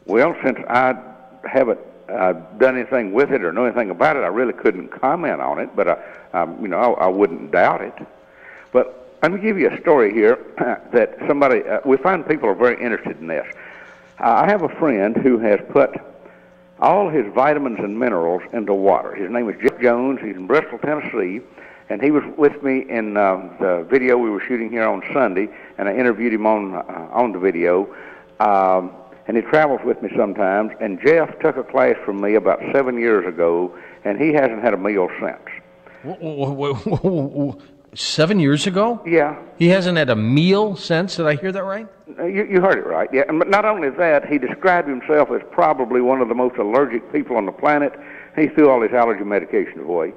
Well, since I haven't done anything with it or know anything about it, I really couldn't comment on it, but I wouldn't doubt it. But let me give you a story here that somebody, we find people are very interested in this. I have a friend who has put all his vitamins and minerals into water. His name is Jeff Jones. He's in Bristol, Tennessee, and he was with me in the video we were shooting here on Sunday, and I interviewed him on the video. And he travels with me sometimes, and Jeff took a class from me about 7 years ago, and he hasn't had a meal since. 7 years ago? Yeah. He hasn't had a meal since? Did I hear that right? You heard it right, yeah. But not only that, he described himself as probably one of the most allergic people on the planet. He threw all his allergy medication away.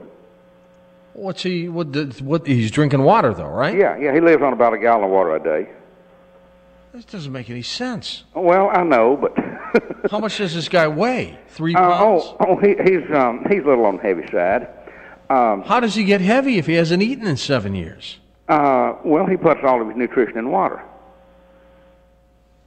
What he's drinking water, though, right? Yeah, he lives on about a gallon of water a day. This doesn't make any sense. Well, I know, but how much does this guy weigh? 3 pounds? He's a little on the heavy side. How does he get heavy if he hasn't eaten in 7 years? Well, he puts all of his nutrition in water,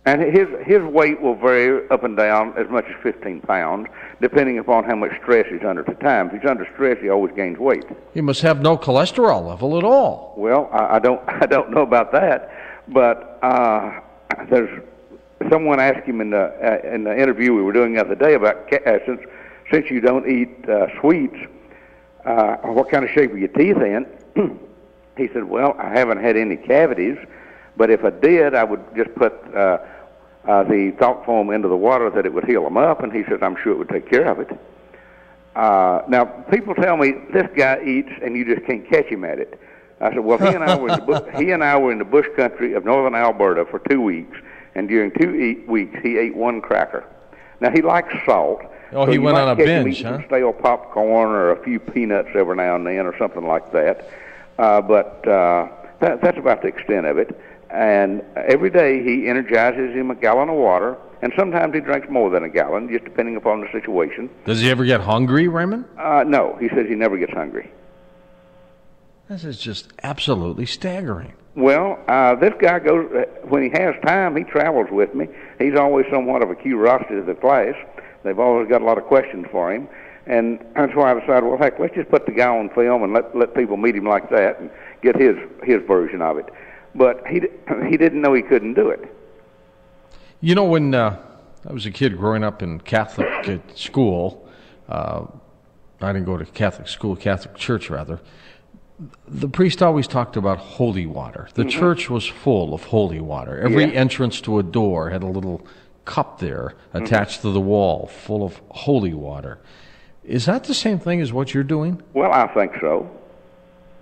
and his weight will vary up and down as much as 15 pounds, depending upon how much stress he's under at the time. If he's under stress, he always gains weight. He must have no cholesterol level at all. Well, I don't know about that, but there's someone asked him in the interview we were doing the other day about since you don't eat sweets, what kind of shape are your teeth in? He said, well, I haven't had any cavities, but if I did, I would just put the thought foam into the water that it would heal them up, and he said, I'm sure it would take care of it. Now, people tell me this guy eats and you just can't catch him at it. I said, well, he and I were in the bush country of northern Alberta for 2 weeks, and during 2 weeks he ate one cracker. Now, he likes salt. Oh, so he went on a binge, huh? Some stale popcorn or a few peanuts every now and then or something like that. But that's about the extent of it. And every day he energizes him a gallon of water, and sometimes he drinks more than a gallon, just depending upon the situation. Does he ever get hungry, Raymond? No, he says he never gets hungry. This is just absolutely staggering. Well, this guy goes, when he has time, he travels with me. He's always somewhat of a curiosity to the class. They've always got a lot of questions for him. And that's why I decided, well, heck, let's just put the guy on film and let people meet him like that and get his version of it. But he didn't know he couldn't do it. You know, when I was a kid growing up in Catholic school, I didn't go to Catholic school, Catholic church rather, the priest always talked about holy water. The church was full of holy water. Every entrance to a door had a little cup there attached to the wall full of holy water. Is that the same thing as what you're doing? Well, I think so.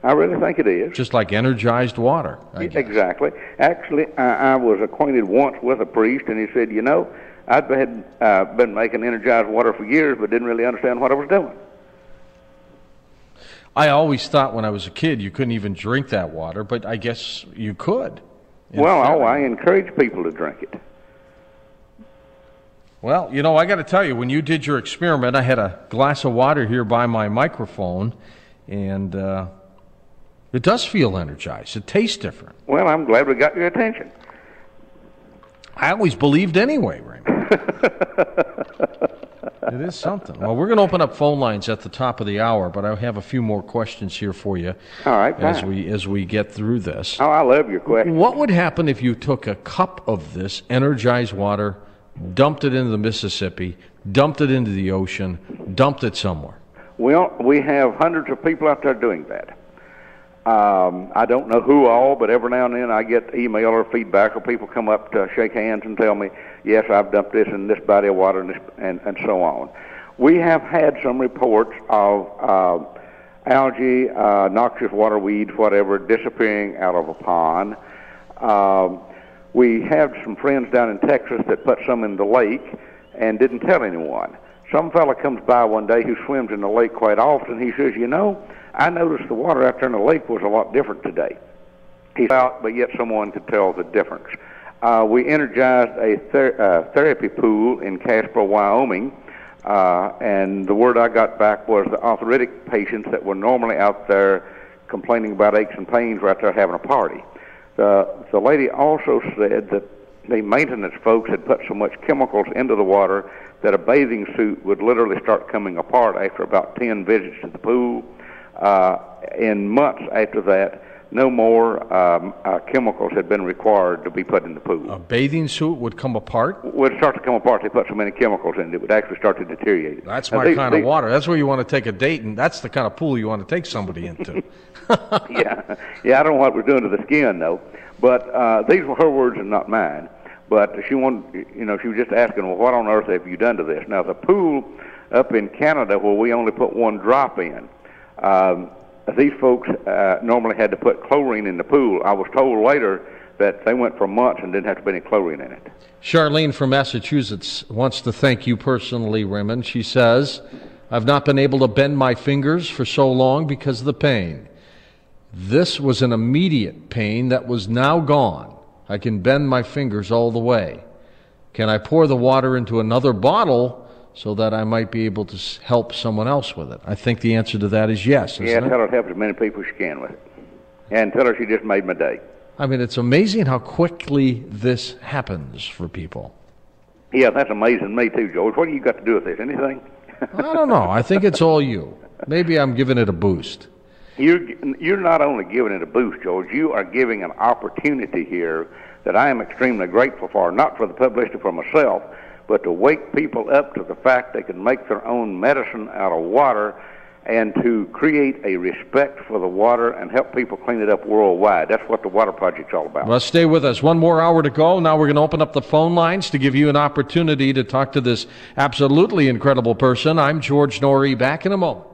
I really think it is. Just like energized water, I guess. Exactly. Actually, I was acquainted once with a priest, and he said, you know, I'd been making energized water for years, but didn't really understand what I was doing. I always thought when I was a kid you couldn't even drink that water, but I guess you could. Well, I encourage people to drink it. Well, you know, I got to tell you, when you did your experiment, I had a glass of water here by my microphone, and it does feel energized. It tastes different. Well, I'm glad we got your attention. I always believed anyway, Raymond. It is something. Well, we're going to open up phone lines at the top of the hour, but I have a few more questions here for you. All right, as we get through this. Oh, I love your questions. What would happen if you took a cup of this energized water, dumped it into the Mississippi, dumped it into the ocean, dumped it somewhere? Well, we have hundreds of people out there doing that. I don't know who all, but every now and then I get email or feedback, or people come up to shake hands and tell me, yes, I've dumped this in this body of water and so on. We have had some reports of algae, noxious water weeds, whatever, disappearing out of a pond. We have some friends down in Texas that put some in the lake, and didn't tell anyone. Some fella comes by one day who swims in the lake quite often. He says, you know, I noticed the water out there in the lake was a lot different today. He's out, but yet someone could tell the difference. We energized a therapy pool in Casper, Wyoming, and the word I got back was the arthritic patients that were normally out there complaining about aches and pains were out there having a party. The lady also said that the maintenance folks had put so much chemicals into the water that a bathing suit would literally start coming apart after about 10 visits to the pool. In months after that, no more chemicals had been required to be put in the pool. A bathing suit would come apart? Would start to come apart. They put so many chemicals in it would actually start to deteriorate. That's my kind of water. That's where you want to take a date, and that's the kind of pool you want to take somebody into. Yeah, I don't know what we're doing to the skin, though. But these were her words and not mine. But she wanted, she was just asking, well, what on earth have you done to this? Now, the pool up in Canada where we only put one drop in, these folks normally had to put chlorine in the pool. I was told later that they went for months and didn't have to put any chlorine in it. Charlene from Massachusetts wants to thank you personally, Raymond. She says, I've not been able to bend my fingers for so long because of the pain. This was an immediate pain that was now gone. I can bend my fingers all the way. Can I pour the water into another bottle so that I might be able to help someone else with it? I think the answer to that is yes, isn't it? Tell her to help as many people as she can with it. And tell her she just made my day. I mean, it's amazing how quickly this happens for people. Yeah, that's amazing to me too, George. What do you got to do with this? Anything? I don't know. I think it's all you. Maybe I'm giving it a boost. You're not only giving it a boost, George, you are giving an opportunity here that I am extremely grateful for, not for the publicity for myself, but to wake people up to the fact they can make their own medicine out of water and to create a respect for the water and help people clean it up worldwide. That's what the Water Project's all about. Well, stay with us. One more hour to go. Now we're going to open up the phone lines to give you an opportunity to talk to this absolutely incredible person. I'm George Norrie. Back in a moment.